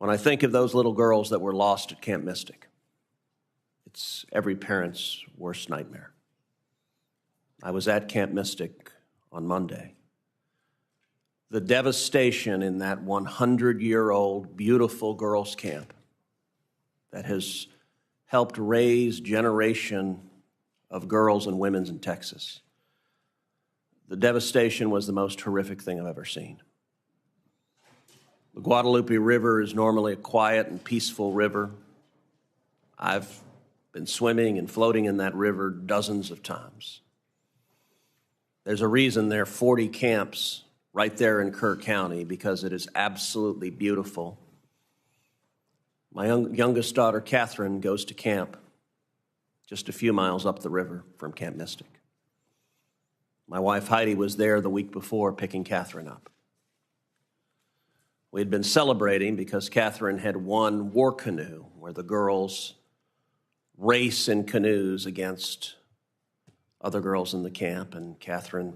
When I think of those little girls that were lost at Camp Mystic, it's every parent's worst nightmare. I was at Camp Mystic on Monday. The devastation in that 100-year-old beautiful girls' camp that has helped raise a generation of girls and women in Texas. The devastation was the most horrific thing I've ever seen. The Guadalupe River is normally a quiet and peaceful river. I've been swimming and floating in that river dozens of times. There's a reason there are 40 camps right there in Kerr County, because it is absolutely beautiful. My youngest daughter, Catherine, goes to camp just a few miles up the river from Camp Mystic. My wife, Heidi, was there the week before picking Catherine up. We had been celebrating because Catherine had won war canoe, where the girls race in canoes against other girls in the camp, and Catherine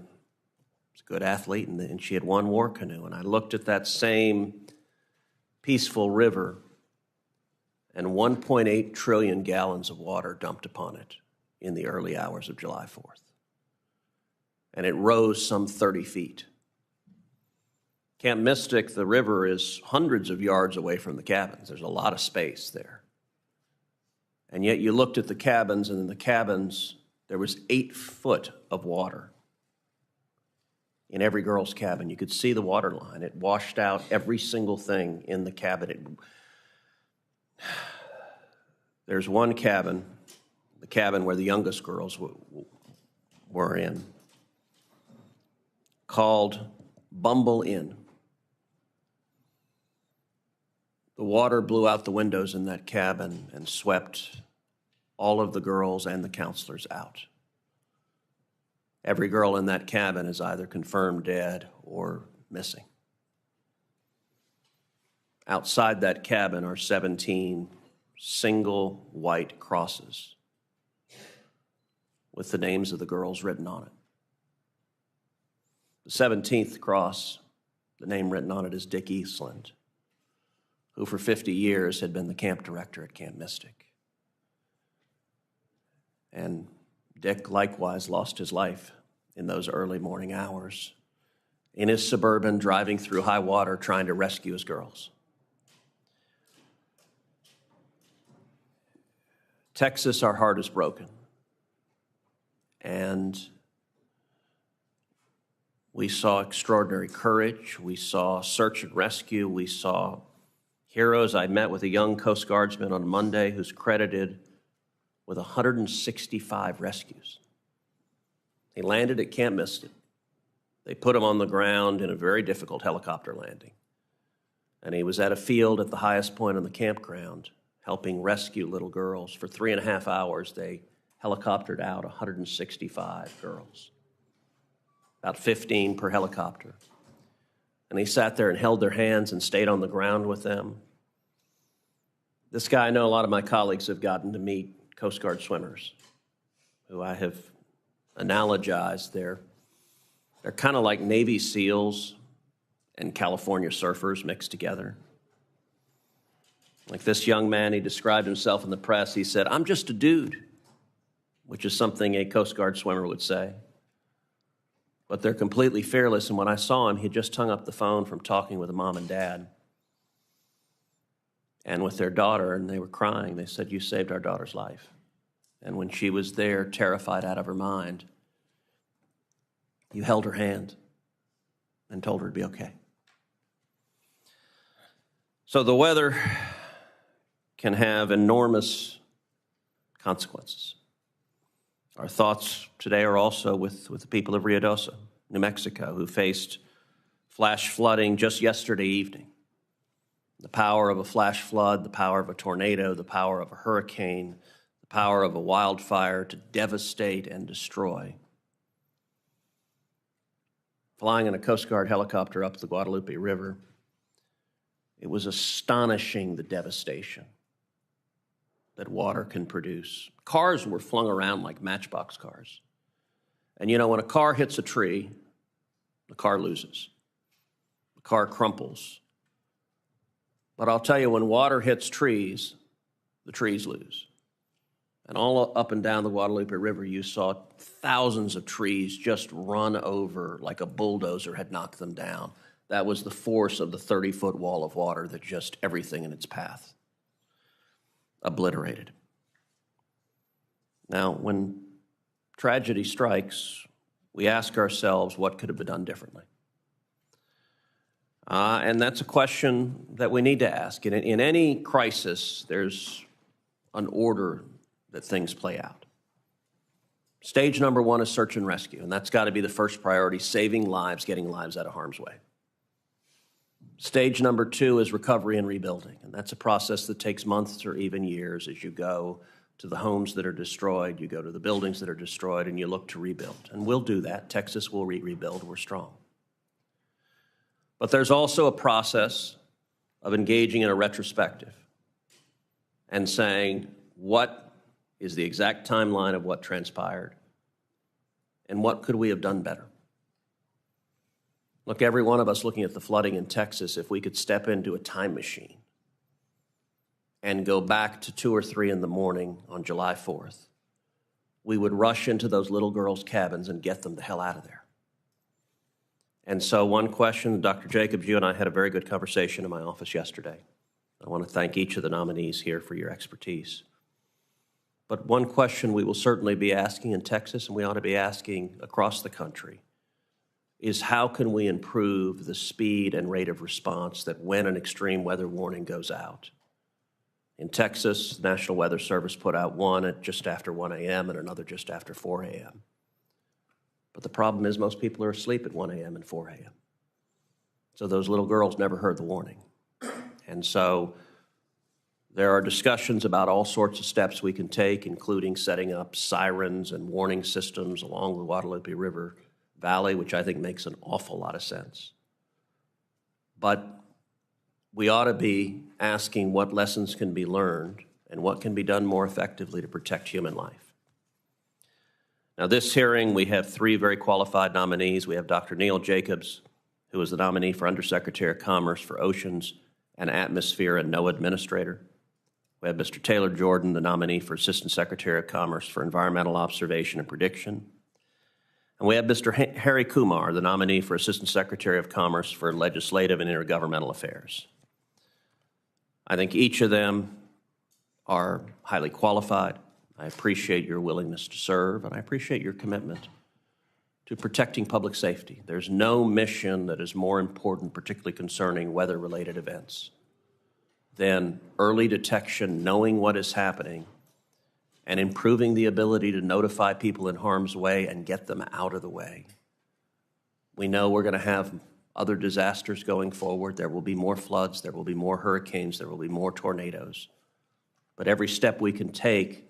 was a good athlete, and she had won war canoe. And I looked at that same peaceful river, and 1.8 trillion gallons of water dumped upon it in the early hours of July 4th. And it rose some 30 feet. Camp Mystic, the river, is hundreds of yards away from the cabins. There's a lot of space there. And yet you looked at the cabins, and in the cabins, there was 8 foot of water. In every girl's cabin, you could see the water line. It washed out every single thing in the cabin. There's one cabin, the cabin where the youngest girls were in, called Bumble Inn. The water blew out the windows in that cabin and swept all of the girls and the counselors out. Every girl in that cabin is either confirmed dead or missing. Outside that cabin are 17 single white crosses with the names of the girls written on it. The 17th cross, the name written on it is Dick Eastland, who for 50 years had been the camp director at Camp Mystic. And Dick likewise lost his life in those early morning hours in his Suburban, driving through high water trying to rescue his girls. Texas, our heart is broken. And we saw extraordinary courage. We saw search and rescue. We saw heroes. I met with a young Coast Guardsman on Monday who's credited with 165 rescues. He landed at Camp Mystic. They put him on the ground in a very difficult helicopter landing. And he was at a field at the highest point on the campground, helping rescue little girls. For 3.5 hours, they helicoptered out 165 girls, about 15 per helicopter. And he sat there and held their hands and stayed on the ground with them. This guy, I know a lot of my colleagues have gotten to meet Coast Guard swimmers who I have analogized. They're kind of like Navy SEALs and California surfers mixed together. Like this young man, he described himself in the press. He said, "I'm just a dude," which is something a Coast Guard swimmer would say. But they're completely fearless. And when I saw him, he just hung up the phone from talking with a mom and dad and with their daughter, and they were crying. They said, "You saved our daughter's life." And when she was there, terrified out of her mind, you held her hand and told her to be okay. So the weather can have enormous consequences. Our thoughts today are also with the people of Ruidoso, New Mexico, who faced flash flooding just yesterday evening. The power of a flash flood, the power of a tornado, the power of a hurricane, the power of a wildfire to devastate and destroy. Flying in a Coast Guard helicopter up the Guadalupe River, it was astonishing the devastation that water can produce. Cars were flung around like matchbox cars. And you know, when a car hits a tree, the car loses. The car crumples. But I'll tell you, when water hits trees, the trees lose. And all up and down the Guadalupe River, you saw thousands of trees just run over like a bulldozer had knocked them down. That was the force of the 30-foot wall of water that just everything in its path obliterated. Now, when tragedy strikes, we ask ourselves, what could have been done differently? And that's a question that we need to ask. In any crisis, there's an order that things play out. Stage number one is search and rescue, and that's got to be the first priority, saving lives, getting lives out of harm's way. Stage number two is recovery and rebuilding, and that's a process that takes months or even years as you go to the homes that are destroyed, you go to the buildings that are destroyed, and you look to rebuild. And we'll do that. Texas will rebuild. We're strong. But there's also a process of engaging in a retrospective and saying, what is the exact timeline of what transpired, and what could we have done better? Look, every one of us looking at the flooding in Texas, if we could step into a time machine and go back to 2 or 3 in the morning on July 4th, we would rush into those little girls' cabins and get them the hell out of there. And so one question, Dr. Jacobs, you and I had a very good conversation in my office yesterday. I want to thank each of the nominees here for your expertise. But one question we will certainly be asking in Texas, and we ought to be asking across the country, is how can we improve the speed and rate of response that when an extreme weather warning goes out? In Texas, the National Weather Service put out one at just after 1 a.m. and another just after 4 a.m. But the problem is most people are asleep at 1 a.m. and 4 a.m. So those little girls never heard the warning. And so there are discussions about all sorts of steps we can take, including setting up sirens and warning systems along the Guadalupe River Valley, which I think makes an awful lot of sense. But we ought to be asking what lessons can be learned and what can be done more effectively to protect human life. Now, this hearing, we have 3 very qualified nominees. We have Dr. Neil Jacobs, who is the nominee for Undersecretary of Commerce for Oceans and Atmosphere and NOAA Administrator. We have Mr. Taylor Jordan, the nominee for Assistant Secretary of Commerce for Environmental Observation and Prediction. And we have Mr. Harry Kumar, the nominee for Assistant Secretary of Commerce for Legislative and Intergovernmental Affairs. I think each of them are highly qualified. I appreciate your willingness to serve, and I appreciate your commitment to protecting public safety. There's no mission that is more important, particularly concerning weather-related events, than early detection, knowing what is happening, and improving the ability to notify people in harm's way and get them out of the way. We know we're going to have other disasters going forward. There will be more floods, there will be more hurricanes, there will be more tornadoes. But every step we can take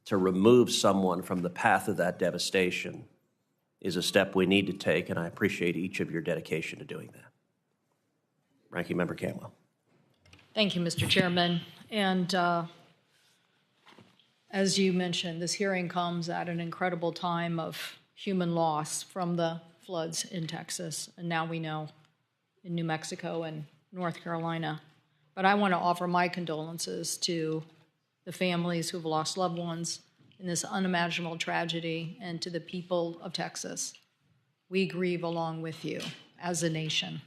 to remove someone from the path of that devastation is a step we need to take, and I appreciate each of your dedication to doing that. Ranking Member Cantwell. Thank you, Mr. Chairman. And as you mentioned, this hearing comes at an incredible time of human loss from the floods in Texas, and now we know in New Mexico and North Carolina. But I want to offer my condolences to the families who've lost loved ones in this unimaginable tragedy, and to the people of Texas. We grieve along with you as a nation.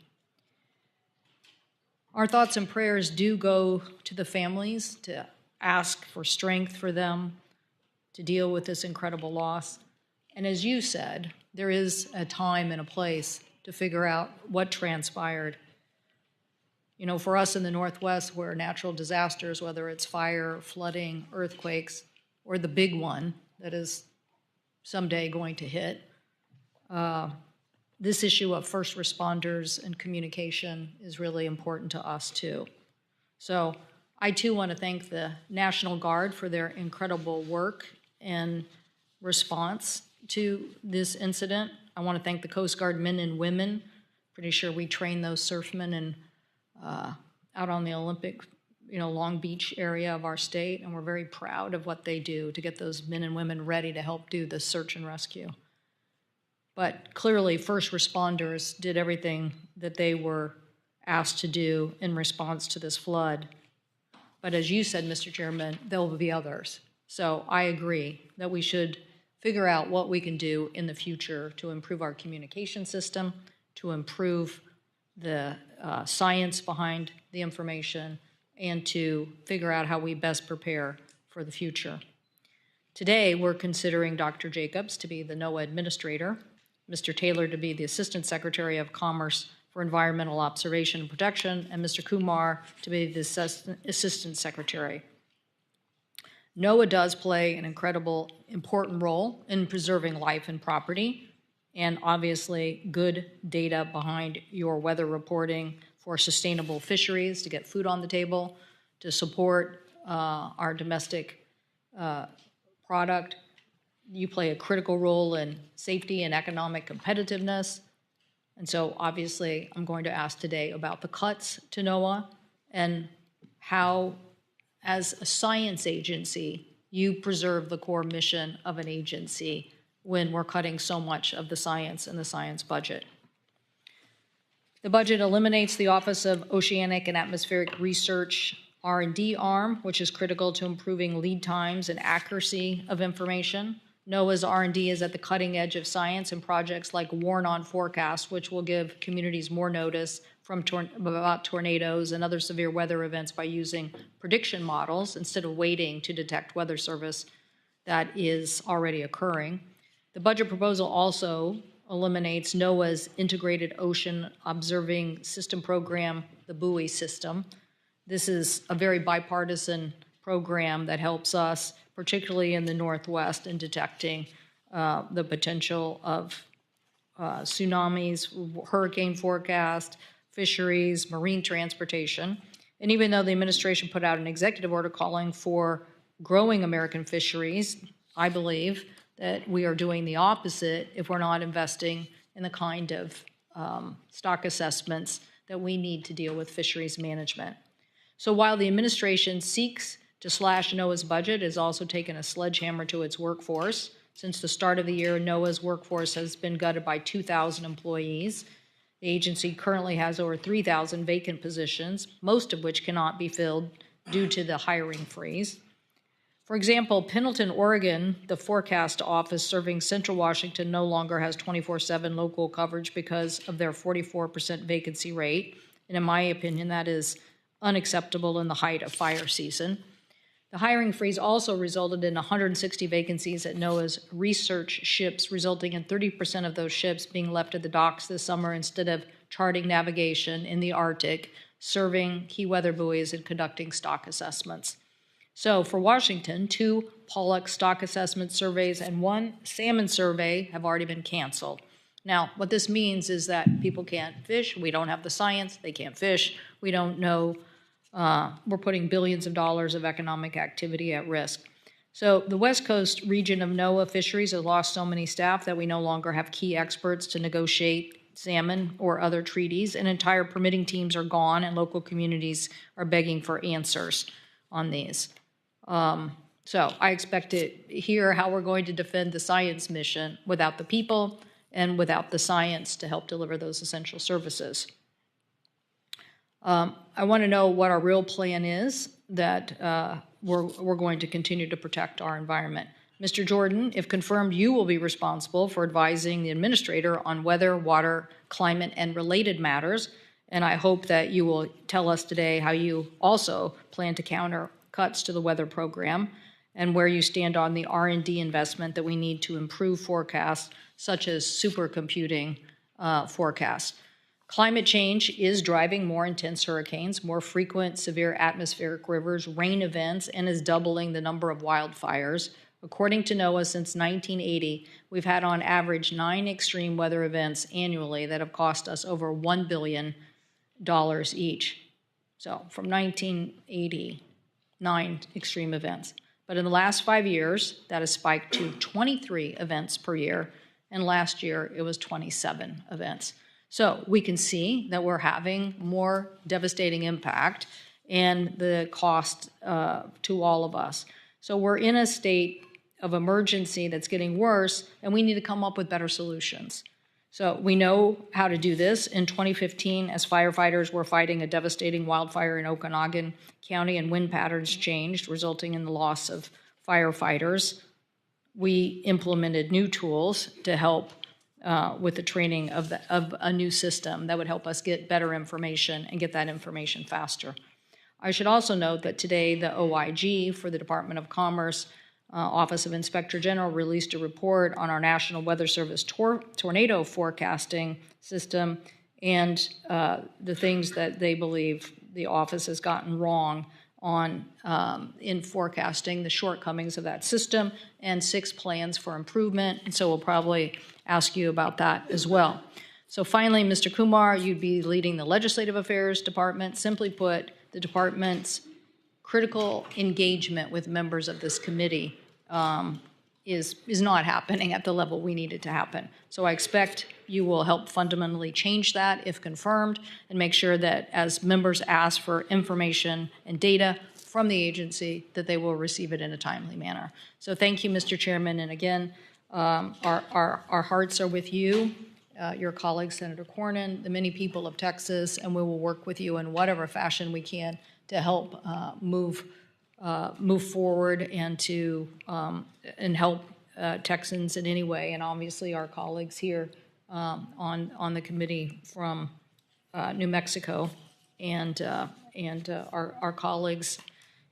Our thoughts and prayers do go to the families, to ask for strength for them to deal with this incredible loss. And as you said, there is a time and a place to figure out what transpired. You know, for us in the Northwest, where natural disasters, whether it's fire, flooding, earthquakes, or the big one that is someday going to hit, this issue of first responders and communication is really important to us too. So I too want to thank the National Guard for their incredible work in response to this incident. I want to thank the Coast Guard men and women. Pretty sure we train those surfmen and out on the Olympic, Long Beach area of our state, and we're very proud of what they do to get those men and women ready to help do the search and rescue. But clearly, first responders did everything that they were asked to do in response to this flood. But as you said, Mr. Chairman, there will be others. So I agree that we should figure out what we can do in the future to improve our communication system, to improve the science behind the information, and to figure out how we best prepare for the future. Today, we're considering Dr. Jacobs to be the NOAA administrator, Mr. Taylor to be the Assistant Secretary of Commerce for Environmental Observation and Protection, and Mr. Kumar to be the Assistant Secretary. NOAA does play an incredible, important role in preserving life and property, and obviously good data behind your weather reporting for sustainable fisheries to get food on the table, to support our domestic product. You play a critical role in safety and economic competitiveness. And so obviously I'm going to ask today about the cuts to NOAA and how, as a science agency, you preserve the core mission of an agency when we're cutting so much of the science and the science budget. The budget eliminates the Office of Oceanic and Atmospheric Research R&D arm, which is critical to improving lead times and accuracy of information. NOAA's R&D is at the cutting edge of science and projects like Warn-On Forecast, which will give communities more notice about tornadoes and other severe weather events by using prediction models instead of waiting to detect weather service that is already occurring. The budget proposal also eliminates NOAA's Integrated Ocean Observing System program, the buoy system. This is a very bipartisan program that helps us, particularly in the Northwest, in detecting the potential of tsunamis, hurricane forecast, fisheries, marine transportation. And even though the administration put out an executive order calling for growing American fisheries, I believe that we are doing the opposite if we're not investing in the kind of stock assessments that we need to deal with fisheries management. So while the administration seeks to slash NOAA's budget, it has also taken a sledgehammer to its workforce. Since the start of the year, NOAA's workforce has been gutted by 2,000 employees. The agency currently has over 3,000 vacant positions, most of which cannot be filled due to the hiring freeze. For example, Pendleton, Oregon, the forecast office serving Central Washington, no longer has 24/7 local coverage because of their 44% vacancy rate. And in my opinion, that is unacceptable in the height of fire season. The hiring freeze also resulted in 160 vacancies at NOAA's research ships, resulting in 30% of those ships being left at the docks this summer instead of charting navigation in the Arctic, serving key weather buoys, and conducting stock assessments. So for Washington, 2 pollock stock assessment surveys and 1 salmon survey have already been canceled. Now, what this means is that people can't fish. We don't have the science. They can't fish. We don't know. We're putting billions of dollars of economic activity at risk. So the West Coast region of NOAA fisheries has lost so many staff that we no longer have key experts to negotiate salmon or other treaties, and entire permitting teams are gone, and local communities are begging for answers on these. So I expect to hear how we're going to defend the science mission without the people and without the science to help deliver those essential services. I want to know what our real plan is that we're going to continue to protect our environment. Mr. Jordan, if confirmed, you will be responsible for advising the administrator on weather, water, climate, and related matters. And I hope that you will tell us today how you also plan to counter cuts to the weather program and where you stand on the R&D investment that we need to improve forecasts, such as supercomputing forecasts. Climate change is driving more intense hurricanes, more frequent severe atmospheric rivers, rain events, and is doubling the number of wildfires. According to NOAA, since 1980, we've had on average 9 extreme weather events annually that have cost us over $1 billion each. So from 1980, 9 extreme events. But in the last 5 years, that has spiked to 23 events per year, and last year it was 27 events. So we can see that we're having more devastating impact and the cost to all of us. So we're in a state of emergency that's getting worse, and we need to come up with better solutions. So we know how to do this. In 2015, as firefighters were fighting a devastating wildfire in Okanagan County and wind patterns changed, resulting in the loss of firefighters, we implemented new tools to help with the training of a new system that would help us get better information and get that information faster. I should also note that today the OIG for the Department of Commerce Office of Inspector General released a report on our National Weather Service tornado forecasting system and the things that they believe the office has gotten wrong on in forecasting the shortcomings of that system and 6 plans for improvement. And so we'll probably ask you about that as well. So finally, Mr. Kumar, you'd be leading the Legislative Affairs Department. Simply put, the department's critical engagement with members of this committee is not happening at the level we need it to happen. So I expect you will help fundamentally change that if confirmed and make sure that as members ask for information and data from the agency, that they will receive it in a timely manner. So thank you, Mr. Chairman. And again, our hearts are with you, your colleague, Senator Cornyn, the many people of Texas, and we will work with you in whatever fashion we can to help move forward and to and help Texans in any way, and obviously our colleagues here on the committee from New Mexico and our colleagues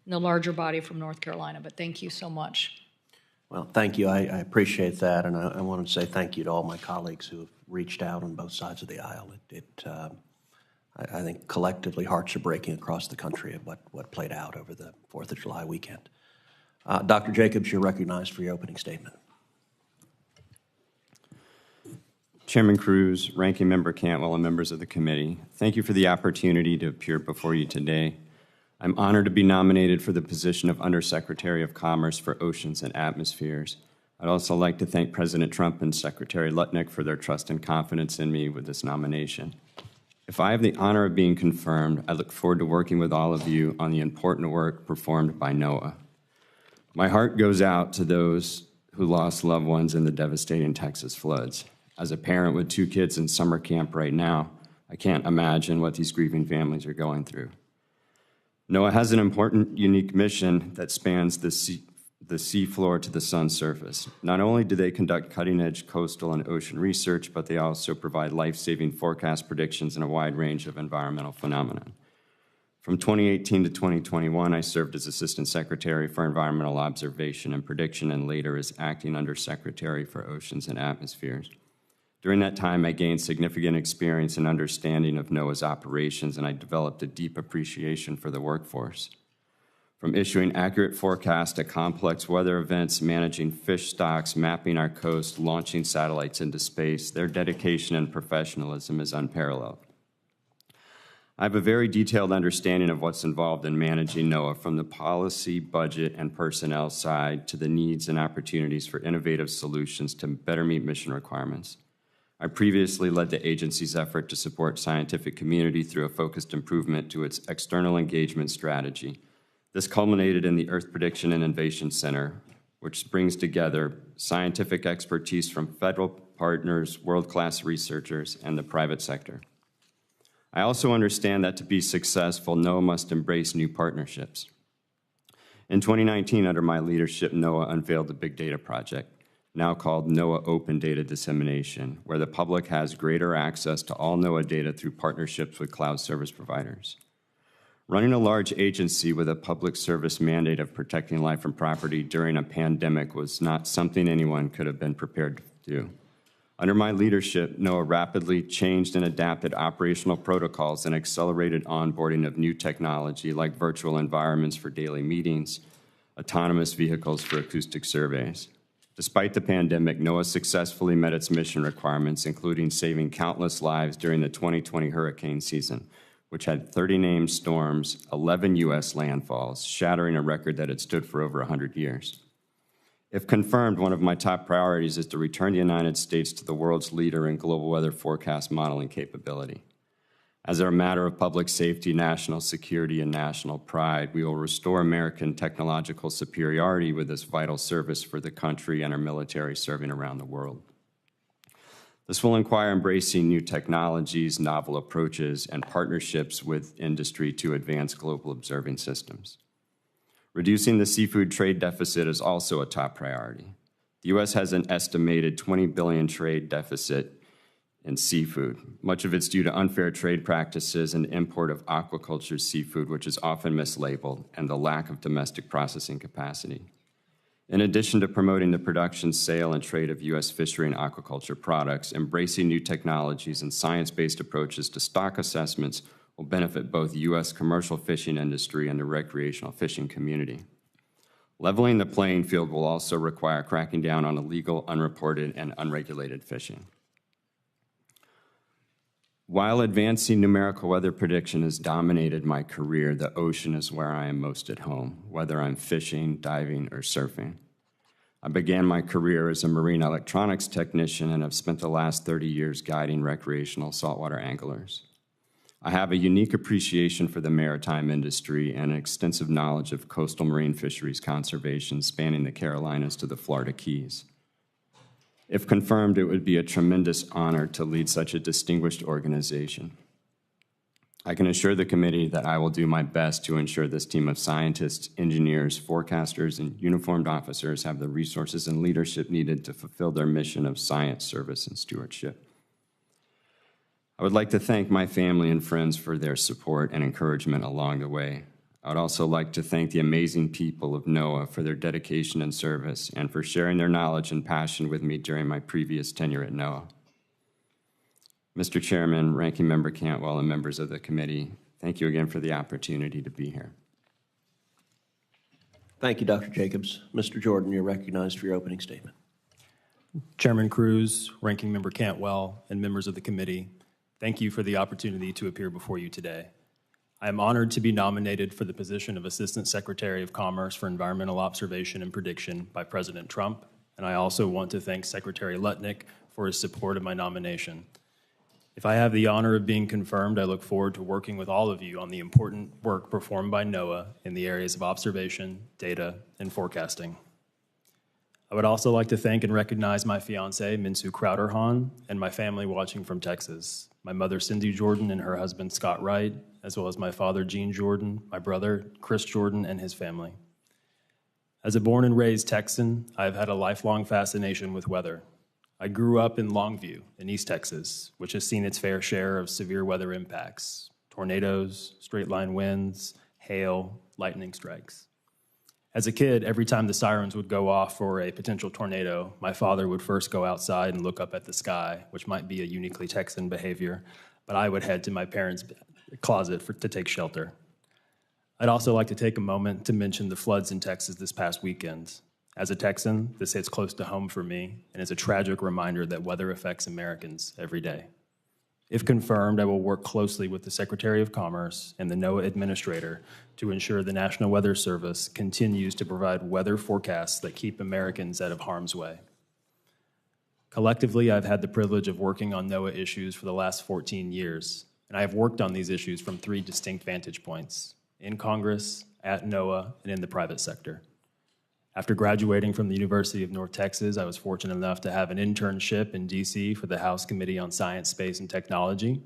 in the larger body from North Carolina. But thank you so much. Well, thank you. I appreciate that, and I want to say thank you to all my colleagues who have reached out on both sides of the aisle. I think collectively hearts are breaking across the country at what played out over the 4th of July weekend. Dr. Jacobs, you're recognized for your opening statement. Chairman Cruz, Ranking Member Cantwell, and members of the committee, thank you for the opportunity to appear before you today. I'm honored to be nominated for the position of Undersecretary of Commerce for Oceans and Atmospheres. I'd also like to thank President Trump and Secretary Lutnick for their trust and confidence in me with this nomination. If I have the honor of being confirmed, I look forward to working with all of you on the important work performed by NOAA. My heart goes out to those who lost loved ones in the devastating Texas floods. As a parent with 2 kids in summer camp right now, I can't imagine what these grieving families are going through. NOAA has an important, unique mission that spans the sea floor to the sun's surface. Not only do they conduct cutting-edge coastal and ocean research, but they also provide life-saving forecast predictions in a wide range of environmental phenomena. From 2018 to 2021, I served as Assistant Secretary for Environmental Observation and Prediction and later as Acting Undersecretary for Oceans and Atmospheres. During that time, I gained significant experience and understanding of NOAA's operations, and I developed a deep appreciation for the workforce. From issuing accurate forecasts to complex weather events, managing fish stocks, mapping our coast, launching satellites into space, their dedication and professionalism is unparalleled. I have a very detailed understanding of what's involved in managing NOAA, from the policy, budget, and personnel side to the needs and opportunities for innovative solutions to better meet mission requirements. I previously led the agency's effort to support scientific community through a focused improvement to its external engagement strategy. This culminated in the Earth Prediction and Innovation Center, which brings together scientific expertise from federal partners, world-class researchers, and the private sector. I also understand that to be successful, NOAA must embrace new partnerships. In 2019, under my leadership, NOAA unveiled the Big Data Project, now called NOAA Open Data Dissemination, where the public has greater access to all NOAA data through partnerships with cloud service providers. Running a large agency with a public service mandate of protecting life and property during a pandemic was not something anyone could have been prepared to do. Under my leadership, NOAA rapidly changed and adapted operational protocols and accelerated onboarding of new technology like virtual environments for daily meetings, autonomous vehicles for acoustic surveys. Despite the pandemic, NOAA successfully met its mission requirements, including saving countless lives during the 2020 hurricane season, which had 30 named storms, 11 U.S. landfalls, shattering a record that had stood for over 100 years. If confirmed, one of my top priorities is to return the United States to the world's leader in global weather forecast modeling capability. As a matter of public safety, national security, and national pride, we will restore American technological superiority with this vital service for the country and our military serving around the world. This will require embracing new technologies, novel approaches, and partnerships with industry to advance global observing systems. Reducing the seafood trade deficit is also a top priority. The U.S. has an estimated $20 billion trade deficit in seafood. Much of it's due to unfair trade practices and import of aquaculture seafood, which is often mislabeled, and the lack of domestic processing capacity. In addition to promoting the production, sale, and trade of U.S. fishery and aquaculture products, embracing new technologies and science-based approaches to stock assessments will benefit both the U.S. commercial fishing industry and the recreational fishing community. Leveling the playing field will also require cracking down on illegal, unreported, and unregulated fishing. While advancing numerical weather prediction has dominated my career, the ocean is where I am most at home, whether I'm fishing, diving, or surfing. I began my career as a marine electronics technician and have spent the last 30 years guiding recreational saltwater anglers. I have a unique appreciation for the maritime industry and an extensive knowledge of coastal marine fisheries conservation spanning the Carolinas to the Florida Keys. If confirmed, it would be a tremendous honor to lead such a distinguished organization. I can assure the committee that I will do my best to ensure this team of scientists, engineers, forecasters, and uniformed officers have the resources and leadership needed to fulfill their mission of science, service, and stewardship. I would like to thank my family and friends for their support and encouragement along the way. I would also like to thank the amazing people of NOAA for their dedication and service and for sharing their knowledge and passion with me during my previous tenure at NOAA. Mr. Chairman, Ranking Member Cantwell, and members of the committee, thank you again for the opportunity to be here. Thank you, Dr. Jacobs. Mr. Jordan, you're recognized for your opening statement. Chairman Cruz, Ranking Member Cantwell, and members of the committee, thank you for the opportunity to appear before you today. I am honored to be nominated for the position of Assistant Secretary of Commerce for Environmental Observation and Prediction by President Trump, and I also want to thank Secretary Lutnick for his support of my nomination. If I have the honor of being confirmed, I look forward to working with all of you on the important work performed by NOAA in the areas of observation, data, and forecasting. I would also like to thank and recognize my fiancée, Minsu Crowder-Hahn, and my family watching from Texas, my mother, Cindy Jordan, and her husband, Scott Wright, as well as my father, Gene Jordan, my brother, Chris Jordan, and his family. As a born and raised Texan, I have had a lifelong fascination with weather. I grew up in Longview in East Texas, which has seen its fair share of severe weather impacts: tornadoes, straight-line winds, hail, lightning strikes. As a kid, every time the sirens would go off for a potential tornado, my father would first go outside and look up at the sky, which might be a uniquely Texan behavior, but I would head to my parents' closet to take shelter. I'd also like to take a moment to mention the floods in Texas this past weekend. As a Texan, this hits close to home for me and is a tragic reminder that weather affects Americans every day. If confirmed, I will work closely with the Secretary of Commerce and the NOAA Administrator to ensure the National Weather Service continues to provide weather forecasts that keep Americans out of harm's way. Collectively, I've had the privilege of working on NOAA issues for the last 14 years, and I have worked on these issues from 3 distinct vantage points: in Congress, at NOAA, and in the private sector. After graduating from the University of North Texas, I was fortunate enough to have an internship in D.C. for the House Committee on Science, Space, and Technology,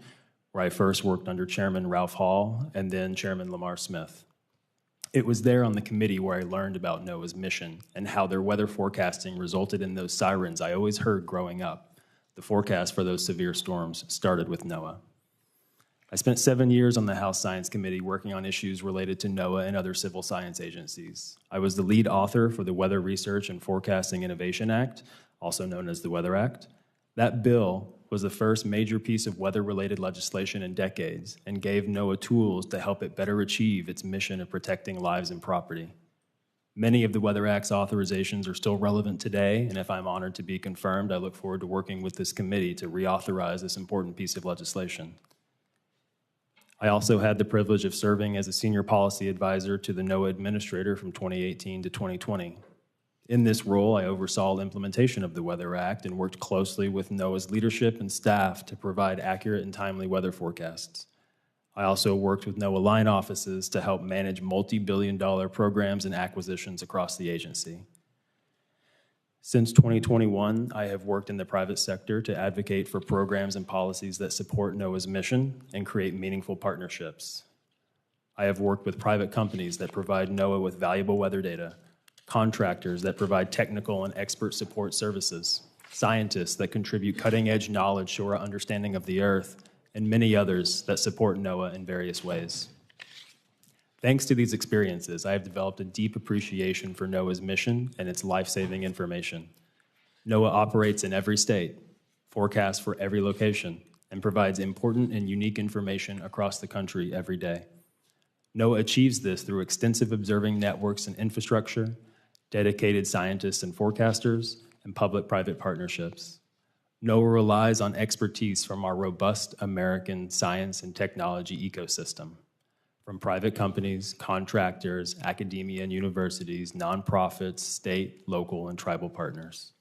where I first worked under Chairman Ralph Hall and then Chairman Lamar Smith. It was there on the committee where I learned about NOAA's mission and how their weather forecasting resulted in those sirens I always heard growing up. The forecast for those severe storms started with NOAA. I spent 7 years on the House Science Committee working on issues related to NOAA and other civil science agencies. I was the lead author for the Weather Research and Forecasting Innovation Act, also known as the Weather Act. That bill was the first major piece of weather-related legislation in decades and gave NOAA tools to help it better achieve its mission of protecting lives and property. Many of the Weather Act's authorizations are still relevant today, and if I'm honored to be confirmed, I look forward to working with this committee to reauthorize this important piece of legislation. I also had the privilege of serving as a senior policy advisor to the NOAA Administrator from 2018 to 2020. In this role, I oversaw implementation of the Weather Act and worked closely with NOAA's leadership and staff to provide accurate and timely weather forecasts. I also worked with NOAA line offices to help manage multi-billion-dollar programs and acquisitions across the agency. Since 2021, I have worked in the private sector to advocate for programs and policies that support NOAA's mission and create meaningful partnerships. I have worked with private companies that provide NOAA with valuable weather data, contractors that provide technical and expert support services, scientists that contribute cutting-edge knowledge to our understanding of the Earth, and many others that support NOAA in various ways. Thanks to these experiences, I have developed a deep appreciation for NOAA's mission and its life-saving information. NOAA operates in every state, forecasts for every location, and provides important and unique information across the country every day. NOAA achieves this through extensive observing networks and infrastructure, dedicated scientists and forecasters, and public-private partnerships. NOAA relies on expertise from our robust American science and technology ecosystem, from private companies, contractors, academia and universities, nonprofits, state, local, and tribal partners.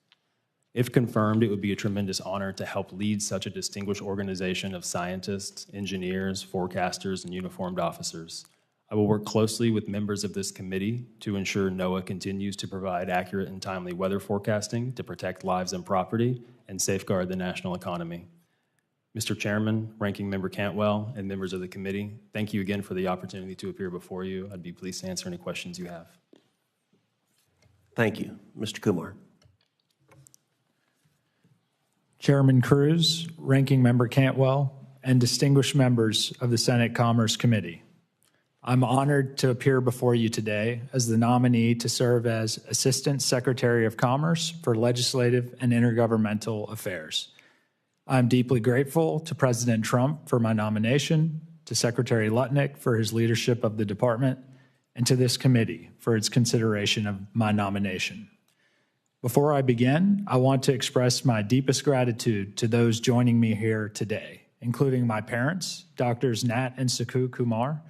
If confirmed, it would be a tremendous honor to help lead such a distinguished organization of scientists, engineers, forecasters, and uniformed officers. I will work closely with members of this committee to ensure NOAA continues to provide accurate and timely weather forecasting to protect lives and property and safeguard the national economy. Mr. Chairman, Ranking Member Cantwell, and members of the committee, thank you again for the opportunity to appear before you. I'd be pleased to answer any questions you have. Thank you. Mr. Kumar. Chairman Cruz, Ranking Member Cantwell, and distinguished members of the Senate Commerce Committee. I'm honored to appear before you today as the nominee to serve as Assistant Secretary of Commerce for Legislative and Intergovernmental Affairs. I'm deeply grateful to President Trump for my nomination, to Secretary Lutnick for his leadership of the department, and to this committee for its consideration of my nomination. Before I begin, I want to express my deepest gratitude to those joining me here today, including my parents, Drs. Nat and Sakhu Kumar,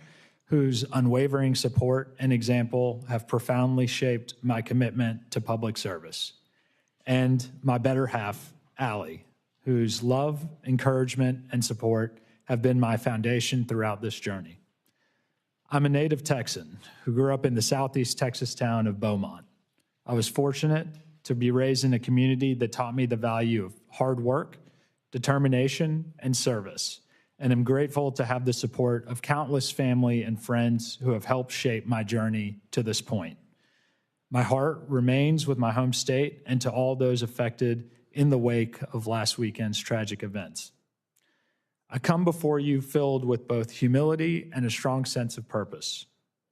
whose unwavering support and example have profoundly shaped my commitment to public service, and my better half, Allie, whose love, encouragement, and support have been my foundation throughout this journey. I'm a native Texan who grew up in the southeast Texas town of Beaumont. I was fortunate to be raised in a community that taught me the value of hard work, determination, and service, and I'm grateful to have the support of countless family and friends who have helped shape my journey to this point. My heart remains with my home state and to all those affected in the wake of last weekend's tragic events. I come before you filled with both humility and a strong sense of purpose.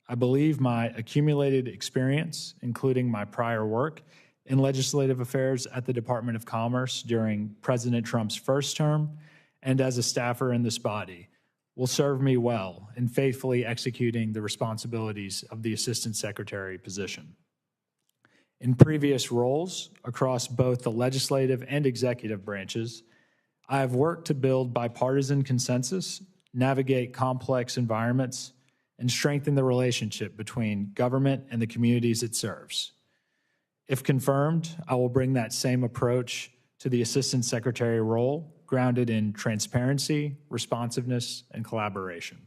I believe my accumulated experience, including my prior work in legislative affairs at the Department of Commerce during President Trump's first term and as a staffer in this body, will serve me well in faithfully executing the responsibilities of the Assistant Secretary position. In previous roles across both the legislative and executive branches, I have worked to build bipartisan consensus, navigate complex environments, and strengthen the relationship between government and the communities it serves. If confirmed, I will bring that same approach to the Assistant Secretary role, grounded in transparency, responsiveness, and collaboration.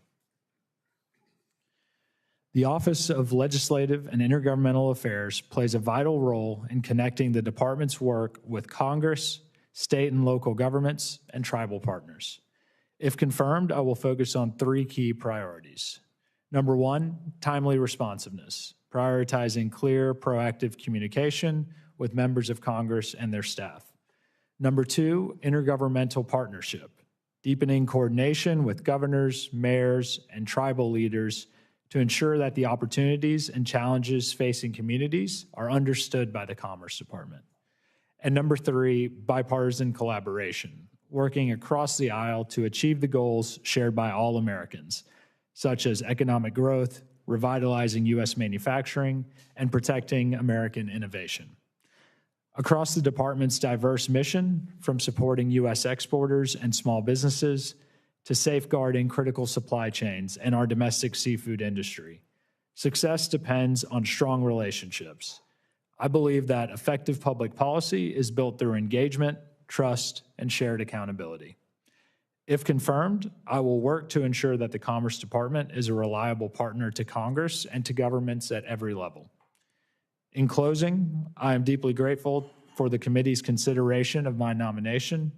The Office of Legislative and Intergovernmental Affairs plays a vital role in connecting the department's work with Congress, state and local governments, and tribal partners. If confirmed, I will focus on three key priorities. Number one, timely responsiveness, prioritizing clear, proactive communication with members of Congress and their staff. Number two, intergovernmental partnership, deepening coordination with governors, mayors, and tribal leaders to ensure that the opportunities and challenges facing communities are understood by the Commerce Department. And number three, bipartisan collaboration, working across the aisle to achieve the goals shared by all Americans, such as economic growth, revitalizing U.S. manufacturing, and protecting American innovation. Across the department's diverse mission, from supporting U.S. exporters and small businesses to safeguarding critical supply chains and our domestic seafood industry, success depends on strong relationships. I believe that effective public policy is built through engagement, trust, and shared accountability. If confirmed, I will work to ensure that the Commerce Department is a reliable partner to Congress and to governments at every level. In closing, I am deeply grateful for the committee's consideration of my nomination.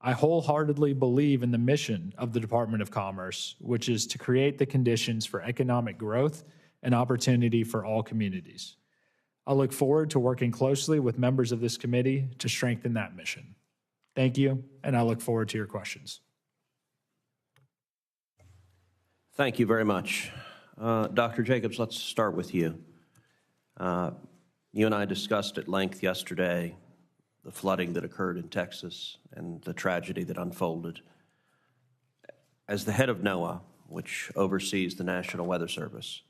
I wholeheartedly believe in the mission of the Department of Commerce, which is to create the conditions for economic growth and opportunity for all communities. I look forward to working closely with members of this committee to strengthen that mission. Thank you, and I look forward to your questions. Thank you very much. Dr. Jacobs, let's start with you. You and I discussed at length yesterday the flooding that occurred in Texas and the tragedy that unfolded. As the head of NOAA, which oversees the National Weather Service,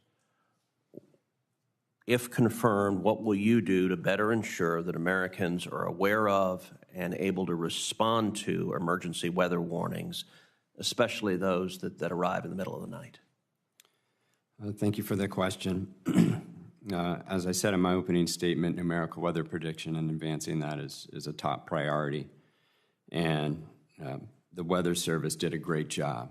if confirmed, what will you do to better ensure that Americans are aware of and able to respond to emergency weather warnings, especially those that arrive in the middle of the night? Thank you for that question. As I said in my opening statement, numerical weather prediction and advancing that is a top priority. And the Weather Service did a great job.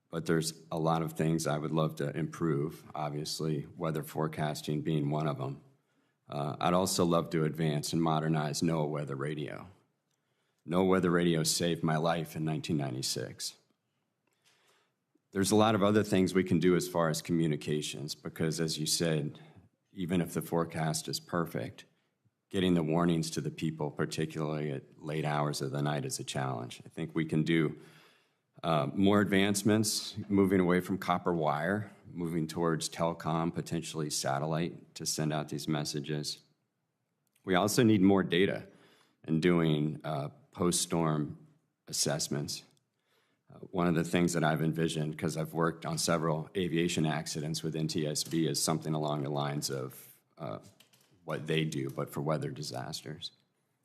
But there's a lot of things I would love to improve, obviously, weather forecasting being one of them. I'd also love to advance and modernize NOAA weather radio. NOAA weather radio saved my life in 1996. There's a lot of other things we can do as far as communications, because as you said, even if the forecast is perfect, getting the warnings to the people, particularly at late hours of the night, is a challenge. I think we can do more advancements, moving away from copper wire, moving towards telecom, potentially satellite, to send out these messages. We also need more data in doing post-storm assessments. One of the things that I've envisioned, because I've worked on several aviation accidents with NTSB, is something along the lines of what they do, but for weather disasters.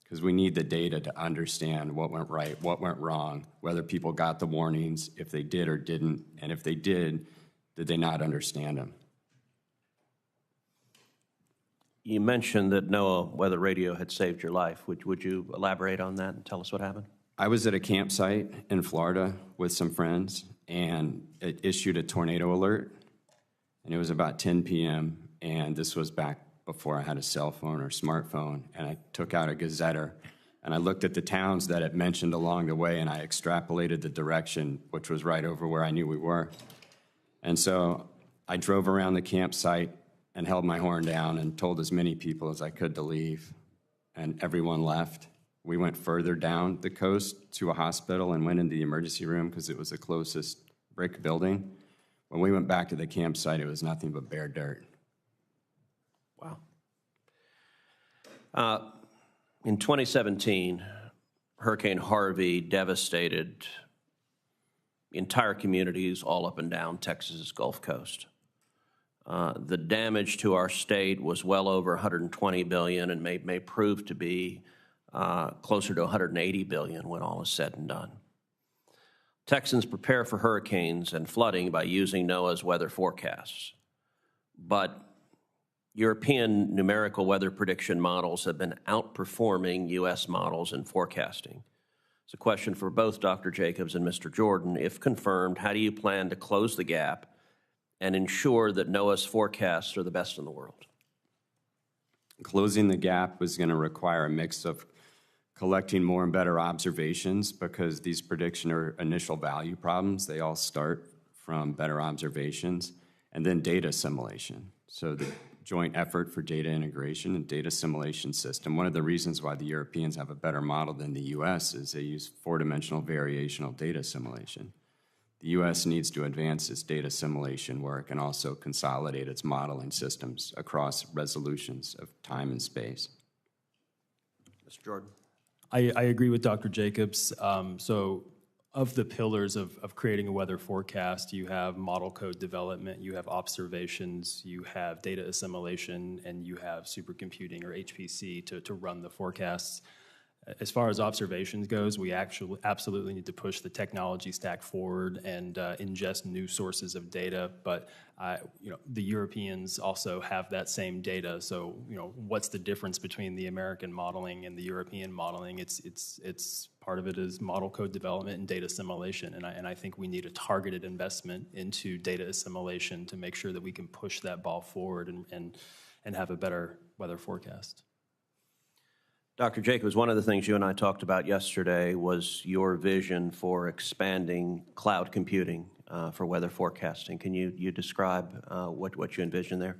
Because we need the data to understand what went right, what went wrong, whether people got the warnings, if they did or didn't, and if they did they not understand them? You mentioned that NOAA weather radio had saved your life. Would you elaborate on that and tell us what happened? I was at a campsite in Florida with some friends, and it issued a tornado alert, and it was about 10 p.m., and this was back before I had a cell phone or smartphone, and I took out a gazetter, and I looked at the towns that it mentioned along the way, and I extrapolated the direction, which was right over where I knew we were. And so I drove around the campsite and held my horn down and told as many people as I could to leave, and everyone left. We went further down the coast to a hospital and went into the emergency room because it was the closest brick building. When we went back to the campsite, it was nothing but bare dirt. Wow. In 2017, Hurricane Harvey devastated entire communities all up and down Texas's Gulf Coast. The damage to our state was well over $120 billion and may prove to be closer to $180 billion when all is said and done. Texans prepare for hurricanes and flooding by using NOAA's weather forecasts. But European numerical weather prediction models have been outperforming U.S. models in forecasting. It's a question for both Dr. Jacobs and Mr. Jordan. If confirmed, how do you plan to close the gap and ensure that NOAA's forecasts are the best in the world? Closing the gap was going to require a mix of collecting more and better observations, because these prediction or initial value problems, they all start from better observations, and then data assimilation. So the joint effort for data integration and data assimilation system. One of the reasons why the Europeans have a better model than the U.S. is they use four-dimensional variational data assimilation. The U.S. needs to advance its data assimilation work and also consolidate its modeling systems across resolutions of time and space. Mr. Jordan. I agree with Dr. Jacobs. So of the pillars of creating a weather forecast, you have model code development, you have observations, you have data assimilation, and you have supercomputing or HPC to run the forecasts. As far as observations goes, we actually absolutely need to push the technology stack forward and ingest new sources of data. But the Europeans also have that same data. So what's the difference between the American modeling and the European modeling? It's part of it is model code development and data assimilation. And I think we need a targeted investment into data assimilation to make sure that we can push that ball forward and have a better weather forecast. Dr. Jacobs, one of the things you and I talked about yesterday was your vision for expanding cloud computing for weather forecasting. Can you describe what you envision there?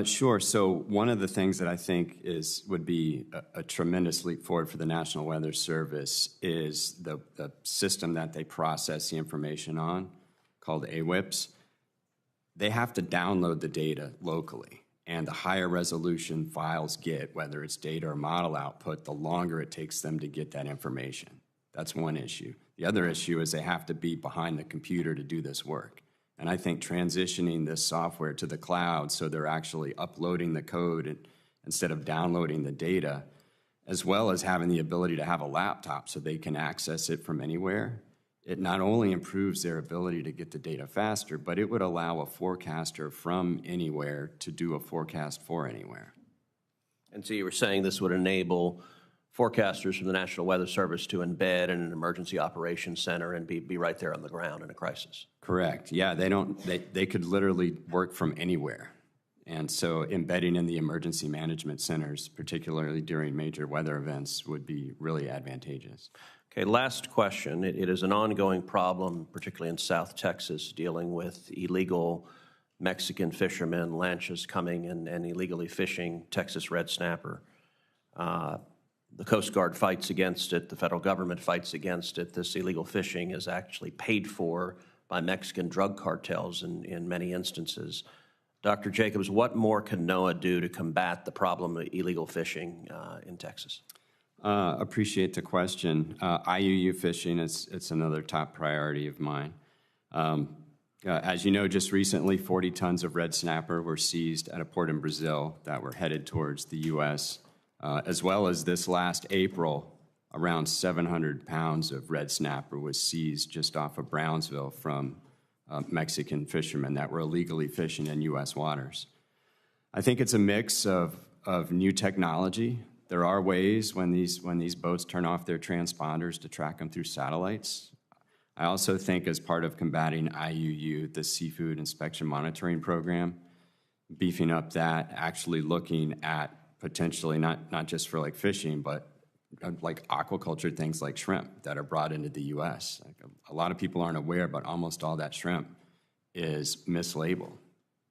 Sure. So one of the things that I think would be a tremendous leap forward for the National Weather Service is the system that they process the information on, called AWIPS. They have to download the data locally. And the higher resolution files get, whether it's data or model output, the longer it takes them to get that information. That's one issue. The other issue is they have to be behind the computer to do this work. And I think transitioning this software to the cloud so they're actually uploading the code instead of downloading the data, as well as having the ability to have a laptop so they can access it from anywhere, it not only improves their ability to get the data faster, but it would allow a forecaster from anywhere to do a forecast for anywhere. And so you were saying this would enable forecasters from the National Weather Service to embed in an emergency operations center and be right there on the ground in a crisis. Correct. Yeah, they could literally work from anywhere. And so embedding in the emergency management centers, particularly during major weather events, would be really advantageous. Okay, last question. It is an ongoing problem, particularly in South Texas, dealing with illegal Mexican fishermen, lanchas coming and illegally fishing Texas red snapper. The Coast Guard fights against it. The federal government fights against it. This illegal fishing is actually paid for by Mexican drug cartels in many instances. Dr. Jacobs, what more can NOAA do to combat the problem of illegal fishing in Texas? Appreciate the question. IUU fishing, it's another top priority of mine. As you know, just recently, 40 tons of red snapper were seized at a port in Brazil that were headed towards the U.S., as well as this last April, around 700 pounds of red snapper was seized just off of Brownsville from Mexican fishermen that were illegally fishing in U.S. waters. I think it's a mix of new technology. There are ways when these boats turn off their transponders to track them through satellites. I also think as part of combating IUU, the Seafood Inspection Monitoring Program, beefing up that, actually looking at potentially not just for like fishing, but like aquaculture things like shrimp that are brought into the U.S. Like a lot of people aren't aware, but almost all that shrimp is mislabeled.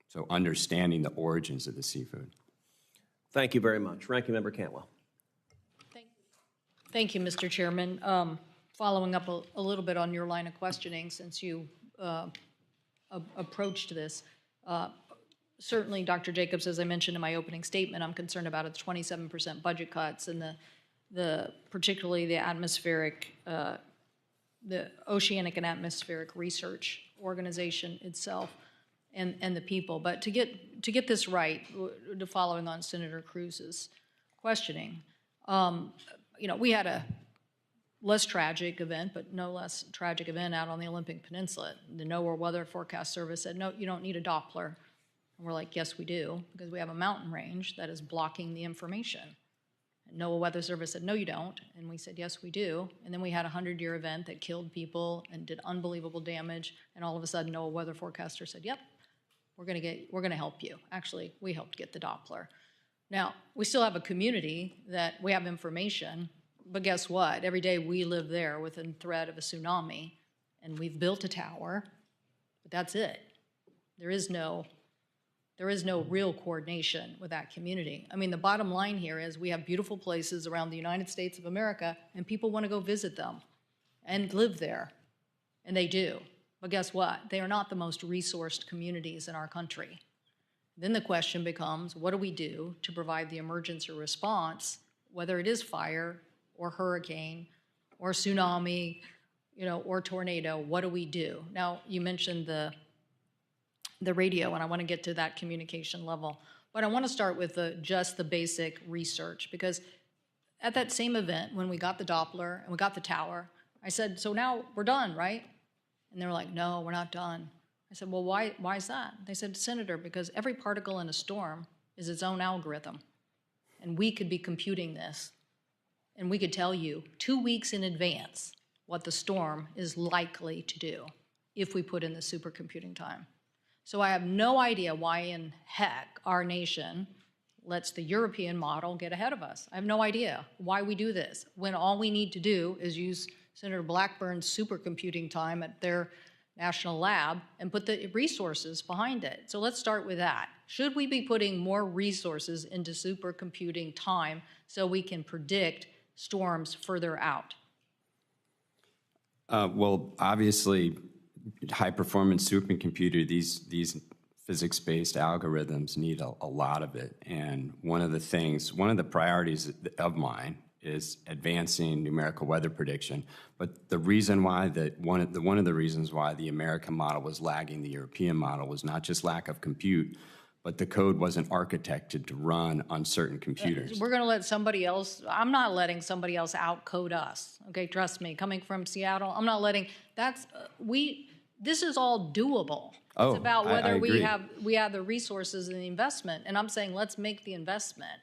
So understanding the origins of the seafood. Thank you very much. Ranking Member Cantwell. Thank you, Mr. Chairman. Following up a little bit on your line of questioning, since you approached this, certainly, Dr. Jacobs, as I mentioned in my opening statement, I'm concerned about its 27% budget cuts and particularly the atmospheric, the Oceanic and Atmospheric Research Organization itself and the people. But to get this right, following on Senator Cruz's questioning, we had a less tragic event, but no less tragic event out on the Olympic Peninsula. The NOAA Weather Forecast Service said, no, you don't need a Doppler. And we're like, yes, we do, because we have a mountain range that is blocking the information. And NOAA Weather Service said, no, you don't. And we said, yes, we do. And then we had a 100-year event that killed people and did unbelievable damage. And all of a sudden, NOAA weather forecaster said, yep, we're going to help you. Actually, we helped get the Doppler. Now, we still have a community that we have information, but guess what? Every day we live there within threat of a tsunami, and we've built a tower, but that's it. There is no real coordination with that community. I mean, the bottom line here is we have beautiful places around the United States of America, and people want to go visit them and live there, and they do. But guess what? They are not the most resourced communities in our country. Then the question becomes, what do we do to provide the emergency response, whether it is fire or hurricane or tsunami, or tornado? What do we do? Now, you mentioned the radio, and I want to get to that communication level. But I want to start with just the basic research, because at that same event, when we got the Doppler and we got the tower, I said, so now we're done, right? And they were like, no, we're not done. I said, well, why is that? They said, Senator, because every particle in a storm is its own algorithm. And we could be computing this, and we could tell you 2 weeks in advance what the storm is likely to do if we put in the supercomputing time. So I have no idea why in heck our nation, lets the European model get ahead of us. I have no idea why we do this, when all we need to do is use Senator Blackburn's supercomputing time at their national lab and put the resources behind it. So let's start with that. Should we be putting more resources into supercomputing time so we can predict storms further out? Well, obviously, high-performance supercomputer, these physics-based algorithms need a lot of it. And one of the priorities of mine is advancing numerical weather prediction. But the reason why one of the reasons why the American model was lagging the European model was not just lack of compute, but the code wasn't architected to run on certain computers. We're going to let somebody else, I'm not letting somebody else outcode us. Okay, trust me, coming from Seattle, I'm not letting, this is all doable. It's about whether we have the resources and the investment. And I'm saying, let's make the investment.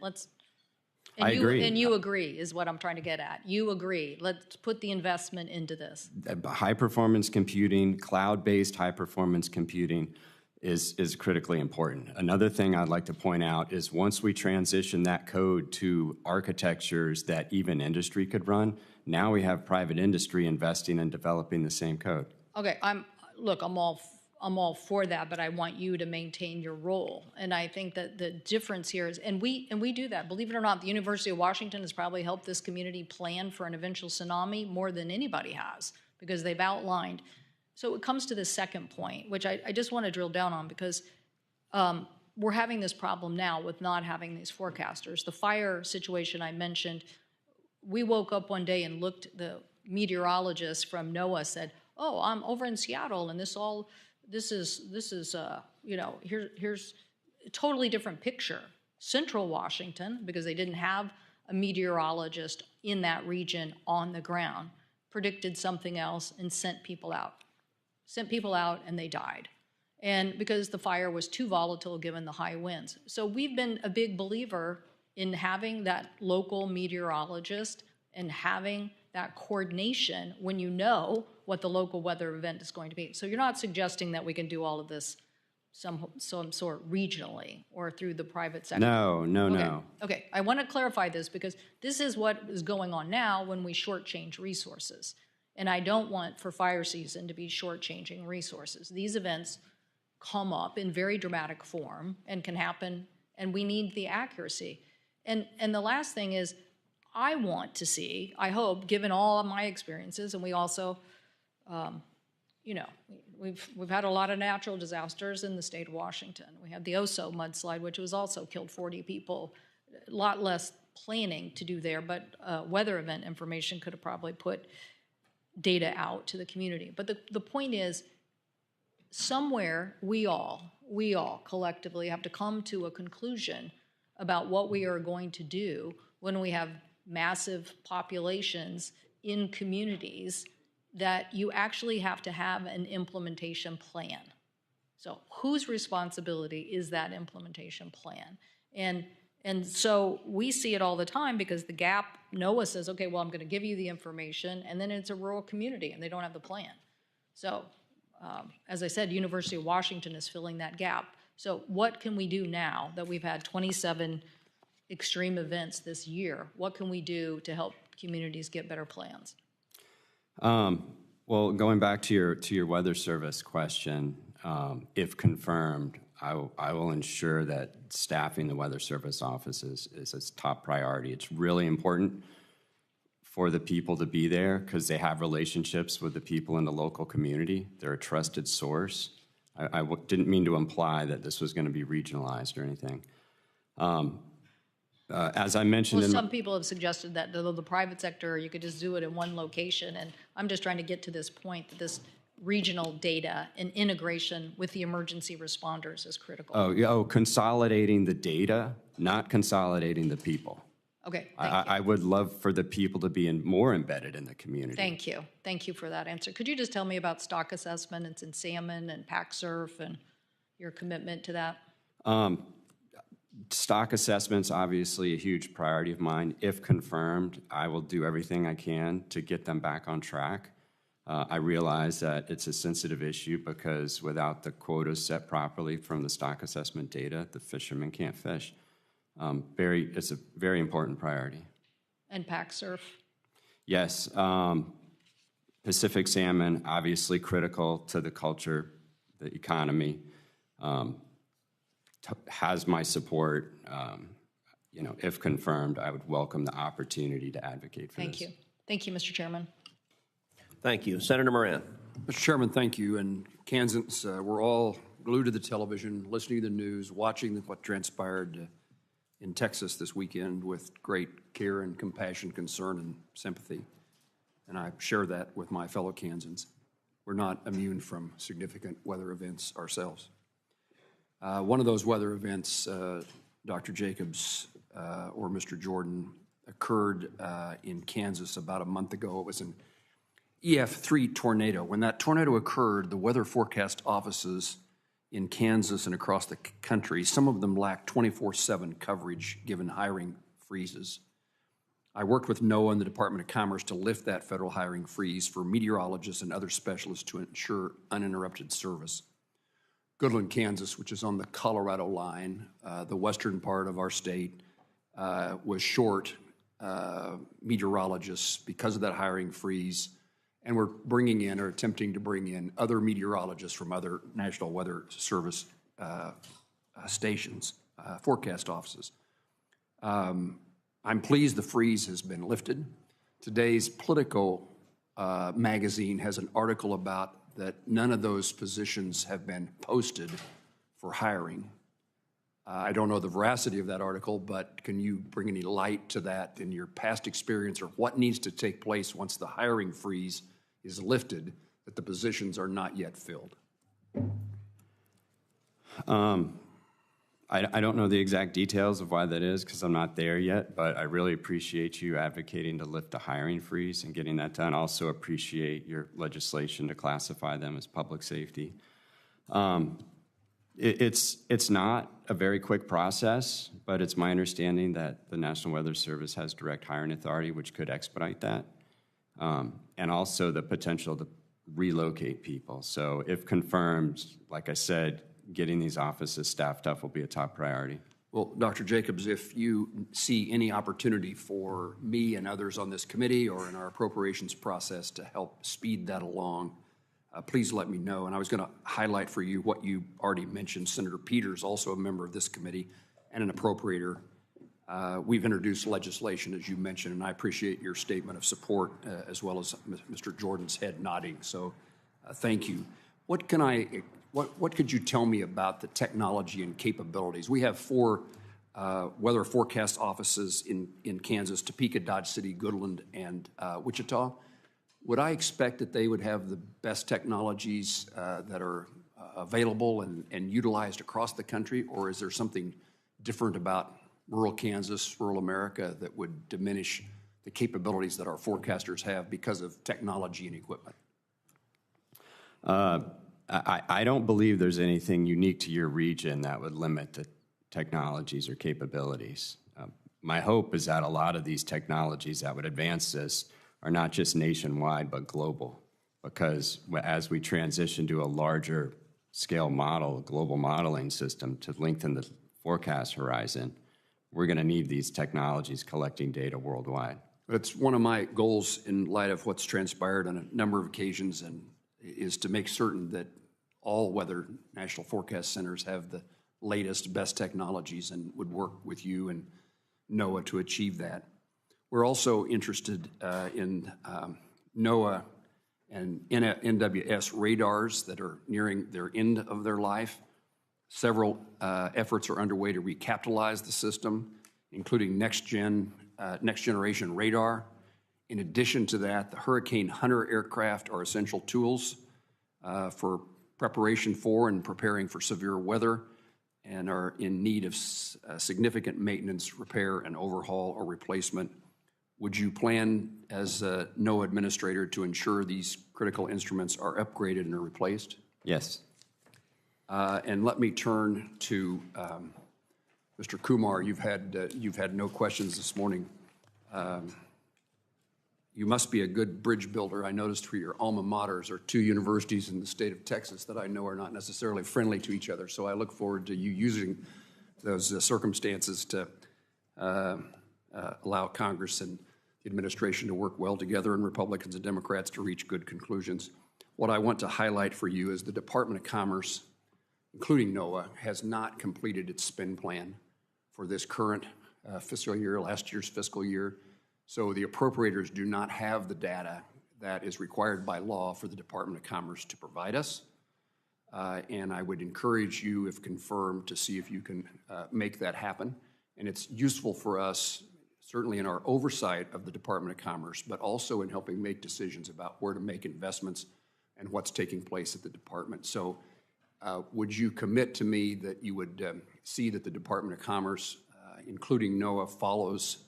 I agree. And you agree is what I'm trying to get at. You agree. Let's put the investment into this. High-performance computing, cloud-based high-performance computing is critically important. Another thing I'd like to point out is once we transition that code to architectures that even industry could run, now we have private industry investing and developing the same code. Okay, I'm all for that, but I want you to maintain your role. And I think that the difference here is, and we do that. Believe it or not, the University of Washington has probably helped this community plan for an eventual tsunami more than anybody has, because they've outlined. So it comes to the second point, which I just want to drill down on, because we're having this problem now with not having these forecasters. The fire situation I mentioned, we woke up one day and looked, the meteorologist from NOAA said, oh, I'm over in Seattle, and this is here's a totally different picture. Central Washington, because they didn't have a meteorologist in that region on the ground, predicted something else and sent people out. And they died. And because the fire was too volatile given the high winds. So we've been a big believer in having that local meteorologist and having that coordination when you know what the local weather event is going to be. So you're not suggesting that we can do all of this some sort regionally or through the private sector? No. Okay, I want to clarify this because this is what is going on now when we shortchange resources. And I don't want for fire season to be shortchanging resources. These events come up in very dramatic form and can happen, and we need the accuracy. And the last thing is, I want to see, I hope, given all of my experiences, and we also, we've had a lot of natural disasters in the state of Washington. We had the Oso mudslide, which was also killed 40 people. A lot less planning to do there, but weather event information could have probably put data out to the community. But the point is, somewhere we all collectively have to come to a conclusion about what we are going to do when we have massive populations in communities, that you actually have to have an implementation plan. So whose responsibility is that implementation plan? And so we see it all the time because the gap, NOAA says, okay, well, I'm going to give you the information, and then it's a rural community and they don't have the plan. So as I said, University of Washington is filling that gap. So what can we do now that we've had 27 extreme events this year? What can we do to help communities get better plans? Well, going back to your weather service question, if confirmed, I will ensure that staffing the weather service office is its top priority. It's really important for the people to be there because they have relationships with the people in the local community. They're a trusted source. I didn't mean to imply that this was going to be regionalized or anything. As I mentioned, some people have suggested that the private sector, you could just do it in one location, and I'm just trying to get to this point that this regional data and integration with the emergency responders is critical. Consolidating the data, not consolidating the people. Okay, I would love for the people to be more embedded in the community. Thank you. Thank you for that answer. Could you just tell me about stock assessment in salmon and pack surf and your commitment to that? Stock assessment's obviously a huge priority of mine. If confirmed, I will do everything I can to get them back on track. I realize that it's a sensitive issue because without the quotas set properly from the stock assessment data, the fishermen can't fish. It's a very important priority. And pack surf? Yes, Pacific salmon, obviously critical to the culture, the economy, has my support. If confirmed, I would welcome the opportunity to advocate for this. Thank you. Thank you, Mr. Chairman. Thank you. Senator Moran. Mr. Chairman, thank you. And Kansans, we're all glued to the television, listening to the news, watching what transpired in Texas this weekend with great care and compassion, concern, and sympathy. And I share that with my fellow Kansans. We're not immune from significant weather events ourselves. One of those weather events, Dr. Jacobs or Mr. Jordan, occurred in Kansas about a month ago. It was an EF3 tornado. When that tornado occurred, the weather forecast offices in Kansas and across the country, some of them lacked 24/7 coverage given hiring freezes. I worked with NOAA and the Department of Commerce to lift that federal hiring freeze for meteorologists and other specialists to ensure uninterrupted service. Goodland, Kansas, which is on the Colorado line, the western part of our state, was short meteorologists because of that hiring freeze, and we're bringing in or attempting to bring in other meteorologists from other National Weather Service stations, forecast offices. I'm pleased the freeze has been lifted. Today's Politico magazine has an article about that none of those positions have been posted for hiring. I don't know the veracity of that article, but can you bring any light to that in your past experience, or what needs to take place once the hiring freeze is lifted that the positions are not yet filled? I don't know the exact details of why that is because I'm not there yet, but I really appreciate you advocating to lift the hiring freeze and getting that done. Also appreciate your legislation to classify them as public safety. It's not a very quick process, but it's my understanding that the National Weather Service has direct hiring authority, which could expedite that, and also the potential to relocate people. So if confirmed, like I said, getting these offices staffed up will be a top priority. Well, Dr. Jacobs, if you see any opportunity for me and others on this committee or in our appropriations process to help speed that along, please let me know. And I was going to highlight for you what you already mentioned. Senator Peters, also a member of this committee and an appropriator. We've introduced legislation, as you mentioned, and I appreciate your statement of support as well as Mr. Jordan's head nodding. So thank you. What could you tell me about the technology and capabilities? We have 4 weather forecast offices in Kansas: Topeka, Dodge City, Goodland, and Wichita. Would I expect that they would have the best technologies that are available and utilized across the country, or is there something different about rural Kansas, rural America, that would diminish the capabilities that our forecasters have because of technology and equipment? I don't believe there's anything unique to your region that would limit the technologies or capabilities. My hope is that a lot of these technologies that would advance this are not just nationwide, but global, because as we transition to a larger scale model, a global modeling system to lengthen the forecast horizon, we're going to need these technologies collecting data worldwide. It's one of my goals in light of what's transpired on a number of occasions, and is to make certain that all weather national forecast centers have the latest, best technologies and would work with you and NOAA to achieve that. We're also interested in NOAA and NWS radars that are nearing their end of their life. Several efforts are underway to recapitalize the system, including next generation radar. In addition to that, the Hurricane Hunter aircraft are essential tools for preparation for and preparing for severe weather, and are in need of significant maintenance, repair, and overhaul or replacement. Would you plan, as a NOAA administrator, to ensure these critical instruments are upgraded and are replaced? Yes. And let me turn to Mr. Kumar. You've had no questions this morning. You must be a good bridge builder. I noticed for your alma maters are 2 universities in the state of Texas that I know are not necessarily friendly to each other. So I look forward to you using those circumstances to allow Congress and the administration to work well together and Republicans and Democrats to reach good conclusions. What I want to highlight for you is the Department of Commerce, including NOAA, has not completed its spend plan for this current fiscal year, last year's fiscal year. So the appropriators do not have the data that is required by law for the Department of Commerce to provide us. And I would encourage you, if confirmed, to see if you can make that happen. And it's useful for us, certainly in our oversight of the Department of Commerce, but also in helping make decisions about where to make investments and what's taking place at the department. So would you commit to me that you would see that the Department of Commerce, including NOAA, follows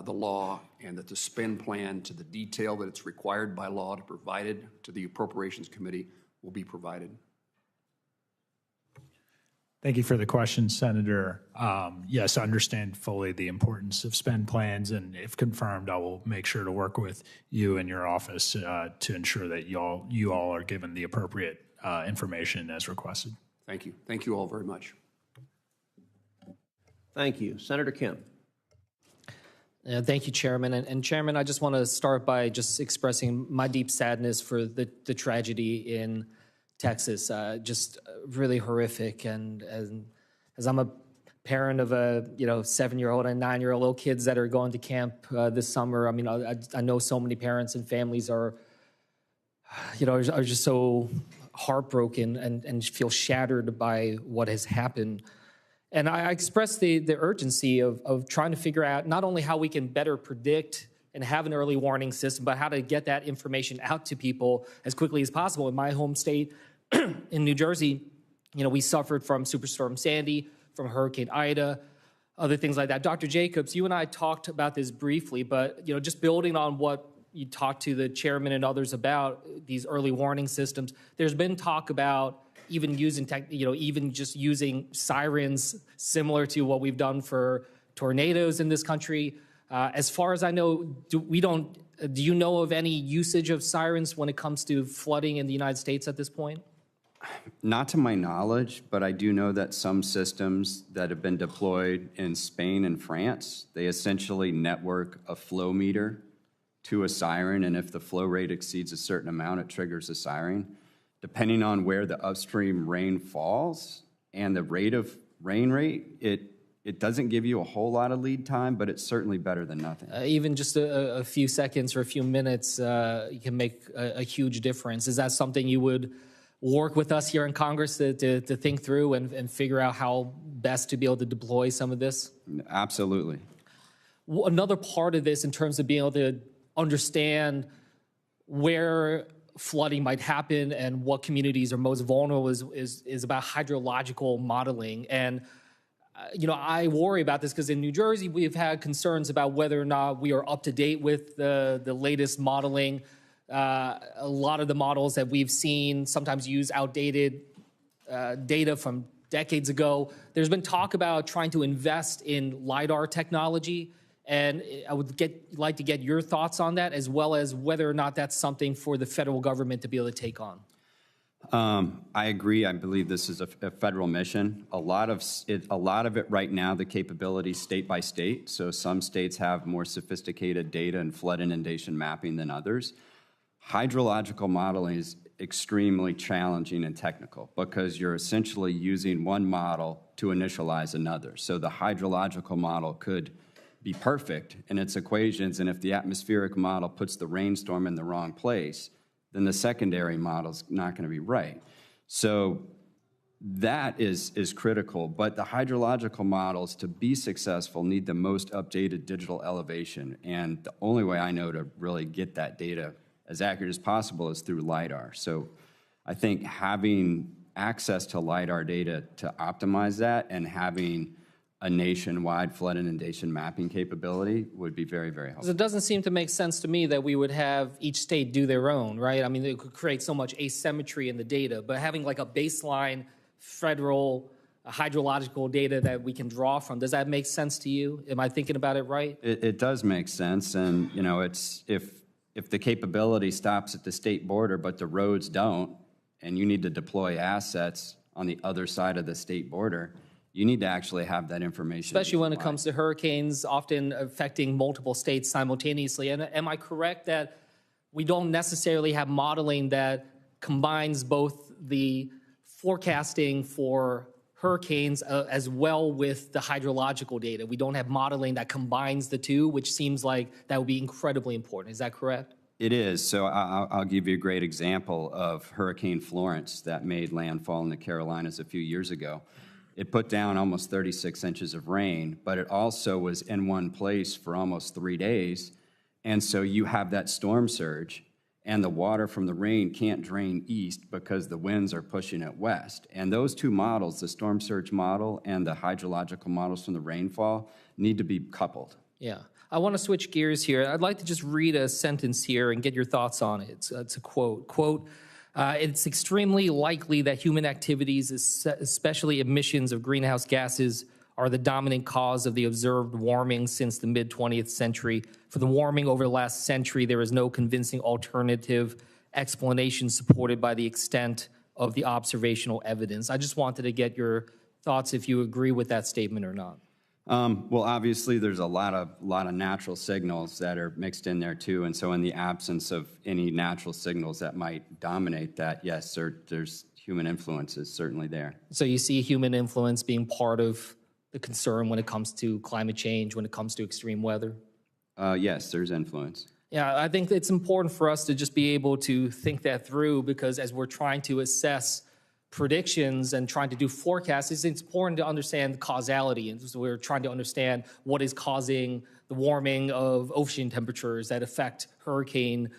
the law, and that the spend plan to the detail that it's required by law to provide it to the Appropriations Committee will be provided? Thank you for the question, Senator. Yes, I understand fully the importance of spend plans, and if confirmed, I will make sure to work with you and your office to ensure that you all are given the appropriate information as requested. Thank you. Thank you all very much. Thank you. Senator Kim. Thank you, Chairman. And Chairman, I just want to start by just expressing my deep sadness for the tragedy in Texas. Just really horrific. And as I'm a parent of a 7-year-old and 9-year-old little kids that are going to camp this summer, I mean, I know so many parents and families are just so heartbroken and feel shattered by what has happened. And I express the urgency of trying to figure out not only how we can better predict and have an early warning system, but how to get that information out to people as quickly as possible. In my home state, in New Jersey, we suffered from Superstorm Sandy, from Hurricane Ida, other things like that. Dr. Jacobs, you and I talked about this briefly, but just building on what you talked to the chairman and others about these early warning systems, there's been talk about even using even just using sirens similar to what we've done for tornadoes in this country. As far as I know, do you know of any usage of sirens when it comes to flooding in the United States at this point? Not to my knowledge, but I do know that some systems that have been deployed in Spain and France, they essentially network a flow meter to a siren, and if the flow rate exceeds a certain amount, it triggers a siren. Depending on where the upstream rain falls and the rain rate, it doesn't give you a whole lot of lead time, but it's certainly better than nothing. Even just a few seconds or a few minutes you can make a huge difference. Is that something you would work with us here in Congress to think through and figure out how best to be able to deploy some of this? Absolutely. Another part of this in terms of being able to understand where flooding might happen and what communities are most vulnerable is about hydrological modeling. And I worry about this because in New Jersey, we've had concerns about whether or not we are up to date with the latest modeling. A lot of the models that we've seen sometimes use outdated data from decades ago. There's been talk about trying to invest in LiDAR technology, and I would like to get your thoughts on that, as well as whether or not that's something for the federal government to be able to take on. I agree. I believe this is a federal mission. A lot of it right now, the capability state by state. So some states have more sophisticated data and flood inundation mapping than others. Hydrological modeling is extremely challenging and technical because you're essentially using one model to initialize another. So the hydrological model could be perfect in its equations, and if the atmospheric model puts the rainstorm in the wrong place, then the secondary model's not going to be right. So that is critical, but the hydrological models, to be successful, need the most updated digital elevation, and the only way I know to really get that data as accurate as possible is through LiDAR. So I think having access to LiDAR data to optimize that and having a nationwide flood inundation mapping capability would be very, very helpful. It doesn't seem to make sense to me that we would have each state do their own, right? I mean, it could create so much asymmetry in the data, but having like a baseline federal hydrological data that we can draw from, does that make sense to you? Am I thinking about it right? It does make sense, and it's if the capability stops at the state border but the roads don't, and you need to deploy assets on the other side of the state border, You need to actually have that information. Especially when it comes to hurricanes often affecting multiple states simultaneously. And am I correct that we don't necessarily have modeling that combines both the forecasting for hurricanes as well with the hydrological data? We don't have modeling that combines the two, which seems like that would be incredibly important. Is that correct? It is. So I'll give you a great example of Hurricane Florence that made landfall in the Carolinas a few years ago. It put down almost 36 inches of rain, but it also was in one place for almost 3 days. And so you have that storm surge, and the water from the rain can't drain east because the winds are pushing it west. And those two models, the storm surge model and the hydrological models from the rainfall, need to be coupled. Yeah. I want to switch gears here. I'd like to just read a sentence here and get your thoughts on it. It's a quote. Quote, it's extremely likely that human activities, especially emissions of greenhouse gases, are the dominant cause of the observed warming since the mid-20th century. For the warming over the last century, there is no convincing alternative explanation supported by the extent of the observational evidence. I just wanted to get your thoughts if you agree with that statement or not. Well, obviously, there's a lot of natural signals that are mixed in there too, and so in the absence of any natural signals that might dominate that, yes, there's human influences certainly there. So you see human influence being part of the concern when it comes to climate change, when it comes to extreme weather? Yes, there's influence. Yeah, I think it's important for us to just be able to think that through, because as we're trying to assess predictions and trying to do forecasts, it's important to understand causality. And so we're trying to understand what is causing the warming of ocean temperatures that affect hurricane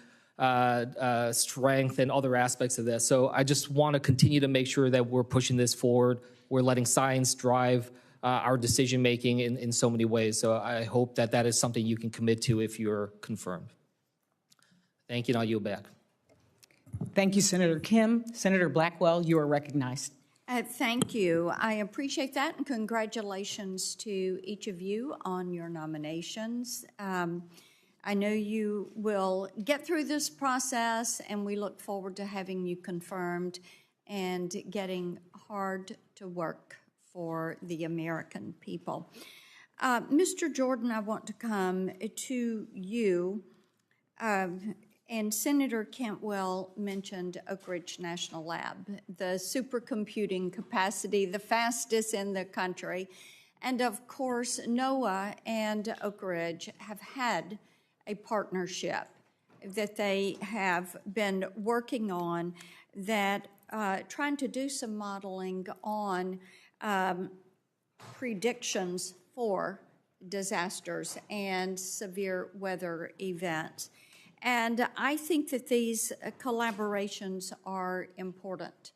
strength and other aspects of this. So I just want to continue to make sure that we're pushing this forward. We're letting science drive our decision-making in so many ways. So I hope that that is something you can commit to if you're confirmed. Thank you, and I'll yield back. Thank you, Senator Kim. Senator Blackwell, you are recognized. Thank you. I appreciate that, and congratulations to each of you on your nominations. I know you will get through this process, and we look forward to having you confirmed and getting hard to work for the American people. Mr. Jordan, I want to come to you. And Senator Cantwell mentioned Oak Ridge National Lab, the supercomputing capacity, the fastest in the country. And of course, NOAA and Oak Ridge have had a partnership that they have been working on that trying to do some modeling on predictions for disasters and severe weather events. And I think that these collaborations are important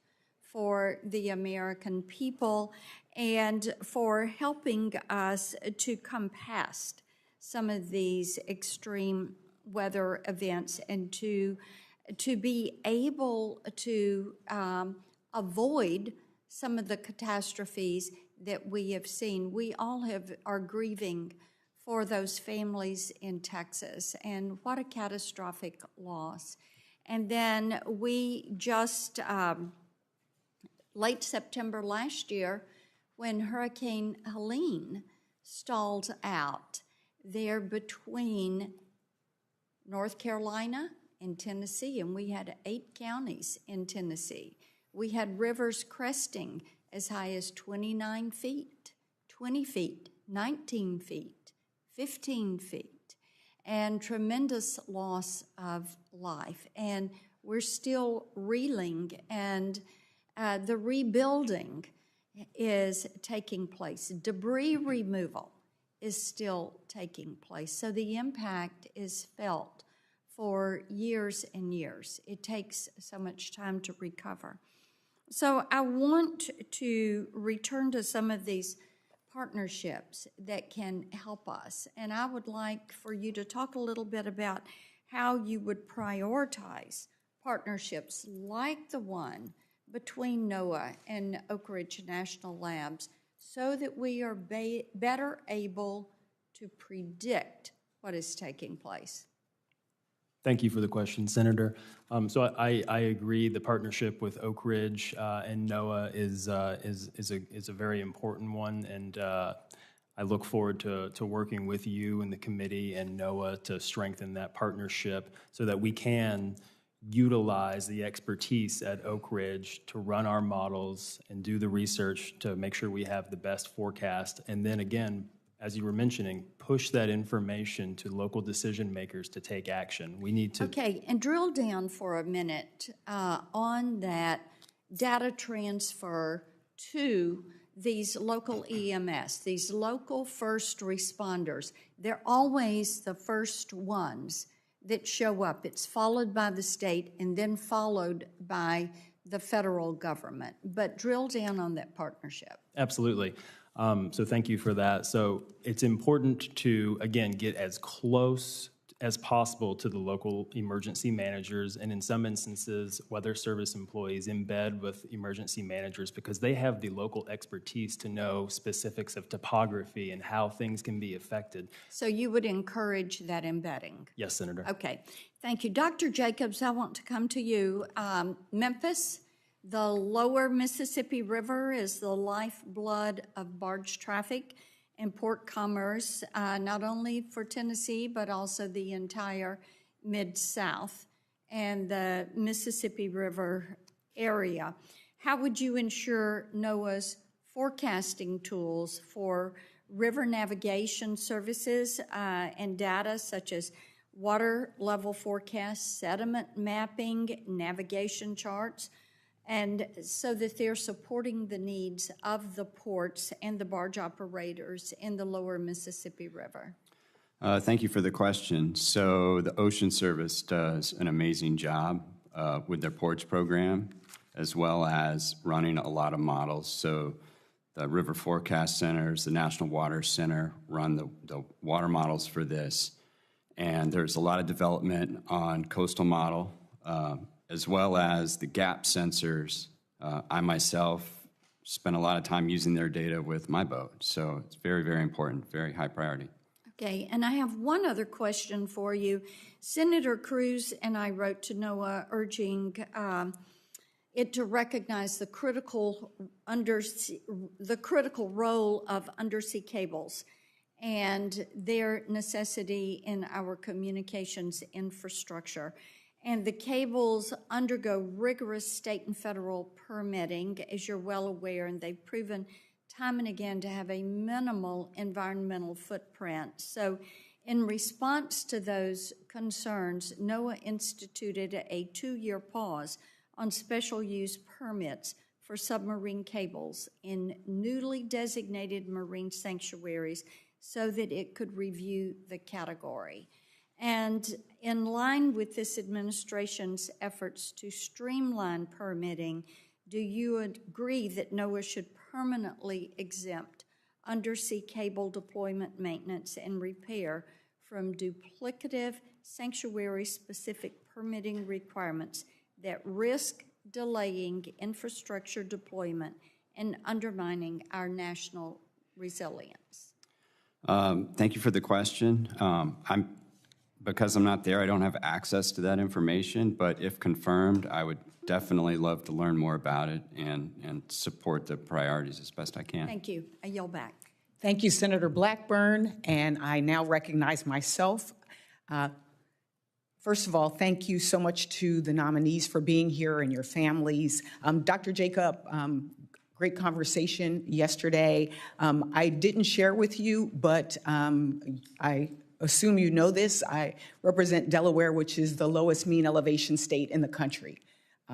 for the American people and for helping us to come past some of these extreme weather events and to be able to avoid some of the catastrophes that we have seen. We all are grieving for those families in Texas, and what a catastrophic loss. And then we just, late September last year, when Hurricane Helene stalled out there between North Carolina and Tennessee, and we had 8 counties in Tennessee. We had rivers cresting as high as 29 feet, 20 feet, 19 feet. 15 feet, and tremendous loss of life. And we're still reeling, and the rebuilding is taking place. Debris removal is still taking place. So the impact is felt for years and years. It takes so much time to recover. So I want to return to some of these partnerships that can help us. And I would like for you to talk a little bit about how you would prioritize partnerships like the one between NOAA and Oak Ridge National Labs so that we are better able to predict what is taking place. Thank you for the question, Senator. So I agree. The partnership with Oak Ridge and NOAA is a very important one, and I look forward to working with you and the committee and NOAA to strengthen that partnership so that we can utilize the expertise at Oak Ridge to run our models and do the research to make sure we have the best forecast, and then again, as you were mentioning, push that information to local decision makers to take action. We need to... Okay, and drill down for a minute on that data transfer to these local EMS, these local first responders. They're always the first ones that show up. It's followed by the state and then followed by the federal government. But drill down on that partnership. Absolutely. So thank you for that. So it's important to, again, get as close as possible to the local emergency managers, and in some instances, weather service employees embed with emergency managers because they have the local expertise to know specifics of topography and how things can be affected. So you would encourage that embedding? Yes, Senator. Okay, thank you. Dr. Jacobs, I want to come to you. Memphis, the lower Mississippi River is the lifeblood of barge traffic and port commerce, not only for Tennessee, but also the entire Mid-South and the Mississippi River area. How would you ensure NOAA's forecasting tools for river navigation services and data such as water level forecasts, sediment mapping, navigation charts, and so that they're supporting the needs of the ports and the barge operators in the lower Mississippi River? Thank you for the question. So the Ocean Service does an amazing job with their ports program, as well as running a lot of models. So the River Forecast Centers, the National Water Center run the water models for this. And there's a lot of development on coastal model, as well as the gap sensors. I myself spent a lot of time using their data with my boat, so it's very, very important, very high priority. Okay, and I have one other question for you. Senator Cruz and I wrote to NOAA urging it to recognize the critical role of undersea cables and their necessity in our communications infrastructure. And the cables undergo rigorous state and federal permitting, as you're well aware, and they've proven time and again to have a minimal environmental footprint. So in response to those concerns, NOAA instituted a 2-year pause on special use permits for submarine cables in newly designated marine sanctuaries so that it could review the category. And in line with this administration's efforts to streamline permitting, do you agree that NOAA should permanently exempt undersea cable deployment, maintenance, and repair from duplicative sanctuary-specific permitting requirements that risk delaying infrastructure deployment and undermining our national resilience? Thank you for the question. Because I'm not there, I don't have access to that information, but if confirmed, I would definitely love to learn more about it and support the priorities as best I can. Thank you. I yield back. Thank you, Senator Blackburn, and I now recognize myself. First of all, thank you so much to the nominees for being here and your families. Dr. Jacob, great conversation yesterday. I didn't share with you, but I assume you know this. I represent Delaware, which is the lowest mean elevation state in the country.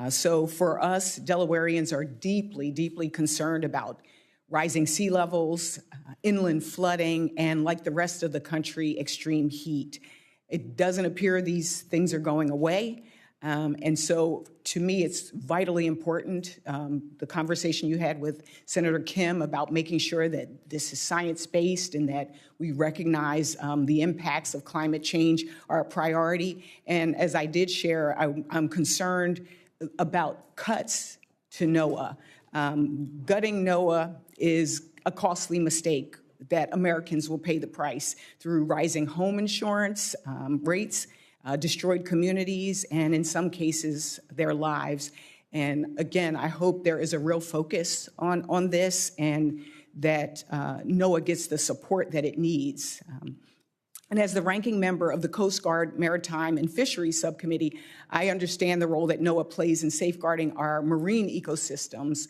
So for us, Delawareans are deeply, deeply concerned about rising sea levels, inland flooding, and like the rest of the country, extreme heat. It doesn't appear these things are going away. And so to me, it's vitally important, the conversation you had with Senator Kim about making sure that this is science-based and that we recognize the impacts of climate change are a priority. And as I did share, I'm concerned about cuts to NOAA. Gutting NOAA is a costly mistake that Americans will pay the price through rising home insurance rates, destroyed communities, and in some cases, their lives. And again, I hope there is a real focus on this and that NOAA gets the support that it needs. And as the ranking member of the Coast Guard Maritime and Fisheries Subcommittee, I understand the role that NOAA plays in safeguarding our marine ecosystems,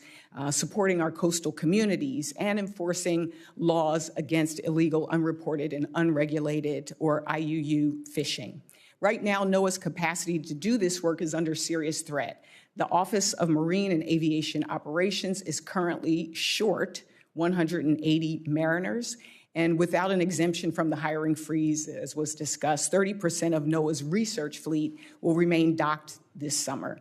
supporting our coastal communities, and enforcing laws against illegal, unreported, and unregulated, or IUU, fishing. Right now, NOAA's capacity to do this work is under serious threat. The Office of Marine and Aviation Operations is currently short 180 mariners, and without an exemption from the hiring freeze, as was discussed, 30% of NOAA's research fleet will remain docked this summer.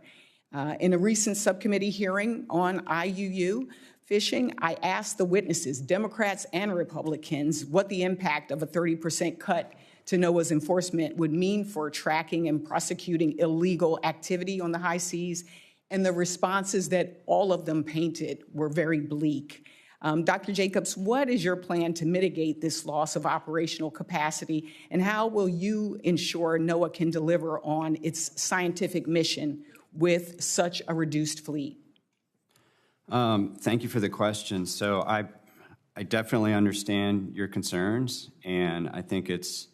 In a recent subcommittee hearing on IUU fishing, I asked the witnesses, Democrats and Republicans, what the impact of a 30% cut to NOAA's enforcement would mean for tracking and prosecuting illegal activity on the high seas, and the responses that all of them painted were very bleak. Dr. Jacobs, what is your plan to mitigate this loss of operational capacity, and how will you ensure NOAA can deliver on its scientific mission with such a reduced fleet? Thank you for the question. So I definitely understand your concerns, and I think it's,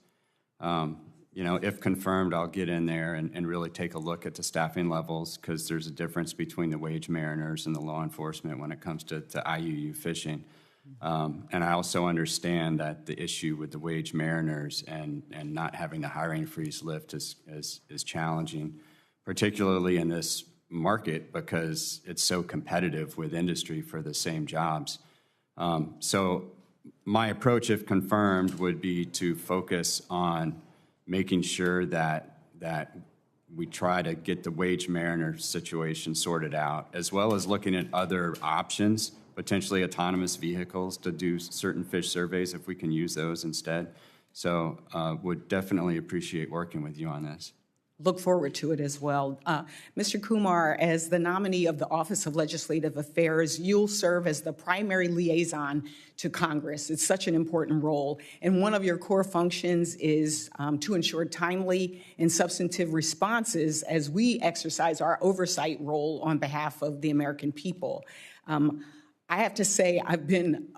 if confirmed, I'll get in there and really take a look at the staffing levels, because there's a difference between the wage mariners and the law enforcement when it comes to IUU fishing. And I also understand that the issue with the wage mariners and not having the hiring freeze lift is challenging, particularly in this market because it's so competitive with industry for the same jobs. So my approach, if confirmed, would be to focus on making sure that we try to get the wage mariner situation sorted out, as well as looking at other options, potentially autonomous vehicles to do certain fish surveys if we can use those instead. So would definitely appreciate working with you on this. Look forward to it as well. Mr. Kumar, as the nominee of the Office of Legislative Affairs, you'll serve as the primary liaison to Congress. It's such an important role. And one of your core functions is to ensure timely and substantive responses as we exercise our oversight role on behalf of the American people. I have to say I've been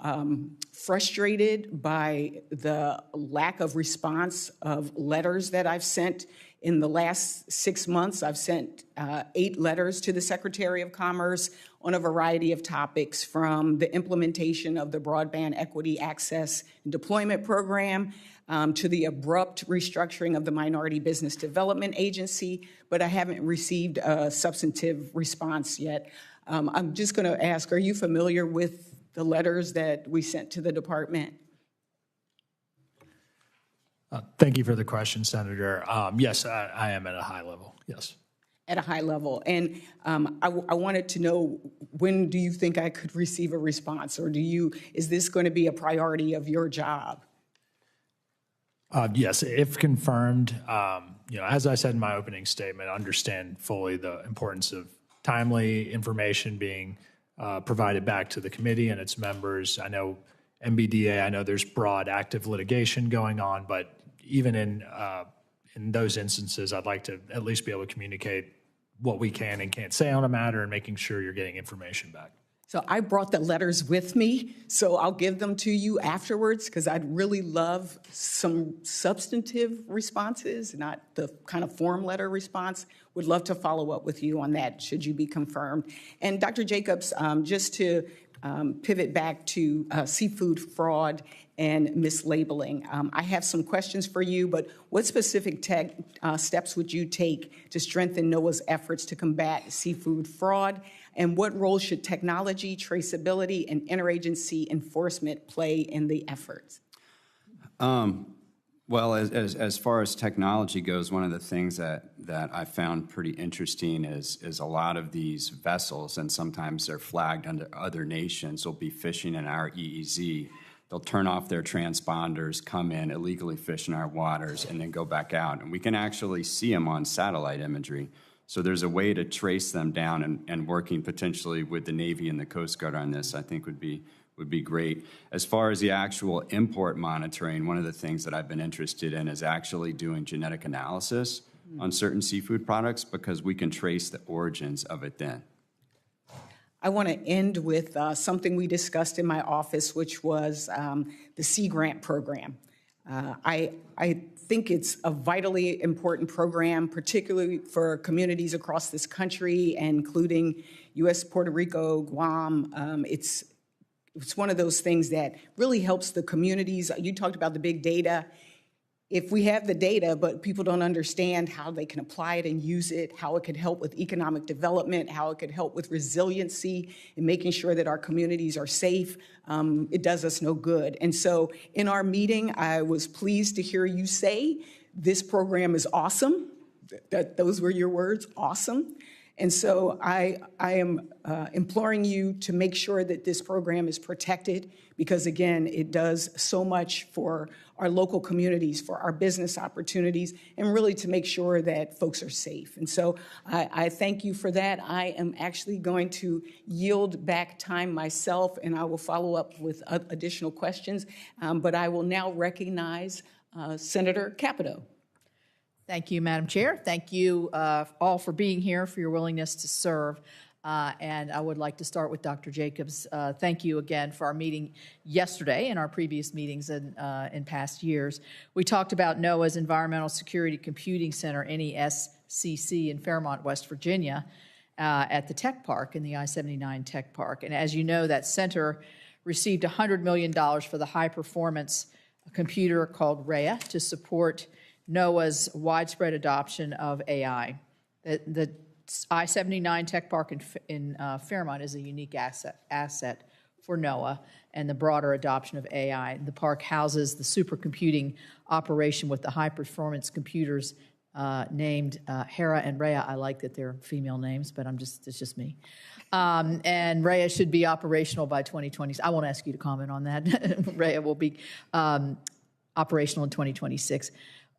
frustrated by the lack of response of letters that I've sent. In the last 6 months, I've sent 8 letters to the Secretary of Commerce on a variety of topics, from the implementation of the Broadband Equity Access and Deployment Program to the abrupt restructuring of the Minority Business Development Agency, but I haven't received a substantive response yet. I'm just going to ask, are you familiar with the letters that we sent to the department? Thank you for the question, Senator. Yes, I am at a high level, yes. At a high level. And I wanted to know, when do you think I could receive a response, or is this going to be a priority of your job? Yes, if confirmed, as I said in my opening statement, I understand fully the importance of timely information being provided back to the committee and its members. I know MBDA, I know there's broad active litigation going on, but even in those instances, I'd like to at least be able to communicate what we can and can't say on a matter and making sure you're getting information back. So I brought the letters with me, so I'll give them to you afterwards, because I'd really love some substantive responses, not the kind of form letter response. Would love to follow up with you on that, should you be confirmed. And Dr. Jacobs, just to pivot back to seafood fraud and mislabeling. I have some questions for you, but what specific steps would you take to strengthen NOAA's efforts to combat seafood fraud? And what role should technology, traceability, and interagency enforcement play in the efforts? Well, as far as technology goes, one of the things that I found pretty interesting is a lot of these vessels, and sometimes they're flagged under other nations, will be fishing in our EEZ. They'll turn off their transponders, come in, illegally fish in our waters, and then go back out. And we can actually see them on satellite imagery. So there's a way to trace them down, and working potentially with the Navy and the Coast Guard on this, I think would be great. As far as the actual import monitoring, one of the things that I've been interested in is actually doing genetic analysis on certain seafood products because we can trace the origins of it then. I want to end with something we discussed in my office, which was the Sea Grant program. I think it's a vitally important program, particularly for communities across this country, including U.S., Puerto Rico, Guam. It's one of those things that really helps the communities. You talked about the big data. If we have the data, but people don't understand how they can apply it and use it, how it could help with economic development, how it could help with resiliency and making sure that our communities are safe, it does us no good. And so in our meeting, I was pleased to hear you say this program is awesome. Those were your words, awesome. And so I am imploring you to make sure that this program is protected because, again, it does so much for our local communities, for our business opportunities, and really to make sure that folks are safe. And so I thank you for that. I am actually going to yield back time myself, and I will follow up with additional questions. But I will now recognize Senator Capito. Thank you, Madam Chair. Thank you all for being here, for your willingness to serve. And I would like to start with Dr. Jacobs. Thank you again for our meeting yesterday and our previous meetings in past years. We talked about NOAA's Environmental Security Computing Center, NESCC, in Fairmont, West Virginia, at the Tech Park, in the I-79 Tech Park. And as you know, that center received $100 million for the high-performance computer called Rhea to support NOAA's widespread adoption of AI. The I-79 Tech Park in Fairmont is a unique asset for NOAA and the broader adoption of AI. The park houses the supercomputing operation with the high-performance computers named Hera and Rhea. I like that they're female names, but it's just me. And Rhea should be operational by 2020. I won't ask you to comment on that. Rhea will be operational in 2026.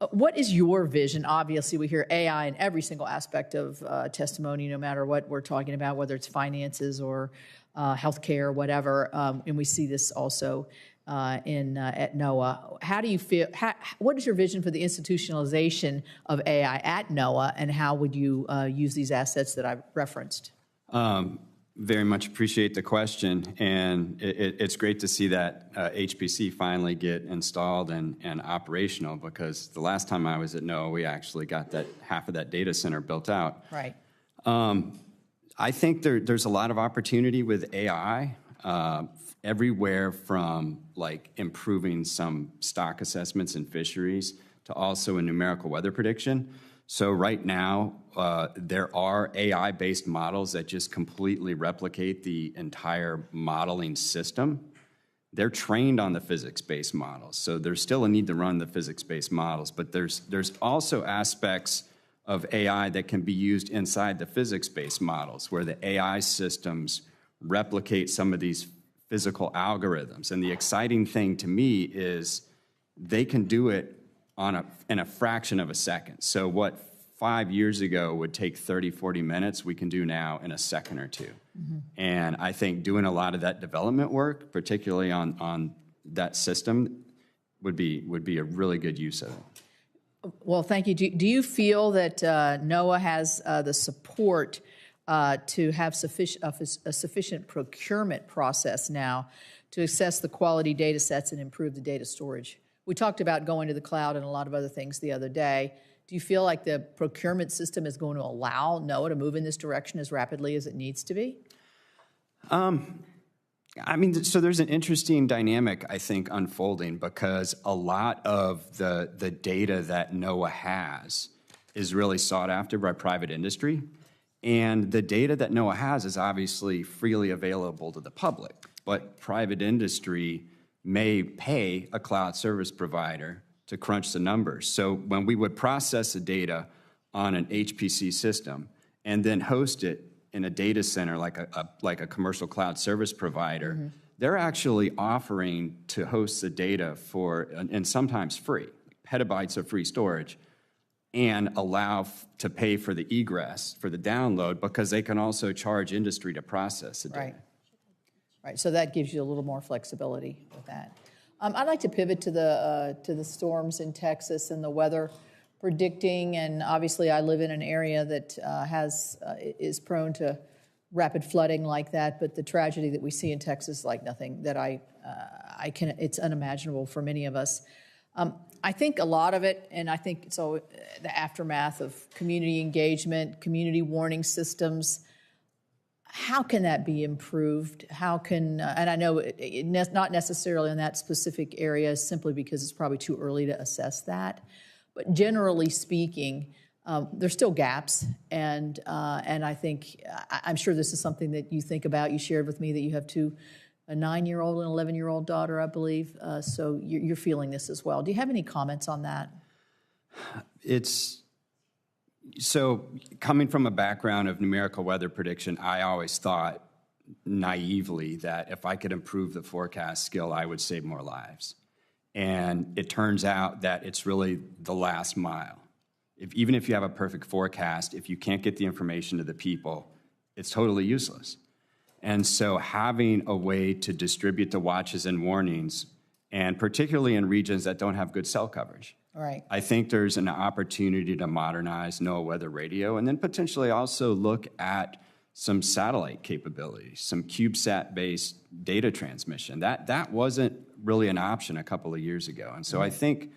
What is your vision? Obviously, we hear AI in every single aspect of testimony, no matter what we're talking about, whether it's finances or healthcare, whatever. And we see this also at NOAA. How do you feel? What is your vision for the institutionalization of AI at NOAA, and how would you use these assets that I've referenced? Very much appreciate the question, and it's great to see that HPC finally get installed and operational, because the last time I was at NOAA, we actually got that half of that data center built out. Right. I think there's a lot of opportunity with AI everywhere from like improving some stock assessments in fisheries to also in numerical weather prediction. So right now, there are AI-based models that just completely replicate the entire modeling system. They're trained on the physics-based models, so there's still a need to run the physics-based models, but there's also aspects of AI that can be used inside the physics-based models, where the AI systems replicate some of these physical algorithms. And the exciting thing to me is they can do it in a fraction of a second. So what 5 years ago would take 30, 40 minutes, we can do now in a second or two. Mm-hmm. And I think doing a lot of that development work, particularly on that system, would be a really good use of it. Well, thank you. Do you feel that NOAA has the support to have a sufficient procurement process now to assess the quality data sets and improve the data storage? We talked about going to the cloud and a lot of other things the other day. Do you feel like the procurement system is going to allow NOAA to move in this direction as rapidly as it needs to be? I mean, so there's an interesting dynamic, I think, unfolding, because a lot of the data that NOAA has is really sought after by private industry. And the data that NOAA has is obviously freely available to the public, but private industry may pay a cloud service provider to crunch the numbers. So when we would process the data on an HPC system and then host it in a data center like a commercial cloud service provider, mm-hmm. they're actually offering to host the data for, and sometimes free, petabytes of free storage, and allow to pay for the egress, for the download, because they can also charge industry to process the data. Right. Right, so that gives you a little more flexibility with that. I'd like to pivot to the storms in Texas and the weather predicting, and obviously I live in an area that is prone to rapid flooding like that, but the tragedy that we see in Texas is like nothing that it's unimaginable for many of us. I think a lot of it, and I think so, the aftermath of community engagement, community warning systems, how can that be improved? How can, and I know not necessarily in that specific area simply because it's probably too early to assess that, but generally speaking, there's still gaps, and I think, I'm sure this is something that you think about. You shared with me that you have a 9-year-old and 11-year-old daughter, I believe, so you're feeling this as well. Do you have any comments on that? So coming from a background of numerical weather prediction, I always thought naively that if I could improve the forecast skill, I would save more lives. And it turns out that it's really the last mile. Even if you have a perfect forecast, if you can't get the information to the people, it's totally useless. And so having a way to distribute the watches and warnings, and particularly in regions that don't have good cell coverage, right, I think there's an opportunity to modernize NOAA weather radio and then potentially also look at some satellite capabilities, some CubeSat-based data transmission. That wasn't really an option a couple of years ago. And so I think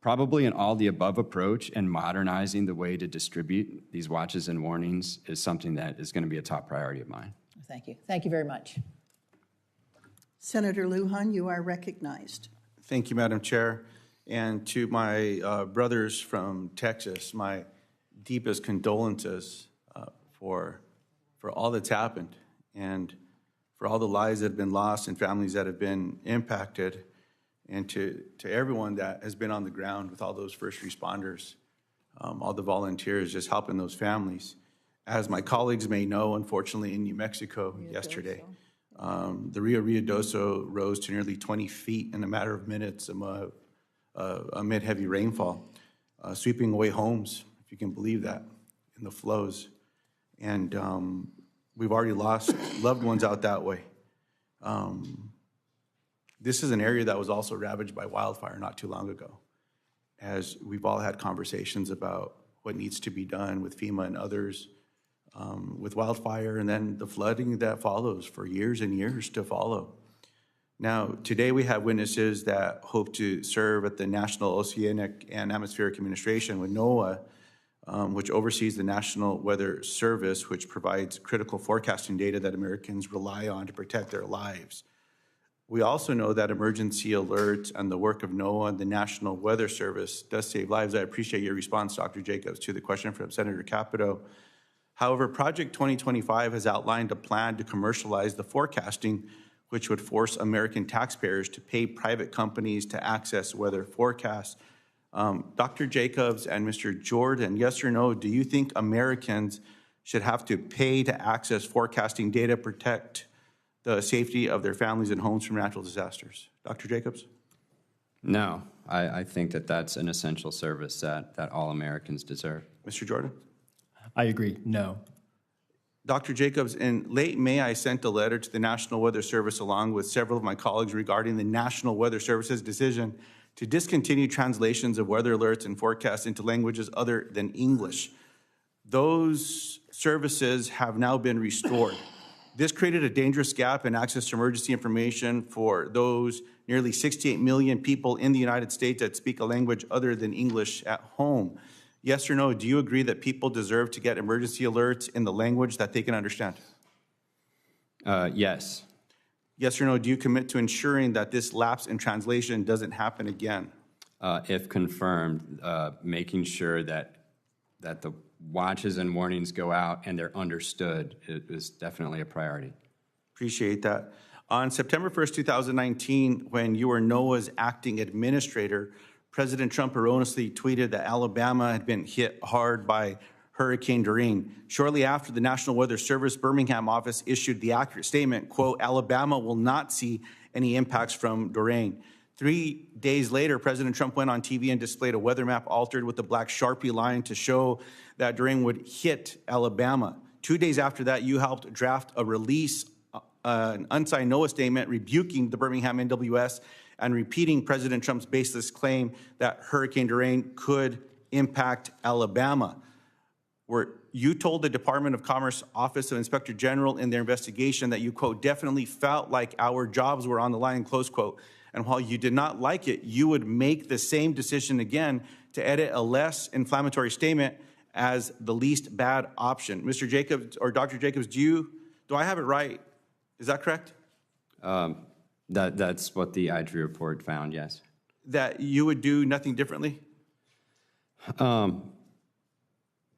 probably an all-the-above approach and modernizing the way to distribute these watches and warnings is something that is going to be a top priority of mine. Thank you. Thank you very much. Senator Lujan, you are recognized. Thank you, Madam Chair. And to my brothers from Texas, my deepest condolences for all that's happened and for all the lives that have been lost and families that have been impacted, and to everyone that has been on the ground with all those first responders, all the volunteers just helping those families. As my colleagues may know, unfortunately, in New Mexico yesterday, the Rio Ruidoso rose to nearly 20 feet in a matter of minutes amid heavy rainfall, sweeping away homes, if you can believe that, in the flows. And we've already lost loved ones out that way. This is an area that was also ravaged by wildfire not too long ago, as we've all had conversations about what needs to be done with FEMA and others with wildfire, and then the flooding that follows for years and years to follow. Now, today we have witnesses that hope to serve at the National Oceanic and Atmospheric Administration with NOAA, which oversees the National Weather Service, which provides critical forecasting data that Americans rely on to protect their lives. We also know that emergency alerts and the work of NOAA and the National Weather Service does save lives. I appreciate your response, Dr. Jacobs, to the question from Senator Capito. However, Project 2025 has outlined a plan to commercialize the forecasting, which would force American taxpayers to pay private companies to access weather forecasts. Dr. Jacobs and Mr. Jordan, yes or no, do you think Americans should have to pay to access forecasting data, protect the safety of their families and homes from natural disasters? Dr. Jacobs? No, I think that that's an essential service that all Americans deserve. Mr. Jordan? I agree, no. Dr. Jacobs, in late May, I sent a letter to the National Weather Service along with several of my colleagues regarding the National Weather Service's decision to discontinue translations of weather alerts and forecasts into languages other than English. Those services have now been restored. This created a dangerous gap in access to emergency information for those nearly 68 million people in the United States that speak a language other than English at home. Yes or no, do you agree that people deserve to get emergency alerts in the language that they can understand? Yes. Yes or no, do you commit to ensuring that this lapse in translation doesn't happen again? If confirmed, making sure that the watches and warnings go out and they're understood is definitely a priority. Appreciate that. On September 1st, 2019, when you were NOAA's acting administrator, President Trump erroneously tweeted that Alabama had been hit hard by Hurricane Dorian. Shortly after, the National Weather Service Birmingham office issued the accurate statement, quote, Alabama will not see any impacts from Dorian. 3 days later, President Trump went on TV and displayed a weather map altered with a black Sharpie line to show that Dorian would hit Alabama. 2 days after that, you helped draft a release, an unsigned NOAA statement rebuking the Birmingham NWS and repeating President Trump's baseless claim that Hurricane Dorian could impact Alabama, where you told the Department of Commerce Office of Inspector General in their investigation that you, quote, definitely felt like our jobs were on the line, close quote. And while you did not like it, you would make the same decision again to edit a less inflammatory statement as the least bad option. Mr. Jacobs, or Dr. Jacobs, do I have it right? Is that correct? That's what the IG report found, yes. That you would do nothing differently?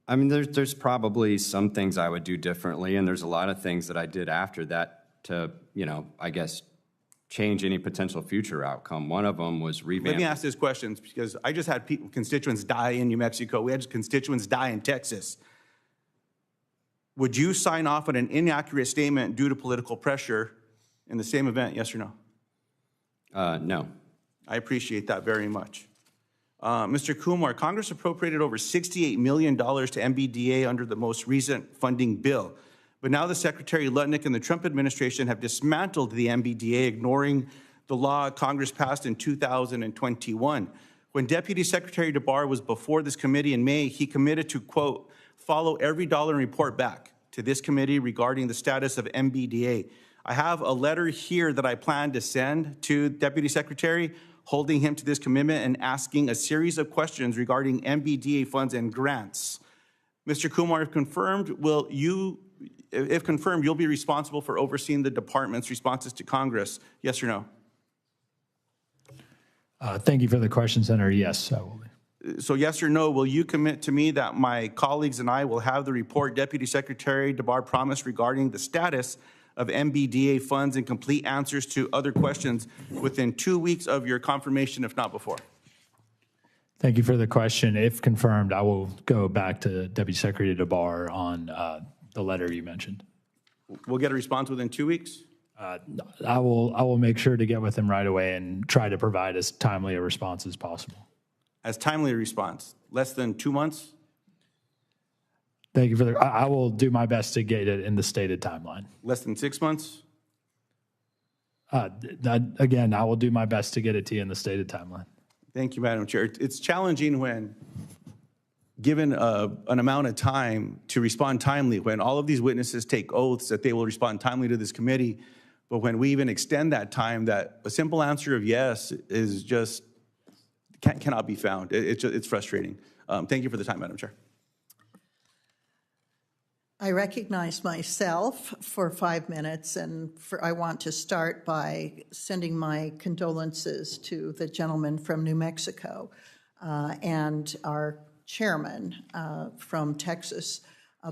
I mean, there's probably some things I would do differently, and there's a lot of things that I did after that to, I guess, change any potential future outcome. One of them was revamp. Let me ask this question, because I just had constituents die in New Mexico. We had constituents die in Texas. Would you sign off on an inaccurate statement due to political pressure in the same event, yes or no? No. I appreciate that very much. Mr. Kumar, Congress appropriated over $68 million to MBDA under the most recent funding bill. But now the Secretary Lutnick and the Trump administration have dismantled the MBDA, ignoring the law Congress passed in 2021. When Deputy Secretary DeBar was before this committee in May, he committed to, quote, follow every dollar and report back to this committee regarding the status of MBDA. I have a letter here that I plan to send to Deputy Secretary, holding him to this commitment and asking a series of questions regarding MBDA funds and grants. Mr. Kumar, if confirmed, you'll be responsible for overseeing the department's responses to Congress, yes or no? Thank you for the question, Senator. Yes, I will be. So yes or no, will you commit to me that my colleagues and I will have the report Deputy Secretary DeBar promised regarding the status of MBDA funds and complete answers to other questions within 2 weeks of your confirmation, if not before? Thank you for the question. If confirmed, I will go back to Deputy Secretary DeBar on the letter you mentioned. We'll get a response within 2 weeks? I will make sure to get with him right away and try to provide as timely a response as possible. As timely a response? Less than 2 months? Thank you for the. I will do my best to get it in the stated timeline. Less than 6 months? Again, I will do my best to get it to you in the stated timeline. Thank you, Madam Chair. It's challenging when given an amount of time to respond timely, when all of these witnesses take oaths that they will respond timely to this committee, but when we even extend that time, that a simple answer of yes is just cannot be found. It's frustrating. Thank you for the time, Madam Chair. I recognize myself for 5 minutes, and I want to start by sending my condolences to the gentleman from New Mexico and our chairman from Texas,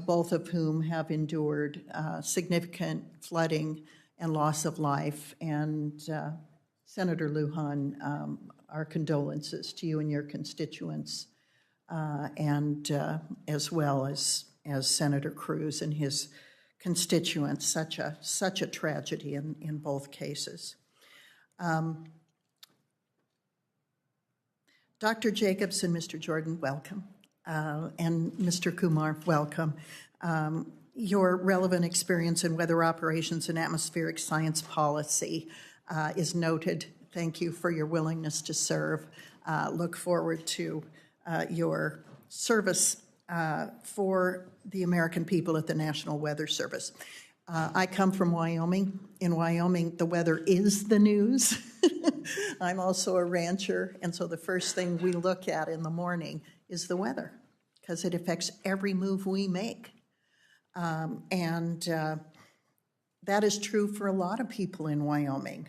both of whom have endured significant flooding and loss of life. And Senator Lujan, our condolences to you and your constituents, and as well as Senator Cruz and his constituents. Such a tragedy in both cases. Dr. Jacobs and Mr. Jordan, welcome. And Mr. Kumar, welcome. Your relevant experience in weather operations and atmospheric science policy is noted. Thank you for your willingness to serve. Look forward to your service for the American people at the National Weather Service. I come from Wyoming. In Wyoming, the weather is the news. I'm also a rancher, and so the first thing we look at in the morning is the weather, because it affects every move we make. And that is true for a lot of people in Wyoming,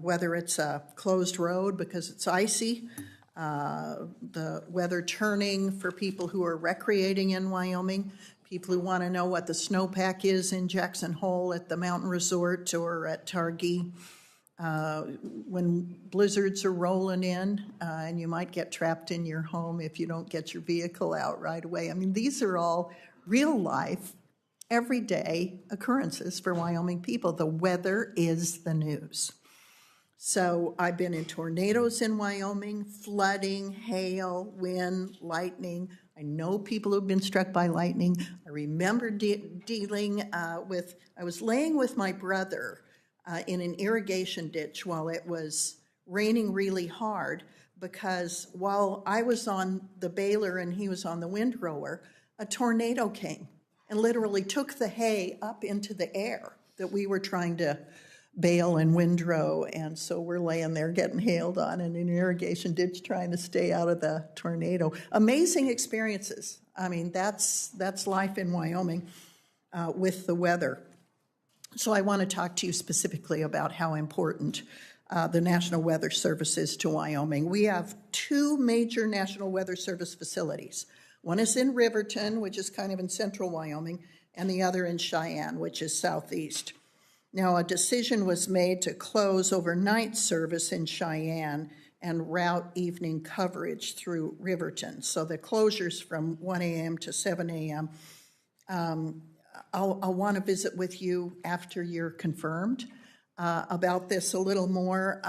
whether it's a closed road because it's icy, the weather turning for people who are recreating in Wyoming, people who want to know what the snowpack is in Jackson Hole at the mountain resort or at Targhee. When blizzards are rolling in, and you might get trapped in your home if you don't get your vehicle out right away. I mean, these are all real life, everyday occurrences for Wyoming people. The weather is the news. So I've been in tornadoes in Wyoming, flooding, hail, wind, lightning. I know people who've been struck by lightning. I remember dealing with, I was laying with my brother in an irrigation ditch while it was raining really hard, because while I was on the baler and he was on the windrower, a tornado came and literally took the hay up into the air that we were trying to bale and windrow, and so we're laying there getting hailed on in an irrigation ditch trying to stay out of the tornado. Amazing experiences. I mean, that's life in Wyoming with the weather. So I want to talk to you specifically about how important the National Weather Service is to Wyoming. We have two major National Weather Service facilities. One is in Riverton, which is kind of in central Wyoming, and the other in Cheyenne, which is southeast. Now, a decision was made to close overnight service in Cheyenne and route evening coverage through Riverton. So the closures from 1 a.m. to 7 a.m. I'll want to visit with you after you're confirmed about this a little more.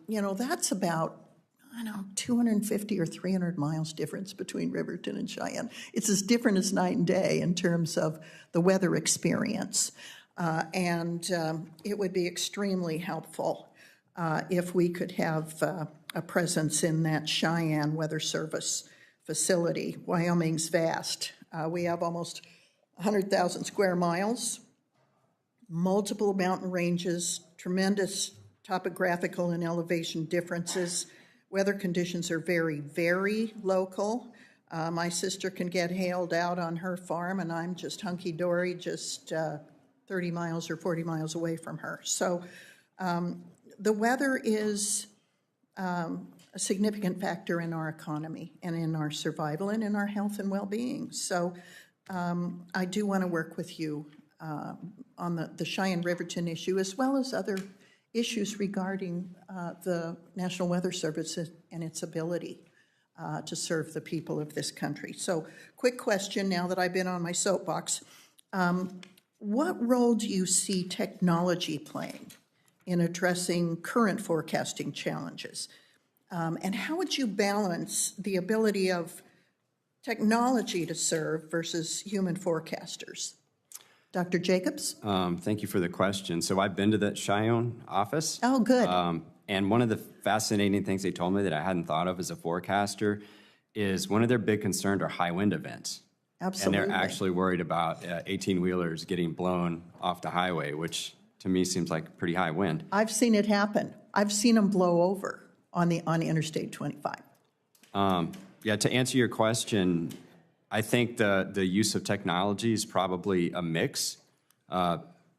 That's about, 250 or 300 miles difference between Riverton and Cheyenne. It's as different as night and day in terms of the weather experience. And it would be extremely helpful if we could have a presence in that Cheyenne Weather Service facility. Wyoming's vast. We have almost 100,000 square miles, multiple mountain ranges, tremendous topographical and elevation differences. Weather conditions are very, very local. My sister can get hailed out on her farm, and I'm just hunky-dory, just 30 miles or 40 miles away from her. So the weather is a significant factor in our economy and in our survival and in our health and well-being. So I do want to work with you on the Cheyenne-Riverton issue, as well as other issues regarding the National Weather Service and its ability to serve the people of this country. So, quick question now that I've been on my soapbox. What role do you see technology playing in addressing current forecasting challenges? And how would you balance the ability of technology to serve versus human forecasters? Dr. Jacobs? Thank you for the question. So I've been to the Cheyenne office. Oh, good. And one of the fascinating things they told me that I hadn't thought of as a forecaster is one of their big concerns are high wind events. Absolutely. And they're actually worried about 18-wheelers getting blown off the highway, which to me seems like pretty high wind. I've seen it happen. I've seen them blow over on Interstate 25. To answer your question, I think the use of technology is probably a mix.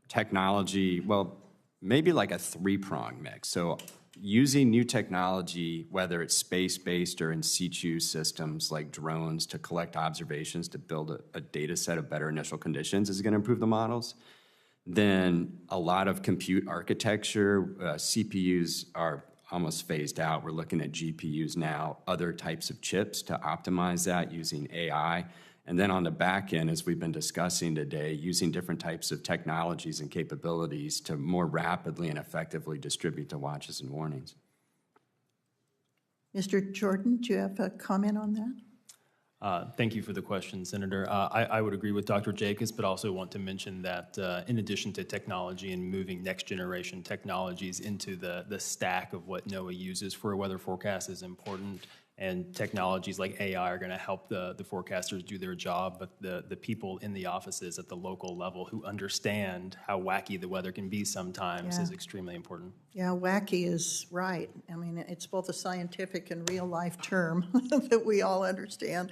Technology, well, maybe like a three-pronged mix. So using new technology, whether it's space-based or in situ systems like drones to collect observations to build a data set of better initial conditions is going to improve the models. Then a lot of compute architecture, CPUs are almost phased out. We're looking at GPUs now, other types of chips to optimize that using AI. And then on the back end, as we've been discussing today, using different types of technologies and capabilities to more rapidly and effectively distribute the watches and warnings. Mr. Jordan, do you have a comment on that? Thank you for the question, Senator. I would agree with Dr. Jacobs, but also want to mention that in addition to technology and moving next generation technologies into the stack of what NOAA uses for a weather forecast is important. And technologies like AI are going to help the forecasters do their job, but the people in the offices at the local level who understand how wacky the weather can be sometimes is extremely important. Yeah, wacky is right. I mean, it's both a scientific and real-life term that we all understand.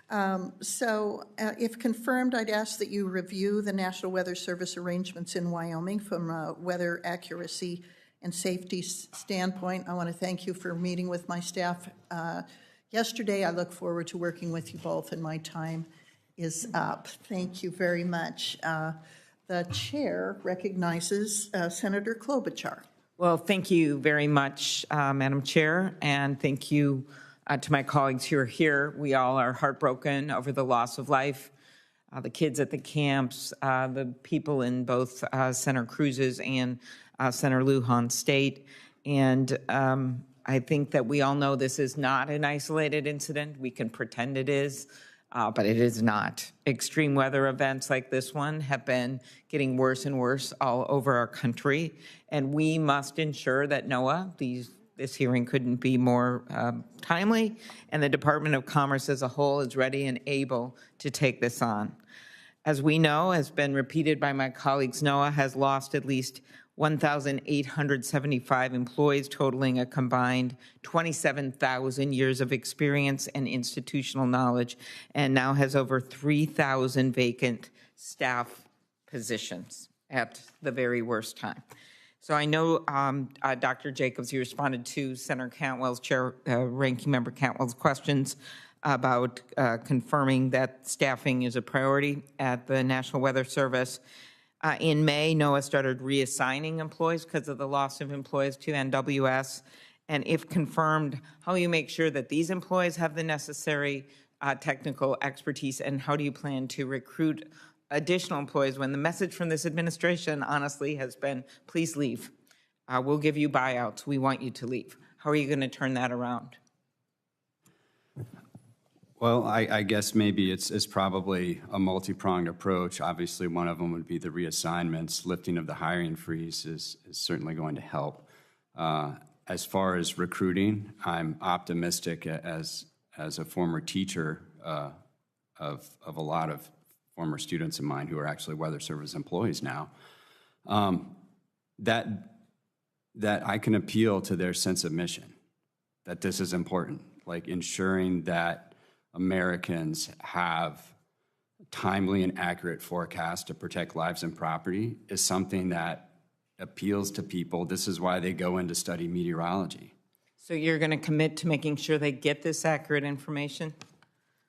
If confirmed, I'd ask that you review the National Weather Service arrangements in Wyoming from a weather accuracy and safety standpoint. I want to thank you for meeting with my staff yesterday. I look forward to working with you both, and my time is up. Thank you very much. The chair recognizes Senator Klobuchar. Well, thank you very much, Madam Chair, and thank you to my colleagues who are here. We all are heartbroken over the loss of life, the kids at the camps, the people in both Senator Cruz's and Senator Lujan State. And I think that we all know this is not an isolated incident. We can pretend it is, but it is not. Extreme weather events like this one have been getting worse and worse all over our country. And we must ensure that NOAA, these This hearing couldn't be more timely, and the Department of Commerce as a whole is ready and able to take this on. As we know, has been repeated by my colleagues, NOAA has lost at least 1,875 employees, totaling a combined 27,000 years of experience and institutional knowledge, and now has over 3,000 vacant staff positions at the very worst time. So I know, Dr. Jacobs, you responded to Senator Cantwell's, Ranking Member Cantwell's questions about confirming that staffing is a priority at the National Weather Service. In May, NOAA started reassigning employees because of the loss of employees to NWS. And if confirmed, how will you make sure that these employees have the necessary technical expertise, and how do you plan to recruit additional employees when the message from this administration, honestly, has been, please leave. We'll give you buyouts. We want you to leave. How are you going to turn that around? Well, I guess maybe it's probably a multi-pronged approach. Obviously, one of them would be the reassignments. Lifting of the hiring freeze is certainly going to help. As far as recruiting, I'm optimistic as a former teacher of a lot of former students of mine who are actually Weather Service employees now, that I can appeal to their sense of mission, that this is important, like ensuring that Americans have timely and accurate forecasts to protect lives and property is something that appeals to people. This is why they go in to study meteorology. So you're going to commit to making sure they get this accurate information?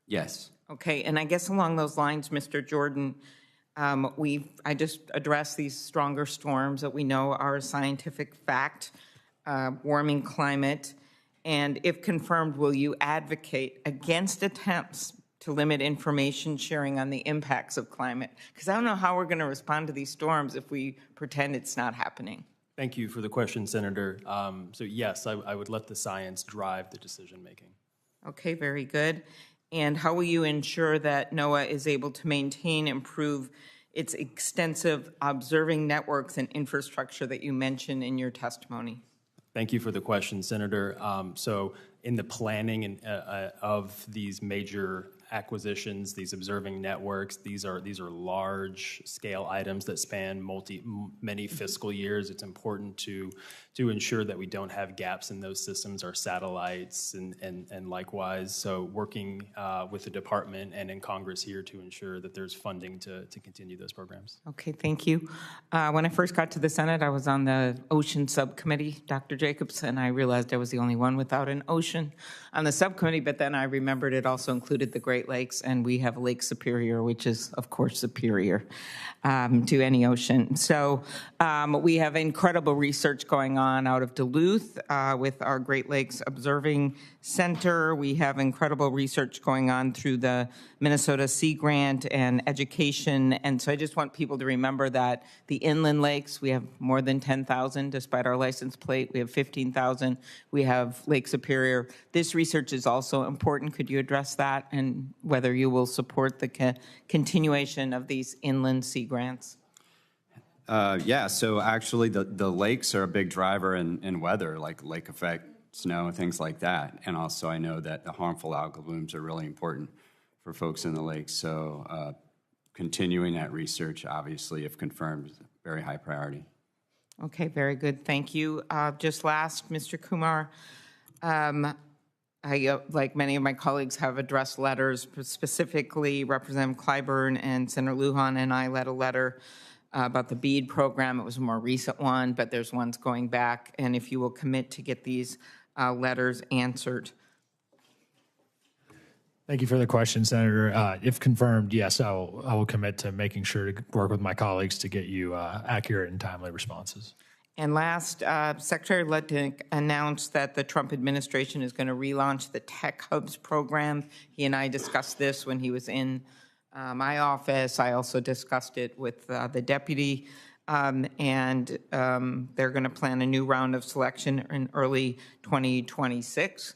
Yes. Okay, and I guess along those lines, Mr. Jordan, I just addressed these stronger storms that we know are a scientific fact, warming climate, and if confirmed, will you advocate against attempts to limit information sharing on the impacts of climate? Because I don't know how we're going to respond to these storms if we pretend it's not happening. Thank you for the question, Senator. So yes, I would let the science drive the decision making. Okay, very good. And how will you ensure that NOAA is able to maintain, improve its extensive observing networks and infrastructure that you mentioned in your testimony? Thank you for the question, Senator. So in the planning of these major acquisitions, these observing networks, these are large scale items that span many fiscal years. It's important to ensure that we don't have gaps in those systems, our satellites and likewise. So working with the department and in Congress here to ensure that there's funding to continue those programs. Okay, thank you. When I first got to the Senate, I was on the ocean subcommittee, Dr. Jacobs, and I realized I was the only one without an ocean on the subcommittee, but then I remembered it also included the Great Lakes, and we have Lake Superior, which is, of course, superior to any ocean. So we have incredible research going on out of Duluth with our Great Lakes Observing Center. We have incredible research going on through the Minnesota Sea Grant and education. And so I just want people to remember that the inland lakes, we have more than 10,000 despite our license plate. We have 15,000. We have Lake Superior. This research is also important. Could you address that and whether you will support the continuation of these inland sea grants? Yeah, so actually the lakes are a big driver in weather, like lake effect, snow, and things like that. And also I know that the harmful algal blooms are really important for folks in the lakes. So continuing that research, obviously, if confirmed, is a very high priority. Okay, very good. Thank you. Just last, Mr. Kumar, I, like many of my colleagues, have addressed letters, specifically Representative Clyburn and Senator Lujan and I led a letter about the BEAD program. It was a more recent one, but there's ones going back, and if you will commit to get these letters answered. Thank you for the question, Senator. If confirmed, yes, I will commit to making sure to work with my colleagues to get you accurate and timely responses. And last, Secretary Lutnick announced that the Trump administration is going to relaunch the Tech Hubs program. He and I discussed this when he was in my office. I also discussed it with the deputy, and they're going to plan a new round of selection in early 2026.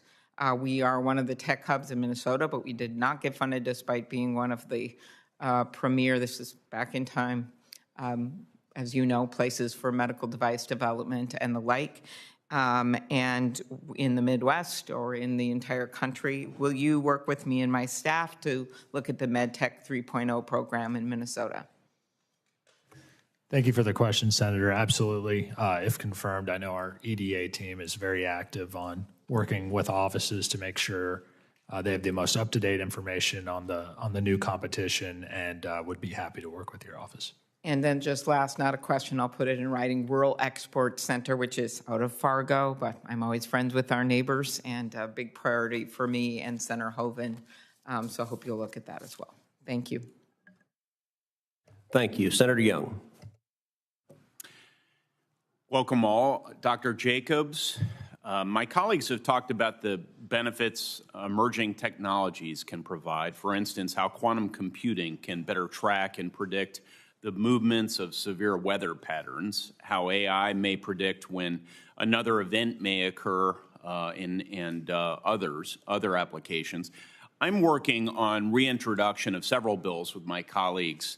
We are one of the tech hubs in Minnesota, but we did not get funded despite being one of the premier, this is back in time, as you know, places for medical device development and the like. and in the Midwest or in the entire country. Will you work with me and my staff to look at the MedTech 3.0 program in Minnesota? Thank you for the question, Senator. Absolutely. If confirmed, I know our EDA team is very active on working with offices to make sure they have the most up-to-date information on the new competition, and would be happy to work with your office. And then just last, not a question, I'll put it in writing, Rural Export Center, which is out of Fargo, but I'm always friends with our neighbors, and a big priority for me and Senator Hoeven. So I hope you'll look at that as well. Thank you. Thank you. Senator Young. Welcome all. Dr. Jacobs, my colleagues have talked about the benefits emerging technologies can provide. For instance, how quantum computing can better track and predict the movements of severe weather patterns, how AI may predict when another event may occur, and other applications. I'm working on reintroduction of several bills with my colleagues,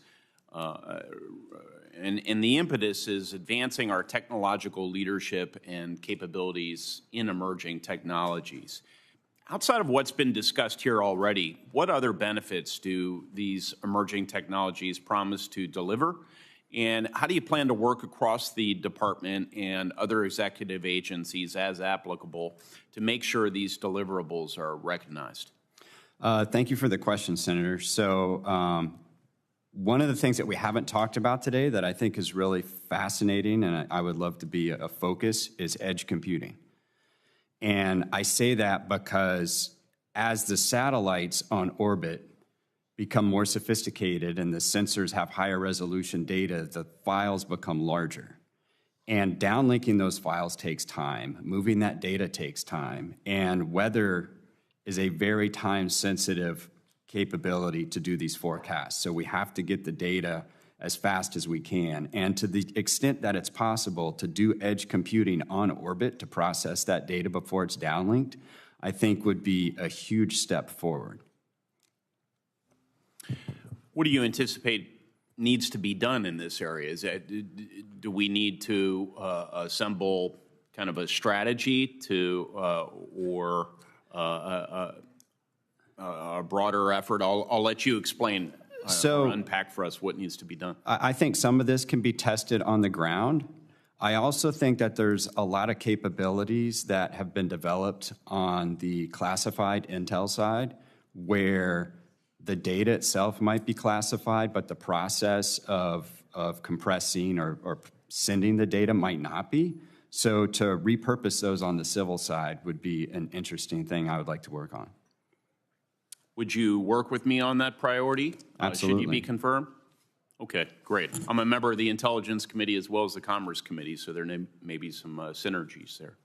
and the impetus is advancing our technological leadership and capabilities in emerging technologies. Outside of what's been discussed here already, what other benefits do these emerging technologies promise to deliver? And how do you plan to work across the department and other executive agencies as applicable to make sure these deliverables are recognized? Thank you for the question, Senator. So one of the things that we haven't talked about today that I think is really fascinating and I would love to be a focus is edge computing. And I say that because as the satellites on orbit become more sophisticated and the sensors have higher resolution data, the files become larger. And downlinking those files takes time. Moving that data takes time. And weather is a very time-sensitive capability to do these forecasts. So we have to get the data as fast as we can. And to the extent that it's possible to do edge computing on orbit to process that data before it's downlinked, I think would be a huge step forward. What do you anticipate needs to be done in this area? Do we need to assemble kind of a strategy to or a broader effort? I'll let you explain or unpack for us what needs to be done. I think some of this can be tested on the ground. I also think that there's a lot of capabilities that have been developed on the classified intel side where the data itself might be classified, but the process of compressing or sending the data might not be. So to repurpose those on the civil side would be an interesting thing I would like to work on. Would you work with me on that priority? Absolutely. Should you be confirmed? Okay, great. I'm a member of the Intelligence Committee as well as the Commerce Committee, so there may be some synergies there.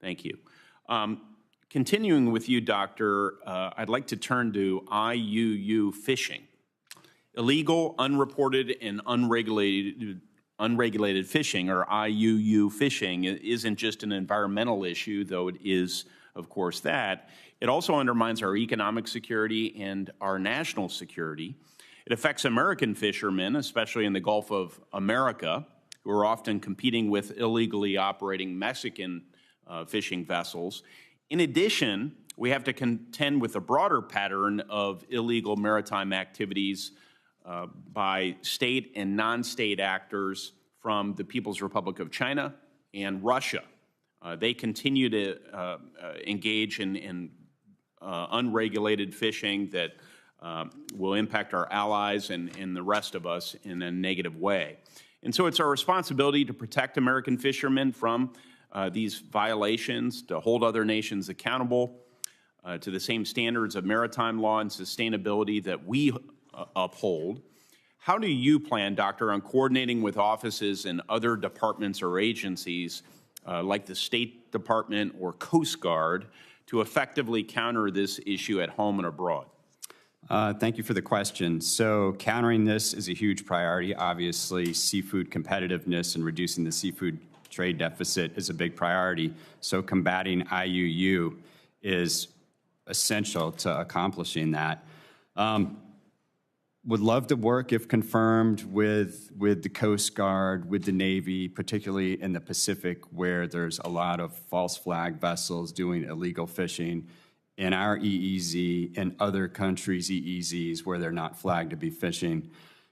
Thank you. Continuing with you, Doctor, I'd like to turn to IUU fishing. Illegal, unreported, and unregulated fishing, or IUU fishing, isn't just an environmental issue, though it is, of course, that. It also undermines our economic security and our national security. It affects American fishermen, especially in the Gulf of America, who are often competing with illegally operating Mexican fishing vessels. In addition, we have to contend with a broader pattern of illegal maritime activities by state and non-state actors from the People's Republic of China and Russia. They continue to engage in unregulated fishing that will impact our allies and the rest of us in a negative way. And so it's our responsibility to protect American fishermen from these violations, to hold other nations accountable to the same standards of maritime law and sustainability that we uphold. How do you plan, Doctor, on coordinating with offices and other departments or agencies like the State Department or Coast Guard to effectively counter this issue at home and abroad? Thank you for the question. So countering this is a huge priority. Obviously, seafood competitiveness and reducing the seafood trade deficit is a big priority. So combating IUU is essential to accomplishing that. would love to work, if confirmed, with the Coast Guard, with the Navy, particularly in the Pacific, where there's a lot of false flag vessels doing illegal fishing, in our EEZ and other countries' EEZs where they're not flagged to be fishing.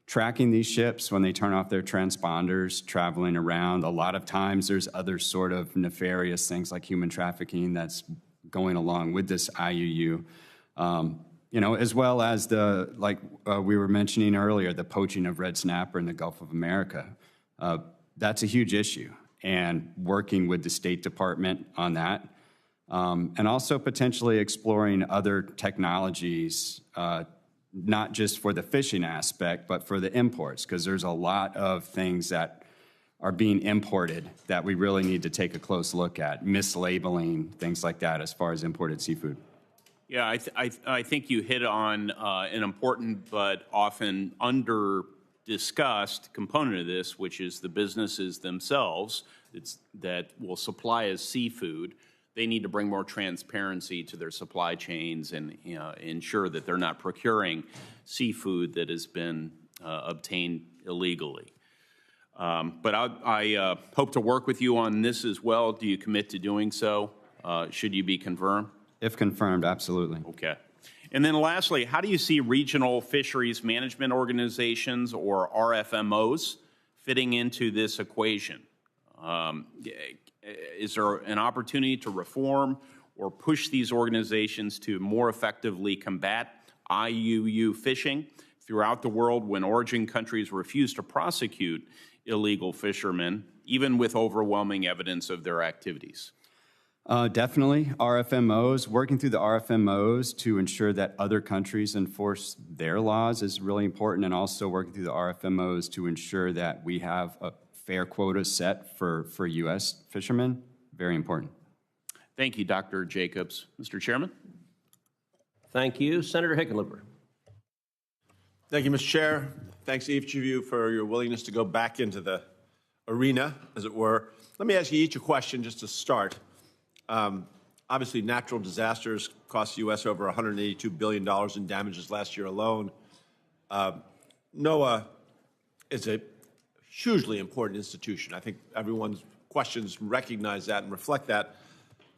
Tracking these ships when they turn off their transponders, traveling around, a lot of times there's other sort of nefarious things like human trafficking that's going along with this IUU. You know, as well as we were mentioning earlier, the poaching of red snapper in the Gulf of America. That's a huge issue, and working with the State Department on that, and also potentially exploring other technologies, not just for the fishing aspect, but for the imports, because there's a lot of things that are being imported that we really need to take a close look at, mislabeling, things like that as far as imported seafood. Yeah, I think you hit on an important but often under-discussed component of this, which is the businesses themselves that will supply us seafood. They need to bring more transparency to their supply chains and ensure that they're not procuring seafood that has been obtained illegally. But I hope to work with you on this as well. Do you commit to doing so, should you be confirmed? If confirmed, absolutely. Okay. And then lastly, how do you see regional fisheries management organizations, or RFMOs, fitting into this equation? Is there an opportunity to reform or push these organizations to more effectively combat IUU fishing throughout the world when origin countries refuse to prosecute illegal fishermen, even with overwhelming evidence of their activities? Definitely. RFMOs, working through the RFMOs to ensure that other countries enforce their laws is really important, and also working through the RFMOs to ensure that we have a fair quota set for U.S. fishermen. Very important. Thank you, Dr. Jacobs. Mr. Chairman? Thank you. Senator Hickenlooper. Thank you, Mr. Chair. Thanks to each of you for your willingness to go back into the arena, as it were. Let me ask you each a question just to start. Obviously, natural disasters cost the U.S. over $182 billion in damages last year alone. NOAA is a hugely important institution. I think everyone's questions recognize that and reflect that.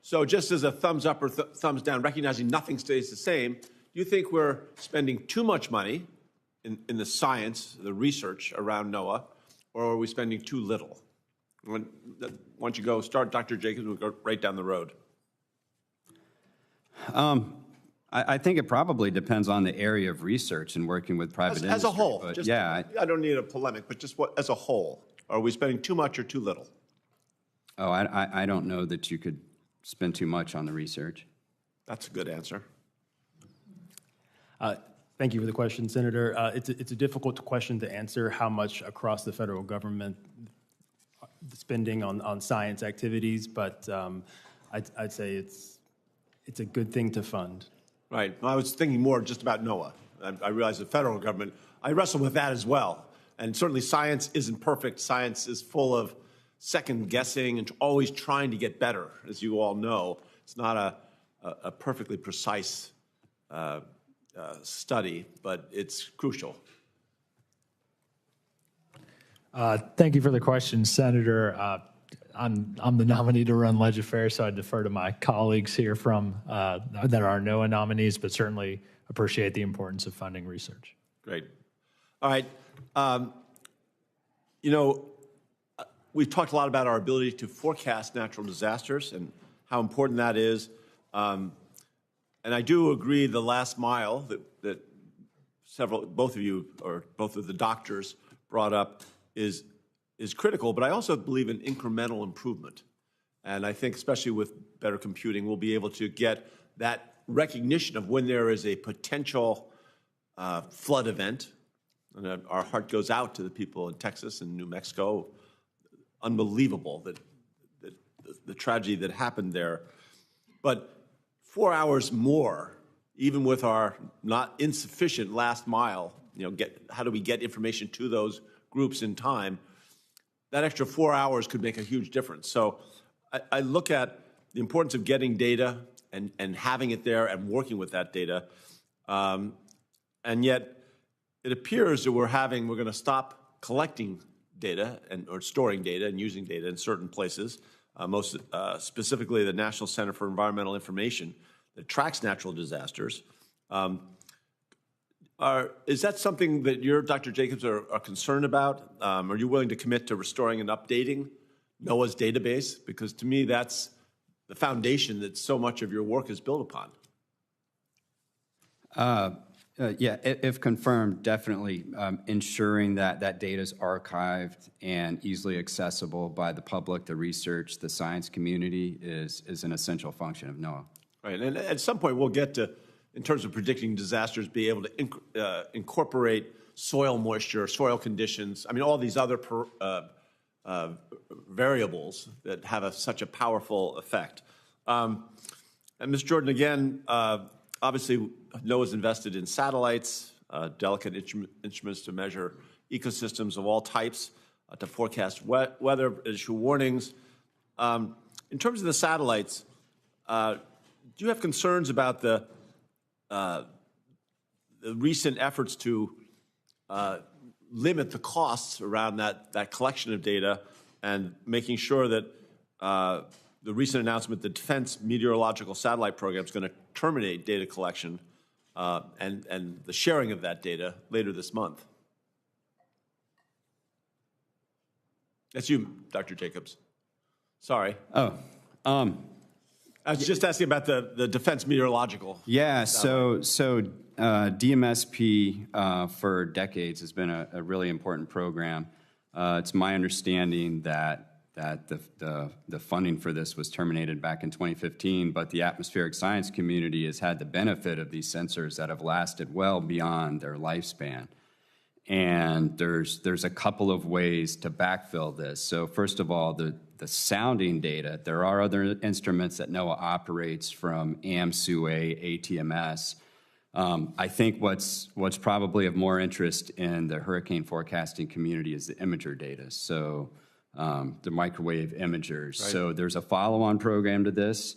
So just as a thumbs up or thumbs down, recognizing nothing stays the same, do you think we're spending too much money in the science, the research around NOAA, or are we spending too little? Why don't you go start, Dr. Jacobs, we'll go right down the road. I think it probably depends on the area of research and working with private industry. As a whole, but just, yeah. I don't need a polemic, but just as a whole, are we spending too much or too little? Oh, I don't know that you could spend too much on the research. That's a good answer. Thank you for the question, Senator. It's a difficult question to answer how much across the federal government spending on science activities, but I'd say it's a good thing to fund. Right. Well, I was thinking more just about NOAA. I realize the federal government, I wrestle with that as well. And certainly science isn't perfect. Science is full of second guessing and always trying to get better, as you all know. It's not a perfectly precise study, but it's crucial. Thank you for the question, Senator. I'm the nominee to run Leg Affairs, so I defer to my colleagues here from that are NOAA nominees, but certainly appreciate the importance of funding research. Great. All right. You know, we've talked a lot about our ability to forecast natural disasters and how important that is. And I do agree the last mile that both of you, or both of the doctors brought up is critical, but I also believe in incremental improvement. And I think especially with better computing, we'll be able to get that recognition of when there is a potential flood event. And our heart goes out to the people in Texas and New Mexico. Unbelievable that the tragedy that happened there. But 4 hours more, even with our not insufficient last mile, how do we get information to those groups in time? That extra 4 hours could make a huge difference. So I look at the importance of getting data and having it there and working with that data. And yet, it appears that we're going to stop collecting data or storing data and using data in certain places, most specifically the National Center for Environmental Information that tracks natural disasters. Is that something that you, Dr. Jacobs, are concerned about? Are you willing to commit to restoring and updating NOAA's database? Because to me, that's the foundation that so much of your work is built upon. Yeah, if confirmed, definitely ensuring that that data is archived and easily accessible by the public, the research, the science community is an essential function of NOAA. Right, and at some point we'll get to, in terms of predicting disasters, be able to incorporate soil moisture, soil conditions, I mean, all these other variables that have such a powerful effect. And Ms. Jordan, again, obviously, NOAA's invested in satellites, delicate instruments to measure ecosystems of all types, to forecast weather, issue warnings. In terms of the satellites, do you have concerns about the recent efforts to limit the costs around that collection of data and making sure that the recent announcement the Defense Meteorological Satellite Program is going to terminate data collection and the sharing of that data later this month? That's you, Dr. Jacobs. Sorry. Oh. I was just asking about the Defense Meteorological. Yeah, so DMSP for decades has been a really important program. It's my understanding that the funding for this was terminated back in 2015, but the atmospheric science community has had the benefit of these sensors that have lasted well beyond their lifespan. And there's a couple of ways to backfill this. So first of all, the sounding data, there are other instruments that NOAA operates from AMSUA, ATMS. I think what's probably of more interest in the hurricane forecasting community is the imager data. So the microwave imagers. Right. So there's a follow-on program to this.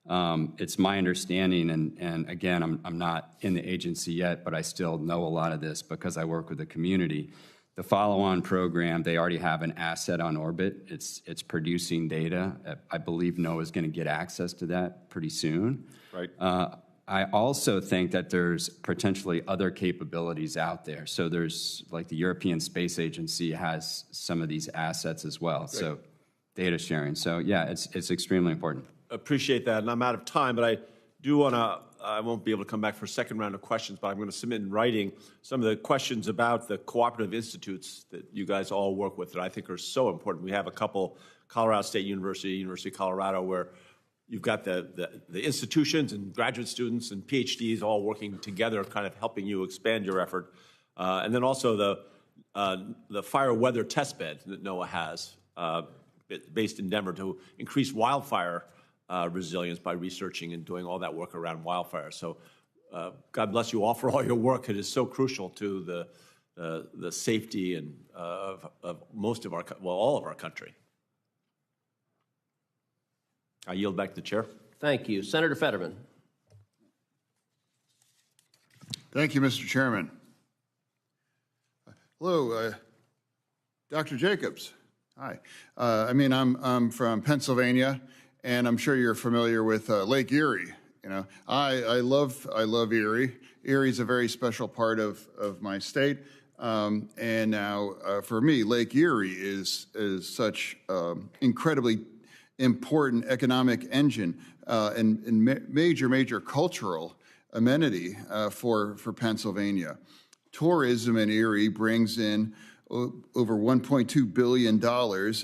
It's my understanding, and again, I'm not in the agency yet, but I still know a lot of this because I work with the community. The follow-on program, they already have an asset on orbit. It's producing data. I believe NOAA is going to get access to that pretty soon. Right. I also think that there's potentially other capabilities out there. So there's, like, the European Space Agency has some of these assets as well. Right. So data sharing. So yeah, it's extremely important. Appreciate that, and I'm out of time, but I do want to, I won't be able to come back for a second round of questions, but I'm going to submit in writing some of the questions about the cooperative institutes that you guys all work with that I think are so important. We have a couple, Colorado State University, University of Colorado, where you've got the institutions and graduate students and PhDs all working together, kind of helping you expand your effort. And then also the fire weather test bed that NOAA has, based in Denver, to increase wildfire resilience by researching and doing all that work around wildfire. So God bless you all for all your work. It is so crucial to the safety and of most of our, well, all of our country. I yield back to the chair. Thank you. Senator Fetterman. Thank you, Mr. Chairman. Hello, Dr. Jacobs. Hi. I'm from Pennsylvania, and I'm sure you're familiar with Lake Erie. You know, I love Erie. Erie is a very special part of my state, and now for me, Lake Erie is such incredibly important economic engine and major cultural amenity for Pennsylvania. Tourism in Erie brings in over $1.2 billion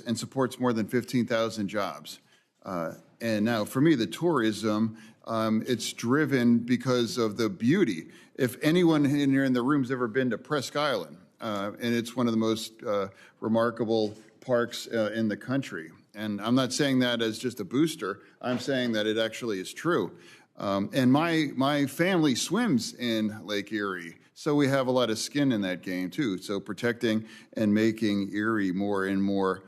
and supports more than 15,000 jobs. And now for me, the tourism, it's driven because of the beauty. If anyone here in the room's ever been to Presque Island, and it's one of the most remarkable parks in the country. And I'm not saying that as just a booster. I'm saying that it actually is true. And my family swims in Lake Erie, so we have a lot of skin in that game too. So protecting and making Erie more and more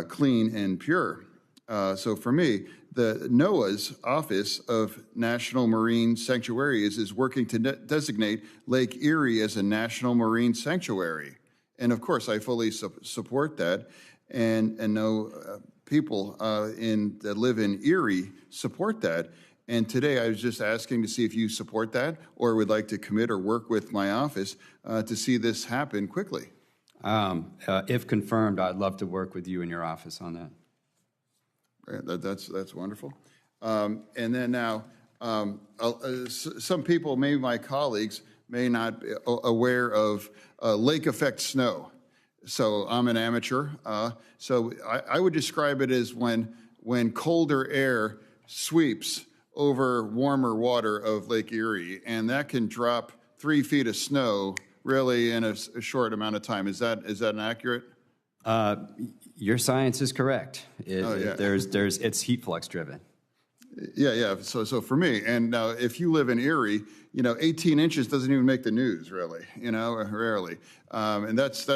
clean and pure. So for me, the NOAA's Office of National Marine Sanctuaries is working to designate Lake Erie as a national marine sanctuary. And of course, I fully support that, and know people that live in Erie support that. And today I was just asking to see if you support that or would like to commit or work with my office to see this happen quickly. If confirmed, I'd love to work with you in your office on that. Right, that's wonderful. And then now, some people, maybe my colleagues, may not be aware of lake effect snow. So I'm an amateur. So I would describe it as when colder air sweeps over warmer water of Lake Erie, and that can drop 3 feet of snow really in a short amount of time. Is that inaccurate? Your science is correct. Yeah. It's heat flux driven. Yeah. So for me, and now if you live in Erie, 18 inches doesn't even make the news, really. Rarely. And that's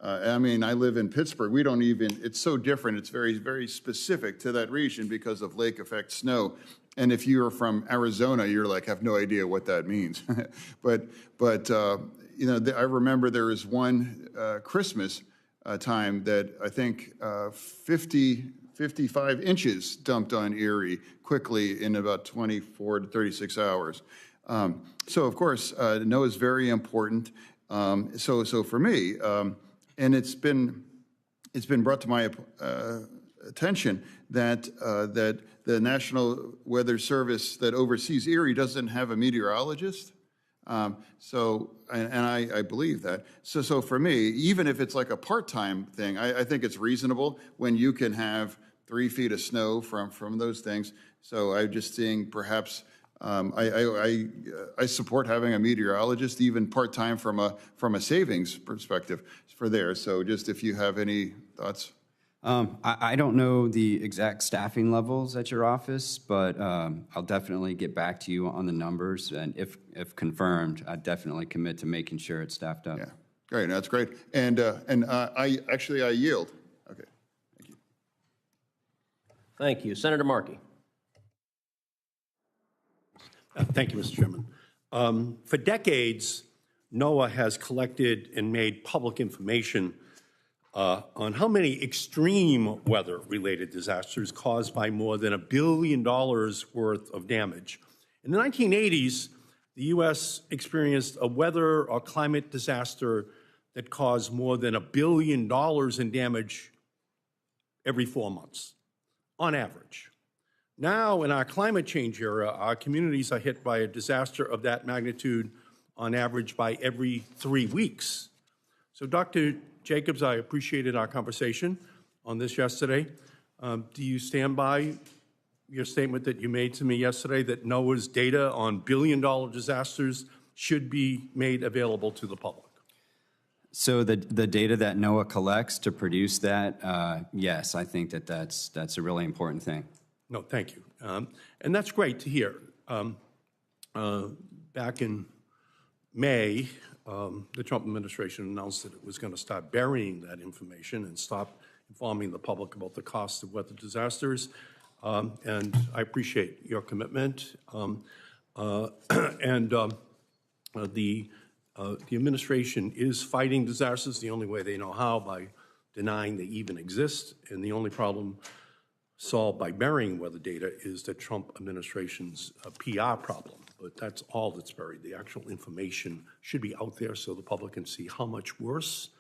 I mean, I live in Pittsburgh. We don't even. It's so different. It's very, very specific to that region because of lake effect snow. And if you're from Arizona, you're like, have no idea what that means. but I remember there was one Christmas time that I think 55 inches dumped on Erie quickly in about 24 to 36 hours. So of course, NOAA is very important. So for me, and it's been brought to my attention that the National Weather Service that oversees Erie doesn't have a meteorologist. I believe that. So for me, even if it's like a part-time thing, I think it's reasonable when you can have 3 feet of snow from those things. So I'm just seeing perhaps I support having a meteorologist even part-time from a savings perspective for there. So just if you have any thoughts. I don't know the exact staffing levels at your office, but I'll definitely get back to you on the numbers. And if confirmed, I definitely commit to making sure it's staffed up. Yeah, great. That's great. And I yield. Okay, thank you. Thank you. Senator Markey. Thank you, Mr. Chairman. For decades, NOAA has collected and made public information on how many extreme weather-related disasters caused by more than $1 billion worth of damage. In the 1980s, the U.S. experienced a weather or climate disaster that caused more than $1 billion in damage every 4 months, on average. Now, in our climate change era, our communities are hit by a disaster of that magnitude on average by every 3 weeks. So, Dr. Jacobs, I appreciated our conversation on this yesterday. Do you stand by your statement that you made to me yesterday that NOAA's data on billion-dollar disasters should be made available to the public? So the data that NOAA collects to produce that, yes, I think that's a really important thing. No, thank you. And that's great to hear. Back in May, the Trump administration announced that it was going to start burying that information and stop informing the public about the cost of weather disasters. And I appreciate your commitment. The administration is fighting disasters the only way they know how, by denying they even exist. And the only problem solved by burying weather data is the Trump administration's PR problem. But that's all that's buried. The actual information should be out there so the public can see how much worse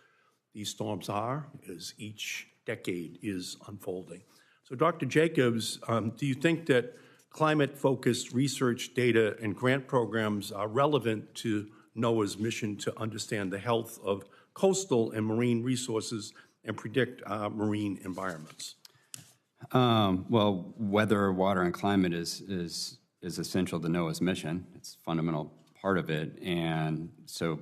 these storms are as each decade is unfolding. So, Dr. Jacobs, do you think that climate-focused research, data, and grant programs are relevant to NOAA's mission to understand the health of coastal and marine resources and predict our marine environments? Well, weather, water, and climate is essential to NOAA's mission. It's a fundamental part of it. And so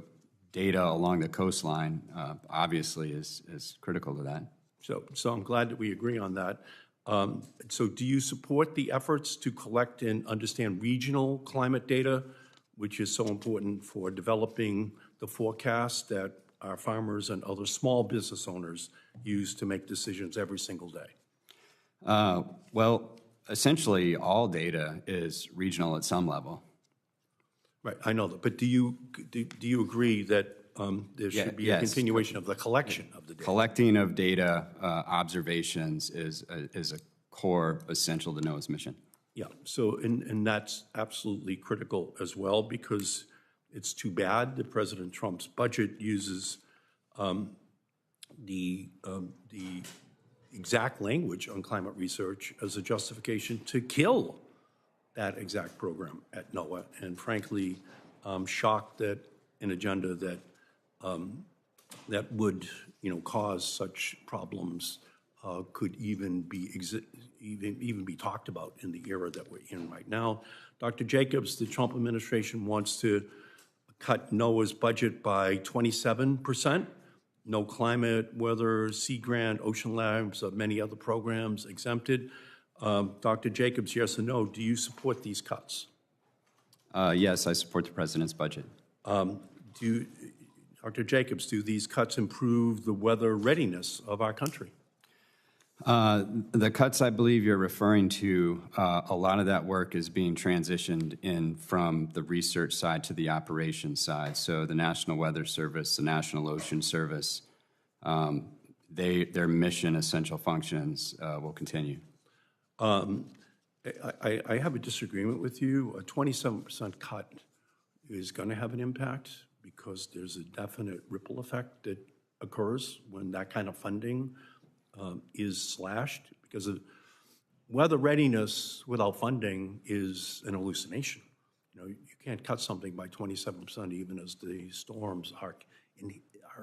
data along the coastline obviously is critical to that. So I'm glad that we agree on that. So do you support the efforts to collect and understand regional climate data, which is so important for developing the forecast that our farmers and other small business owners use to make decisions every single day? Well, essentially, all data is regional at some level. Right, I know that, but do you agree that there should be a continuation of the collection of the data? Collecting of data, observations is a core essential to NOAA's mission. Yeah, so, and that's absolutely critical as well, because it's too bad that President Trump's budget uses the exact language on climate research as a justification to kill that exact program at NOAA. And frankly, I'm shocked that an agenda that that would, cause such problems could even be talked about in the era that we're in right now. Dr. Jacobs, the Trump administration wants to cut NOAA's budget by 27%. No climate, weather, Sea Grant, Ocean Labs, many other programs exempted. Dr. Jacobs, yes or no, do you support these cuts? Yes, I support the president's budget. Dr. Jacobs, do these cuts improve the weather readiness of our country? The cuts I believe you're referring to, a lot of that work is being transitioned in from the research side to the operations side. So the National Weather Service, the National Ocean Service, their mission essential functions will continue. I have a disagreement with you. A 27% cut is going to have an impact because there's a definite ripple effect that occurs when that kind of funding is slashed, because of weather readiness without funding is an hallucination. You can't cut something by 27% even as the storms are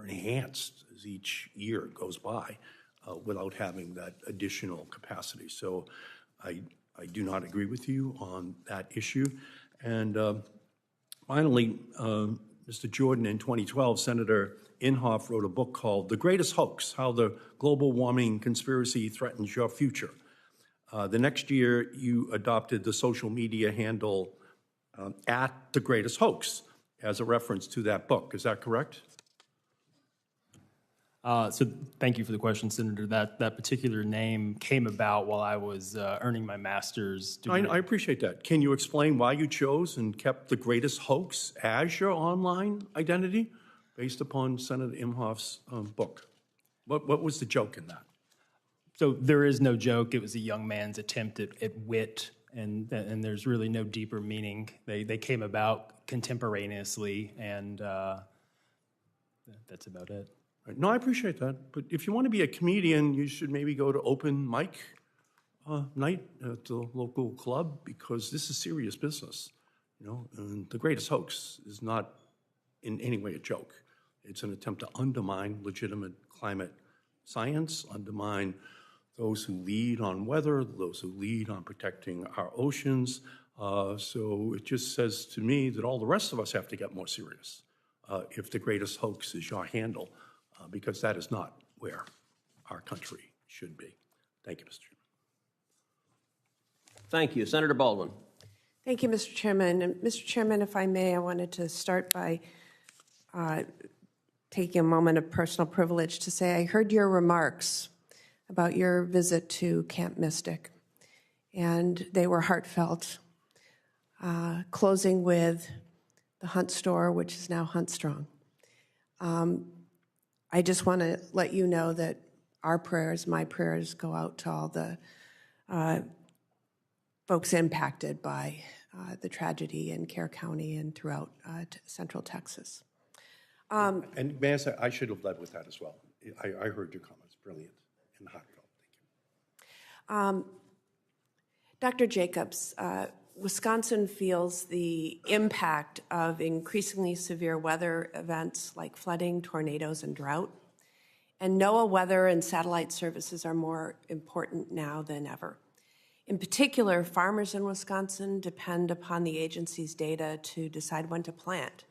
enhanced as each year goes by without having that additional capacity. So I do not agree with you on that issue. And finally, Mr. Jordan, in 2012, Senator Inhofe wrote a book called The Greatest Hoax: How the Global Warming Conspiracy Threatens Your Future. The next year, you adopted the social media handle at The Greatest Hoax as a reference to that book. Is that correct? So thank you for the question, Senator. That particular name came about while I was earning my master's degree. I appreciate that. Can you explain why you chose and kept The Greatest Hoax as your online identity based upon Senator Inhofe's book? What was the joke in that? So there is no joke. It was a young man's attempt at wit, and there's really no deeper meaning. They came about contemporaneously, and that's about it. No, I appreciate that. But if you want to be a comedian, you should maybe go to open mic night at the local club, because this is serious business. And The Greatest Hoax is not in any way a joke. It's an attempt to undermine legitimate climate science, undermine those who lead on weather, those who lead on protecting our oceans. So it just says to me that all the rest of us have to get more serious if The Greatest Hoax is your handle, because that is not where our country should be. Thank you, Mr. Chairman. Thank you. Senator Baldwin. Thank you, Mr. Chairman. And Mr. Chairman, if I may, I wanted to start by taking a moment of personal privilege to say I heard your remarks about your visit to Camp Mystic, and they were heartfelt, closing with the Hunt store, which is now Hunt Strong. I just want to let you know that our prayers, my prayers, go out to all the folks impacted by the tragedy in Kerr County and throughout Central Texas. And may I say, I should have led with that as well. I heard your comments. Brilliant and heartfelt. Thank you. Dr. Jacobs, Wisconsin feels the impact of increasingly severe weather events like flooding, tornadoes, and drought. And NOAA weather and satellite services are more important now than ever. In particular, farmers in Wisconsin depend upon the agency's data to decide when to plant.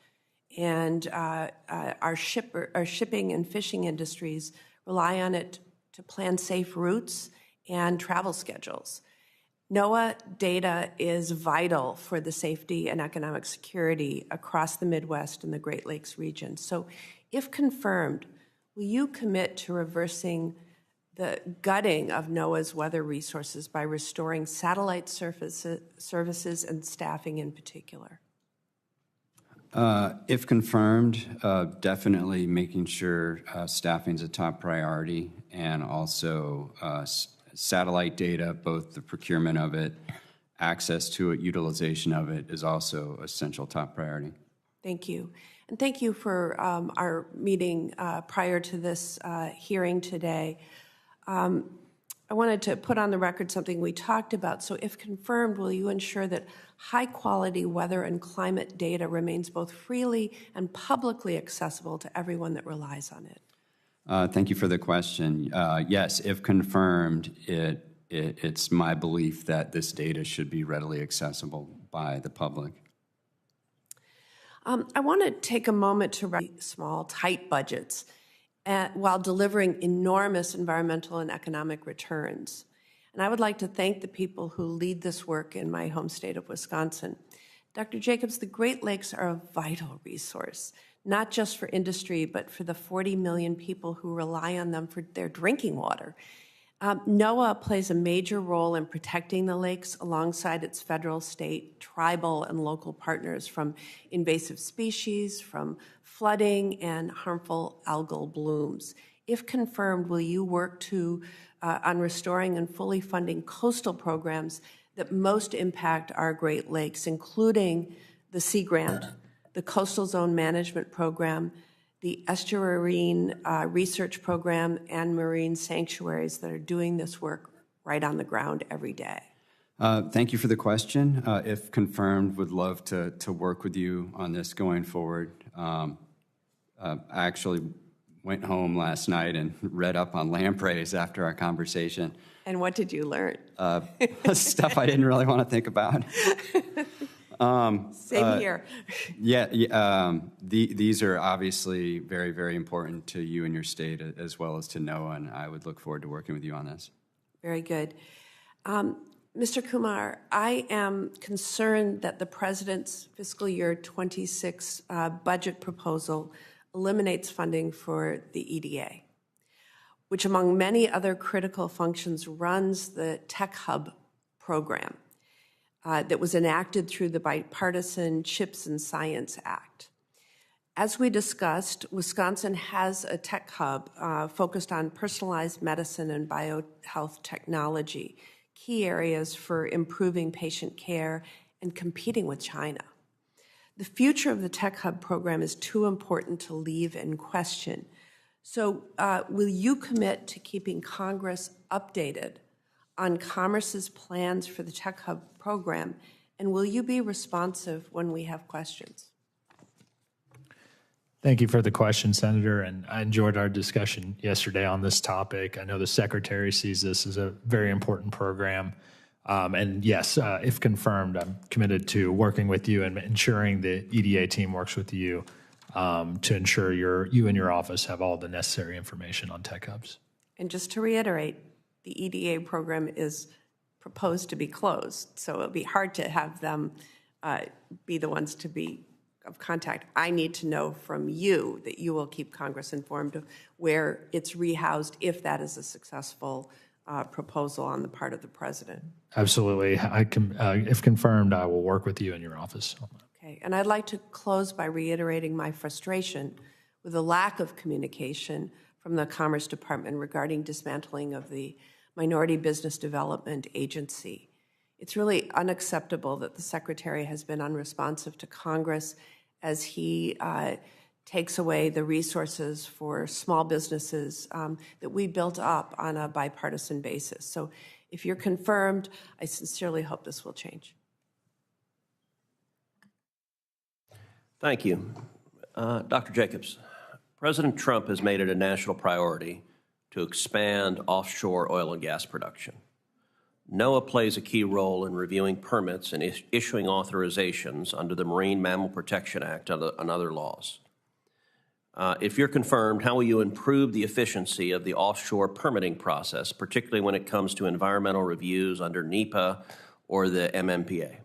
And our shipping and fishing industries rely on it to plan safe routes and travel schedules. NOAA data is vital for the safety and economic security across the Midwest and the Great Lakes region. So if confirmed, will you commit to reversing the gutting of NOAA's weather resources by restoring satellite services and staffing in particular? If confirmed, definitely making sure staffing is a top priority, and also satellite data, both the procurement of it, access to it, utilization of it is also essential top priority. Thank you. And thank you for our meeting prior to this hearing today. I wanted to put on the record something we talked about. So if confirmed, will you ensure that high-quality weather and climate data remains both freely and publicly accessible to everyone that relies on it? Thank you for the question. Yes, if confirmed, it's my belief that this data should be readily accessible by the public. I want to take a moment to small, tight budgets while delivering enormous environmental and economic returns. And I would like to thank the people who lead this work in my home state of Wisconsin. Dr. Jacobs, the Great Lakes are a vital resource, not just for industry, but for the 40 million people who rely on them for their drinking water. NOAA plays a major role in protecting the lakes alongside its federal, state, tribal, and local partners from invasive species, from flooding, and harmful algal blooms. If confirmed, will you work on restoring and fully funding coastal programs that most impact our Great Lakes, including the Sea Grant, the Coastal Zone Management Program, the Estuarine Research Program, and marine sanctuaries that are doing this work right on the ground every day? Thank you for the question. If confirmed, would love to work with you on this going forward. I actually went home last night and read up on lampreys after our conversation. And what did you learn? Stuff I didn't really want to think about. Same here. These are obviously very, very important to you and your state as well as to NOAA, and I would look forward to working with you on this. Very good. Mr. Kumar, I am concerned that the President's fiscal year 26 budget proposal eliminates funding for the EDA, which among many other critical functions runs the Tech Hub program that was enacted through the bipartisan CHIPS and Science Act. As we discussed, Wisconsin has a tech hub focused on personalized medicine and biohealth technology, key areas for improving patient care and competing with China. The future of the Tech Hub program is too important to leave in question. So will you commit to keeping Congress updated on Commerce's plans for the Tech Hub program, and will you be responsive when we have questions? Thank you for the question, Senator, and I enjoyed our discussion yesterday on this topic. I know the Secretary sees this as a very important program. And yes, if confirmed, I'm committed to working with you and ensuring the EDA team works with you to ensure you and your office have all the necessary information on tech hubs. And just to reiterate, the EDA program is proposed to be closed, so it'll be hard to have them be the ones to be of contact. I need to know from you that you will keep Congress informed of where it's rehoused if that is a successful proposal on the part of the President. Absolutely. If confirmed, I will work with you in your office. Okay, and I'd like to close by reiterating my frustration with the lack of communication from the Commerce Department regarding dismantling of the Minority Business Development Agency. It's really unacceptable that the Secretary has been unresponsive to Congress as he takes away the resources for small businesses that we built up on a bipartisan basis. So if you're confirmed, I sincerely hope this will change. Thank you. Dr. Jacobs, President Trump has made it a national priority to expand offshore oil and gas production. NOAA plays a key role in reviewing permits and issuing authorizations under the Marine Mammal Protection Act and other laws. If you're confirmed, how will you improve the efficiency of the offshore permitting process, particularly when it comes to environmental reviews under NEPA or the MMPA?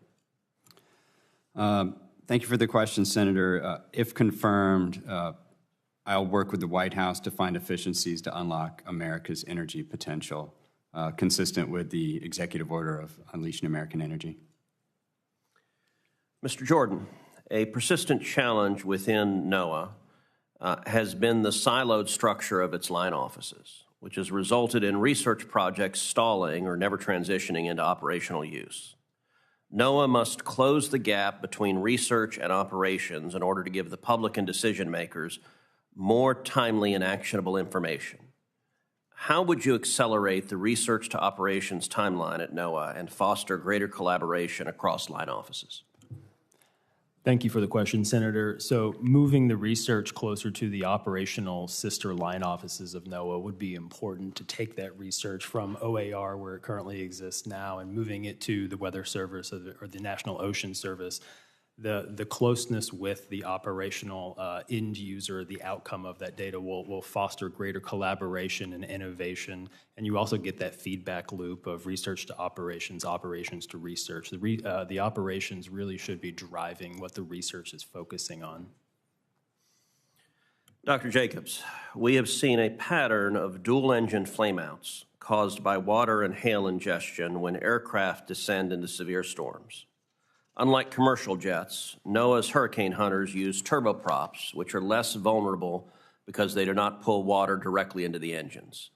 Thank you for the question, Senator. If confirmed, I'll work with the White House to find efficiencies to unlock America's energy potential, consistent with the executive order of Unleashing American Energy. Mr. Jordan, a persistent challenge within NOAA has been the siloed structure of its line offices, which has resulted in research projects stalling or never transitioning into operational use. NOAA must close the gap between research and operations in order to give the public and decision makers more timely and actionable information. How would you accelerate the research to operations timeline at NOAA and foster greater collaboration across line offices? Thank you for the question, Senator. So moving the research closer to the operational sister line offices of NOAA would be important to take that research from OAR, where it currently exists now, and moving it to the Weather Service or the National Ocean Service. The closeness with the operational end user, the outcome of that data will foster greater collaboration and innovation. And you also get that feedback loop of research to operations, operations to research. The operations really should be driving what the research is focusing on. Dr. Jacobs, we have seen a pattern of dual-engine flameouts caused by water and hail ingestion when aircraft descend into severe storms. Unlike commercial jets, NOAA's hurricane hunters use turboprops, which are less vulnerable because they do not pull water directly into the engines.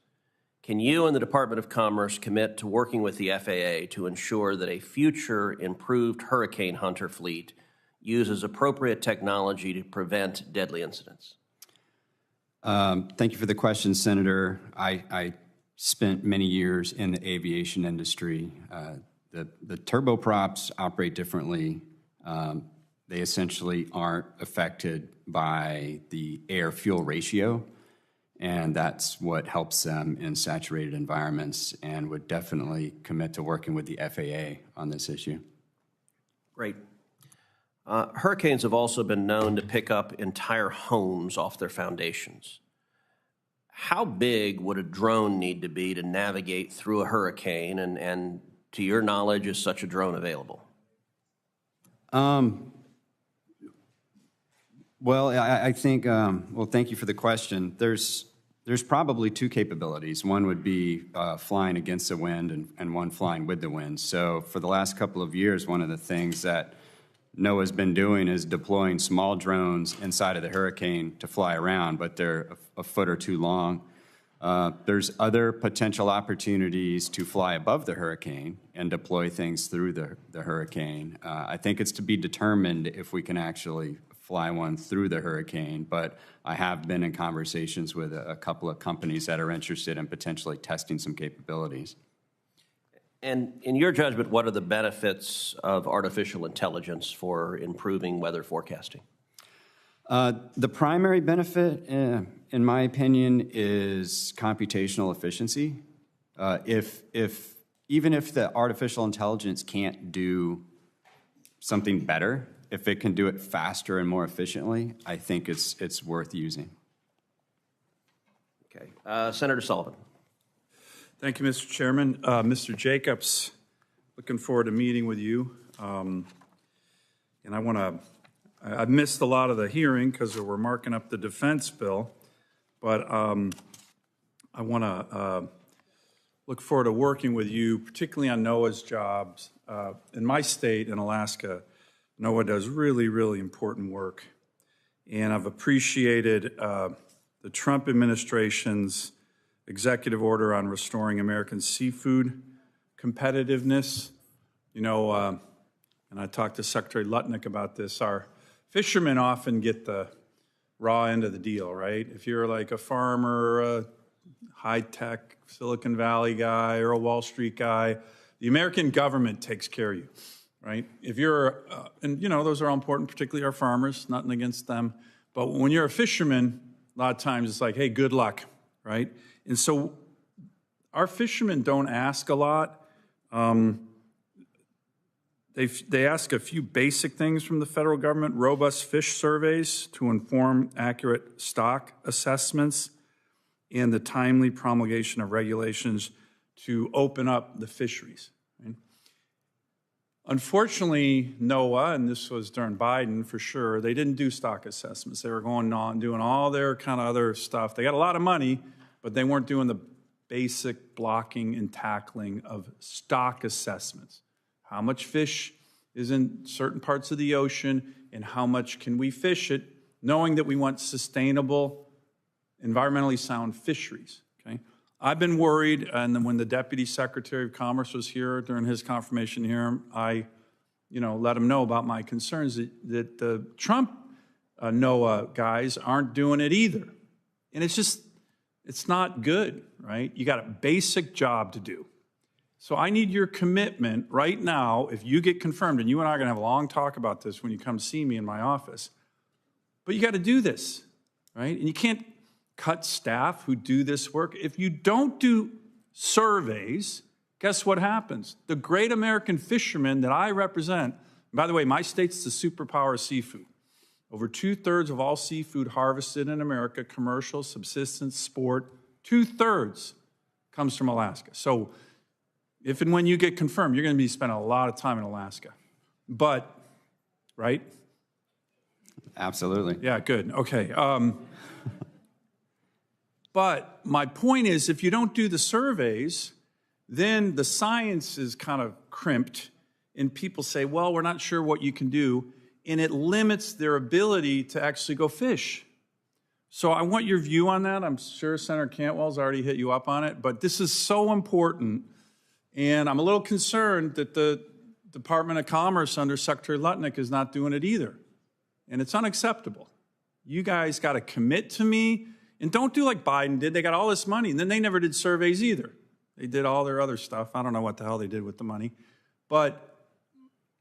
Can you and the Department of Commerce commit to working with the FAA to ensure that a future improved hurricane hunter fleet uses appropriate technology to prevent deadly incidents? Thank you for the question, Senator. I spent many years in the aviation industry. The turboprops operate differently. They essentially aren't affected by the air-fuel ratio, and that's what helps them in saturated environments, and would definitely commit to working with the FAA on this issue. Great. Hurricanes have also been known to pick up entire homes off their foundations. How big would a drone need to be to navigate through a hurricane, and to your knowledge, is such a drone available? Well, I think, thank you for the question. There's probably two capabilities. One would be flying against the wind and one flying with the wind. So for the last couple of years, one of the things that NOAA's been doing is deploying small drones inside of the hurricane to fly around, but they're a foot or two long. There's other potential opportunities to fly above the hurricane and deploy things through the hurricane. I think it's to be determined if we can actually fly one through the hurricane, but I have been in conversations with a couple of companies that are interested in potentially testing some capabilities. And in your judgment, what are the benefits of artificial intelligence for improving weather forecasting? The primary benefit, in my opinion, is computational efficiency. Even if the artificial intelligence can't do something better, if it can do it faster and more efficiently, I think it's worth using. Okay. Senator Sullivan. Thank you, Mr. Chairman. Mr. Jacobs, looking forward to meeting with you. And I missed a lot of the hearing because we're marking up the defense bill, but I want to look forward to working with you, particularly on NOAA's jobs. In my state, in Alaska, NOAA does really, really important work. And I've appreciated the Trump administration's executive order on restoring American seafood competitiveness. You know, and I talked to Secretary Lutnick about this, our fishermen often get the raw end of the deal, right? If you're like a farmer, a high-tech Silicon Valley guy, or a Wall Street guy, the American government takes care of you, right? If you're, and you know, those are all important, particularly our farmers, nothing against them. But when you're a fisherman, a lot of times it's like, hey, good luck, right? And so our fishermen don't ask a lot. They ask a few basic things from the federal government: robust fish surveys to inform accurate stock assessments, and the timely promulgation of regulations to open up the fisheries. Right? Unfortunately, NOAA, and this was during Biden for sure, they didn't do stock assessments. They were going on doing all their kind of other stuff. They got a lot of money, but they weren't doing the basic blocking and tackling of stock assessments. How much fish is in certain parts of the ocean, and how much can we fish it, knowing that we want sustainable, environmentally sound fisheries, okay? I've been worried, and then when the Deputy Secretary of Commerce was here during his confirmation hearing, I let him know about my concerns that the Trump NOAA guys aren't doing it either. And it's not good, right? You got a basic job to do. So I need your commitment right now, if you get confirmed, and you and I are gonna have a long talk about this when you come see me in my office, but you gotta do this, right? And you can't cut staff who do this work. If you don't do surveys, guess what happens? The great American fishermen that I represent, by the way, my state's the superpower of seafood. Over 2/3 of all seafood harvested in America, commercial, subsistence, sport, 2/3 comes from Alaska. So if and when you get confirmed, you're gonna be spending a lot of time in Alaska. But, right? Absolutely. Yeah, good, okay. But my point is, if you don't do the surveys, then the science is kind of crimped, and people say, well, we're not sure what you can do, and it limits their ability to actually go fish. So I want your view on that. I'm sure Senator Cantwell's already hit you up on it, but this is so important, and I'm a little concerned that the Department of Commerce under Secretary Lutnick is not doing it either, and it's unacceptable. You guys got to commit to me. And don't do like Biden did. They got all this money, and then they never did surveys either. They did all their other stuff. I don't know what the hell they did with the money. But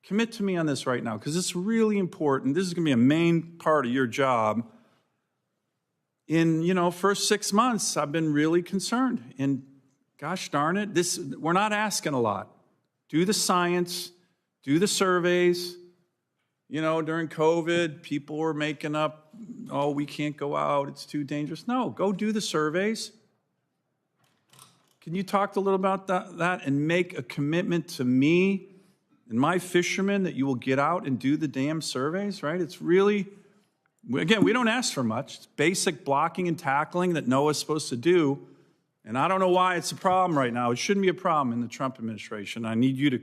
commit to me on this right now, because it's really important. This is going to be a main part of your job. In, first 6 months, I've been really concerned. And gosh darn it, we're not asking a lot. Do the science, do the surveys. During COVID, people were making up, oh, we can't go out, it's too dangerous. No, go do the surveys. Can you talk a little about that and make a commitment to me and my fishermen that you will get out and do the damn surveys, right? It's really, again, we don't ask for much. It's basic blocking and tackling that NOAA is supposed to do. And I don't know why it's a problem right now. It shouldn't be a problem in the Trump administration. I need you to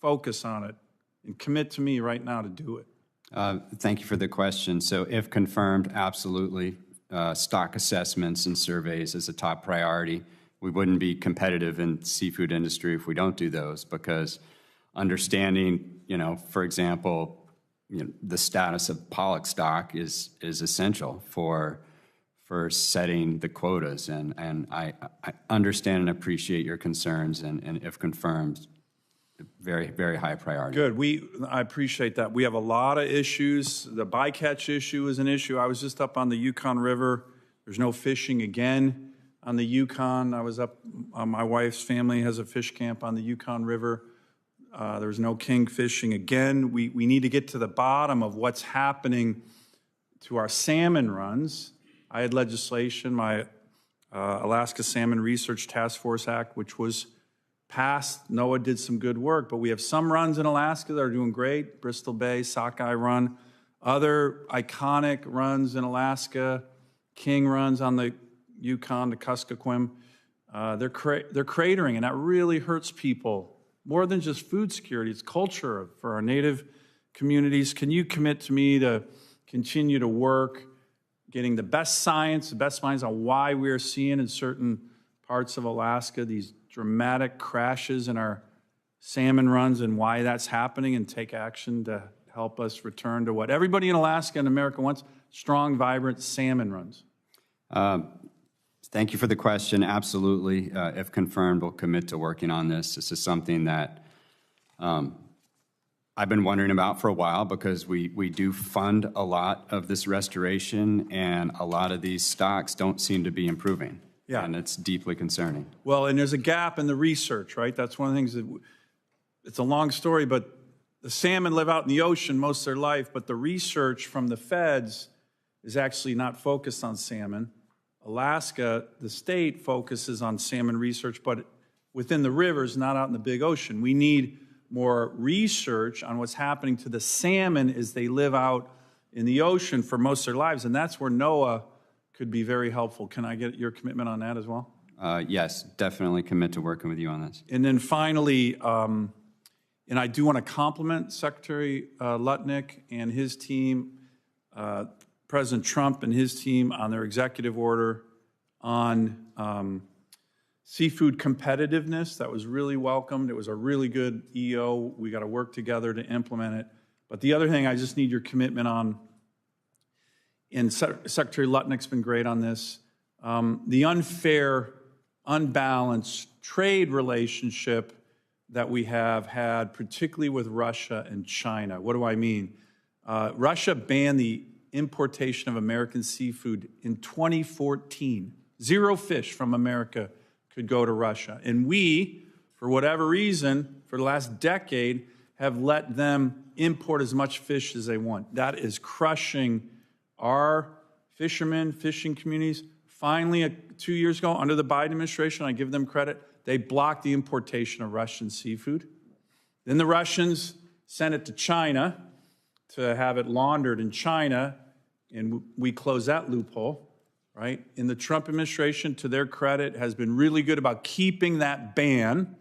focus on it and commit to me right now to do it. Thank you for the question. So if confirmed, absolutely, stock assessments and surveys is a top priority. We wouldn't be competitive in the seafood industry if we don't do those, because understanding, for example, the status of pollock stock is essential for setting the quotas. And I understand and appreciate your concerns, and if confirmed, very, very high priority. Good. I appreciate that. We have a lot of issues. The bycatch issue is an issue. I was just up on the Yukon River. There's no fishing again on the Yukon. I was up, my wife's family has a fish camp on the Yukon River. There's no king fishing again. We need to get to the bottom of what's happening to our salmon runs. I had legislation, my Alaska Salmon Research Task Force Act, which was passed. NOAA did some good work, but we have some runs in Alaska that are doing great. Bristol Bay, Sockeye Run, other iconic runs in Alaska, king runs on the Yukon to Kuskokwim. They're cratering, and that really hurts people. More than just food security, it's culture for our native communities. Can you commit to me to continue to work, getting the best science, the best minds on why we're seeing in certain parts of Alaska these dramatic crashes in our salmon runs and why that's happening, and take action to help us return to what everybody in Alaska and America wants, strong, vibrant salmon runs? Thank you for the question. Absolutely. If confirmed, we'll commit to working on this. This is something that I've been wondering about for a while, because we do fund a lot of this restoration, and a lot of these stocks don't seem to be improving. Yeah. And it's deeply concerning. Well, and there's a gap in the research, right? That's one of the things that, it's a long story, but the salmon live out in the ocean most of their life, but the research from the feds is actually not focused on salmon. Alaska, the state, focuses on salmon research, but within the rivers, not out in the big ocean. We need more research on what's happening to the salmon as they live out in the ocean for most of their lives, and that's where NOAA could be very helpful. Can I get your commitment on that as well? Yes, definitely commit to working with you on this. And then finally, and I do want to compliment Secretary Lutnick and his team, President Trump and his team on their executive order on seafood competitiveness. That was really welcomed. It was a really good EO. We got to work together to implement it. But the other thing I just need your commitment on, and Secretary Lutnick's been great on this, the unfair, unbalanced trade relationship that we have had, particularly with Russia and China. What do I mean? Russia banned the importation of American seafood in 2014. 0 fish from America could go to Russia. And we, for whatever reason, for the last decade, have let them import as much fish as they want. That is crushing our fishermen, fishing communities. Finally, 2 years ago, under the Biden administration, I give them credit, they blocked the importation of Russian seafood. Then the Russians sent it to China to have it laundered in China, and we closed that loophole, right? And the Trump administration, to their credit, has been really good about keeping that ban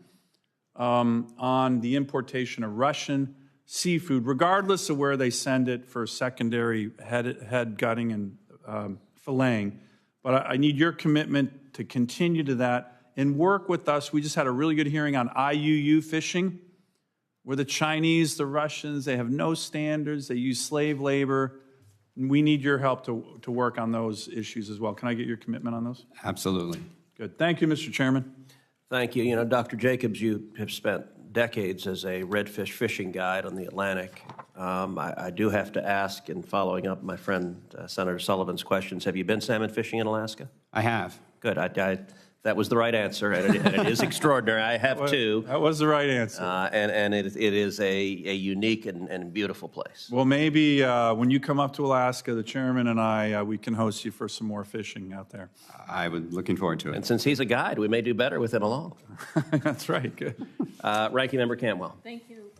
on the importation of Russian seafood, regardless of where they send it for secondary head gutting and filleting. But I need your commitment to continue to that and work with us. We just had a really good hearing on IUU fishing, where the Chinese, the Russians, they have no standards, they use slave labor. And we need your help to work on those issues as well. Can I get your commitment on those? Absolutely. Good. Thank you, Mr. Chairman. Thank you. You know, Dr. Jacobs, you have spent decades as a redfish fishing guide on the Atlantic. I do have to ask, in following up my friend Senator Sullivan's questions, have you been salmon fishing in Alaska? I have. Good. That was the right answer, and it is extraordinary. I have too. That was the right answer. And it is a unique and beautiful place. Well, maybe when you come up to Alaska, the chairman and I, we can host you for some more fishing out there. I was looking forward to it. And since he's a guide, we may do better with him along. That's right. Good. Ranking Member Cantwell. Thank you,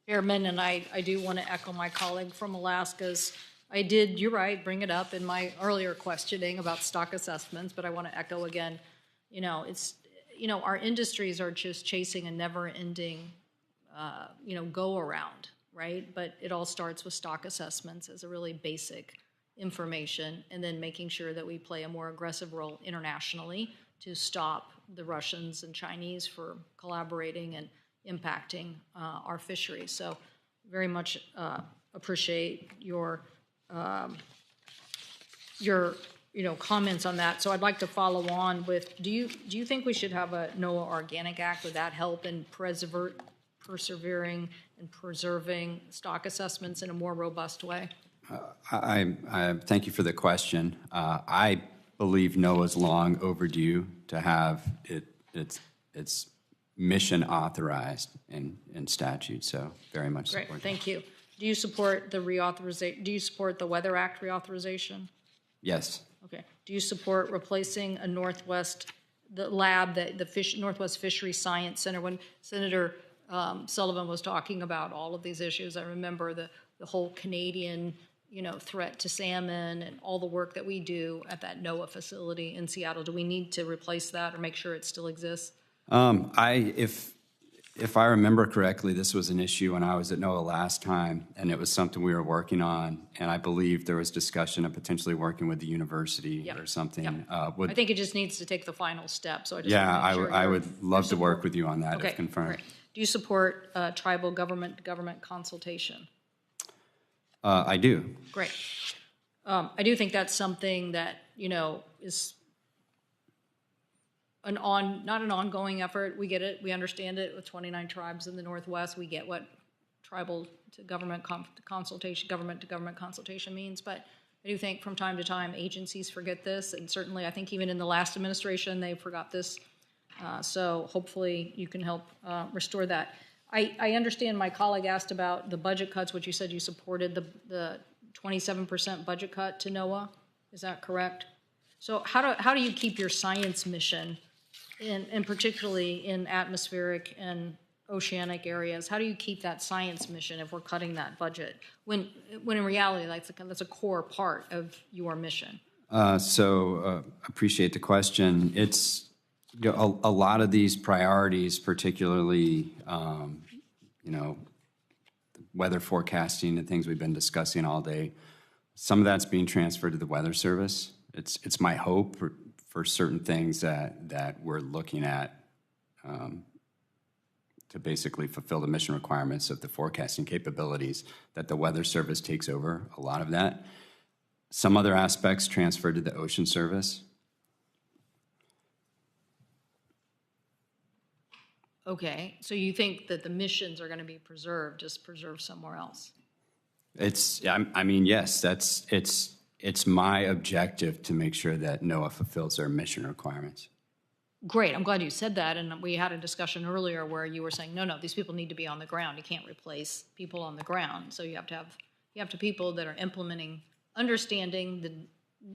Chairman, and I do want to echo my colleague from Alaska's. I did, you're right, bring it up in my earlier questioning about stock assessments, but I want to echo again, you know, it's, you know, our industries are just chasing a never-ending, you know, go-around, right? But it all starts with stock assessments as a really basic information, and then making sure that we play a more aggressive role internationally to stop the Russians and Chinese for collaborating and impacting our fisheries. So very much appreciate your comments on that. So I'd like to follow on with, do you think we should have a NOAA Organic Act? Would that help in persevering and preserving stock assessments in a more robust way? I thank you for the question. I believe NOAA's long overdue to have its mission authorized in statute. So very much support. Great, thank you. Do you support the reauthorization? Do you support the Weather Act reauthorization? Yes. Okay. Do you support replacing a Northwest Fisheries Science Center? When Senator Sullivan was talking about all of these issues, I remember the whole Canadian, you know, threat to salmon and all the work that we do at that NOAA facility in Seattle. Do we need to replace that or make sure it still exists? If I remember correctly, this was an issue when I was at NOAA last time, and it was something we were working on, and I believe there was discussion of potentially working with the university or something. I think it just needs to take the final step. So I just I would love to work with you on that if confirmed. Great. Do you support tribal government-to-government consultation? I do. Great. I do think that's something that, you know, is not an ongoing effort. We get it. We understand it with 29 tribes in the Northwest. We get what tribal to government government-to-government consultation means. But I do think from time to time agencies forget this, and certainly I think even in the last administration they forgot this. So hopefully you can help restore that. I understand my colleague asked about the budget cuts, which you said you supported the 27% budget cut to NOAA. Is that correct? So how do you keep your science mission, and particularly in atmospheric and oceanic areas? How do you keep that science mission if we're cutting that budget? When in reality, that's a core part of your mission. Appreciate the question. It's a lot of these priorities, particularly, weather forecasting and things we've been discussing all day, some of that's being transferred to the Weather Service. It's my hope for certain things that we're looking at to basically fulfill the mission requirements of the forecasting capabilities, that the Weather Service takes over a lot of that. Some other aspects transferred to the Ocean Service. Okay, so you think that the missions are going to be preserved, just preserved somewhere else? Yes, it's my objective to make sure that NOAA fulfills their mission requirements. Great, I'm glad you said that, and we had a discussion earlier where you were saying, no, these people need to be on the ground. You can't replace people on the ground, so you have to have people that are implementing, understanding the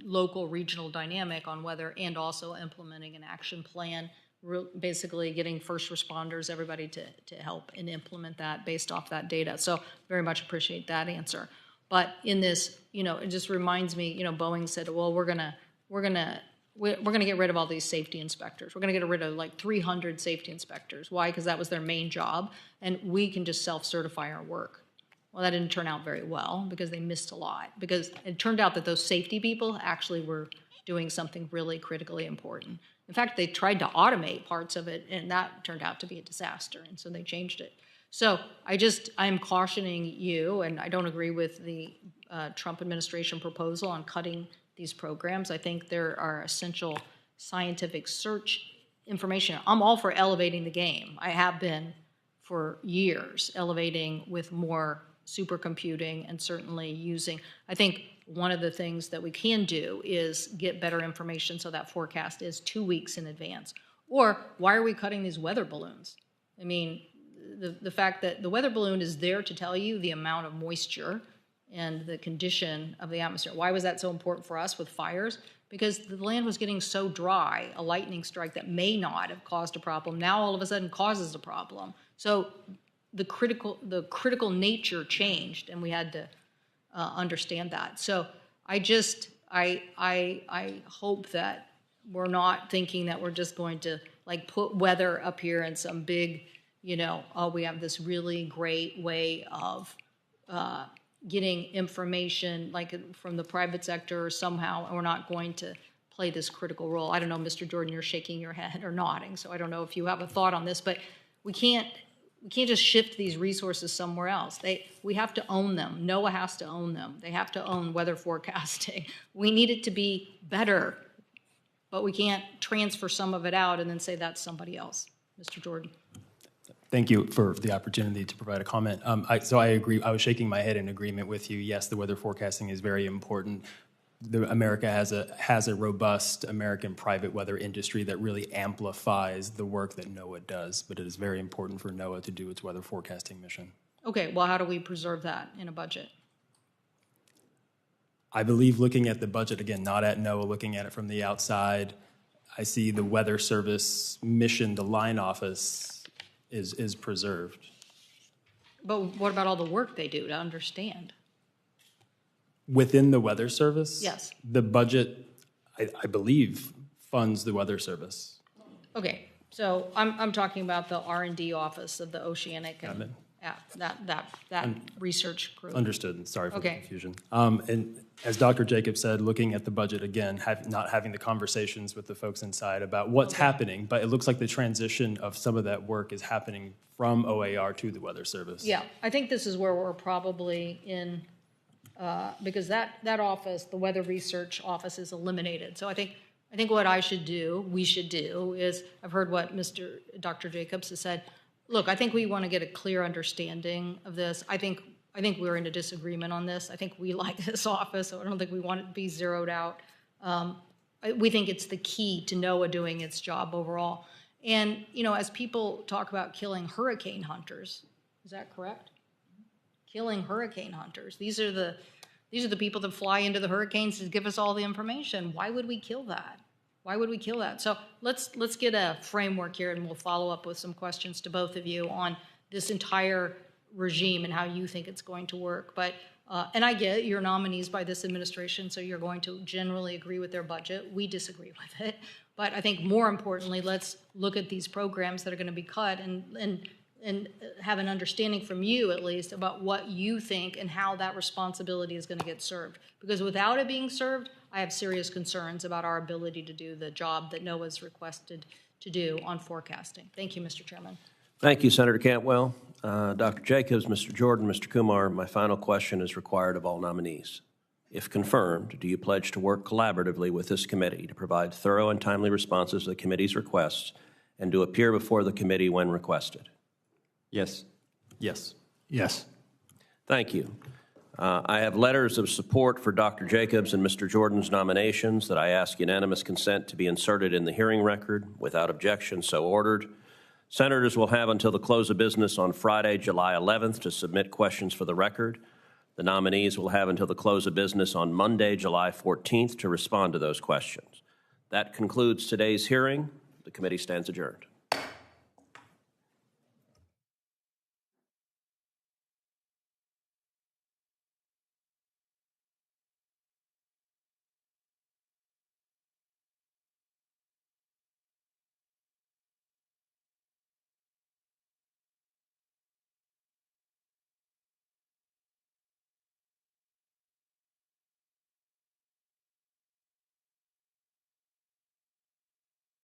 local regional dynamic on weather, and also implementing an action plan, basically getting first responders, everybody to help and implement that based off that data. So very much appreciate that answer. But in this, it just reminds me, Boeing said, well, we're gonna get rid of all these safety inspectors. We're gonna get rid of like 300 safety inspectors. Why? Because that was their main job, and we can just self-certify our work. Well, that didn't turn out very well because they missed a lot. Because it turned out that those safety people actually were doing something really critically important. In fact, they tried to automate parts of it, and that turned out to be a disaster, and so they changed it. So I'm cautioning you, and I don't agree with the Trump administration proposal on cutting these programs. I think there are essential scientific search information. I'm all for elevating the game. I have been for years, elevating with more supercomputing and certainly using, I think one of the things that we can do is get better information so that forecast is 2 weeks in advance. Or why are we cutting these weather balloons? I mean, the fact that the weather balloon is there to tell you the amount of moisture and the condition of the atmosphere. Why was that so important for us with fires? Because the land was getting so dry, a lightning strike that may not have caused a problem, now all of a sudden causes a problem. So the critical nature changed, and we had to understand that. So I hope that we're not thinking that we're just going to like put weather up here in some big, we have this really great way of getting information like from the private sector or somehow, and we're not going to play this critical role. I don't know, Mr. Jordan, you're shaking your head or nodding, so I don't know if you have a thought on this, but we can't just shift these resources somewhere else. We have to own them. NOAA has to own them. They have to own weather forecasting. We need it to be better, but we can't transfer some of it out and then say that's somebody else. Mr. Jordan. Thank you for the opportunity to provide a comment. So I agree. I was shaking my head in agreement with you. Yes, the weather forecasting is very important. America has a robust American private weather industry that really amplifies the work that NOAA does, but it is very important for NOAA to do its weather forecasting mission. Okay, well, how do we preserve that in a budget? I believe looking at the budget, again, not at NOAA, looking at it from the outside, I see the Weather Service mission, the line office, is preserved. But what about all the work they do to understand? Within the Weather Service? Yes. The budget, I believe, funds the Weather Service. Okay, so I'm talking about the R&D office of the Oceanic and that research group. Understood. Sorry for the confusion. And as Dr. Jacobs said, looking at the budget again, not having the conversations with the folks inside about what's happening, but it looks like the transition of some of that work is happening from OAR to the Weather Service. Yeah, I think this is where we're probably in, because that office, the Weather Research Office, is eliminated. So I think what we should do is, I've heard what Dr. Jacobs has said. Look, I think we want to get a clear understanding of this. I think we're in a disagreement on this. I think we like this office, so I don't think we want it to be zeroed out. We think it's the key to NOAA doing its job overall. And, as people talk about killing hurricane hunters, is that correct? Killing hurricane hunters. These are the people that fly into the hurricanes to give us all the information. Why would we kill that? Why would we kill that? So let's get a framework here, and we'll follow up with some questions to both of you on this entire regime and how you think it's going to work. But and I get you're nominees by this administration, so you're going to generally agree with their budget. We disagree with it. But I think more importantly, let's look at these programs that are going to be cut and have an understanding from you, at least, about what you think and how that responsibility is going to get served. Because without it being served, I have serious concerns about our ability to do the job that NOAA's requested to do on forecasting. Thank you, Mr. Chairman. Thank you, Senator Cantwell. Dr. Jacobs, Mr. Jordan, Mr. Kumar, my final question is required of all nominees. If confirmed, do you pledge to work collaboratively with this committee to provide thorough and timely responses to the committee's requests and to appear before the committee when requested? Yes. Yes. Yes. Thank you. I have letters of support for Dr. Jacobs and Mr. Jordan's nominations that I ask unanimous consent to be inserted in the hearing record. Without objection, so ordered. Senators will have until the close of business on Friday, July 11th to submit questions for the record. The nominees will have until the close of business on Monday, July 14th to respond to those questions. That concludes today's hearing. The committee stands adjourned.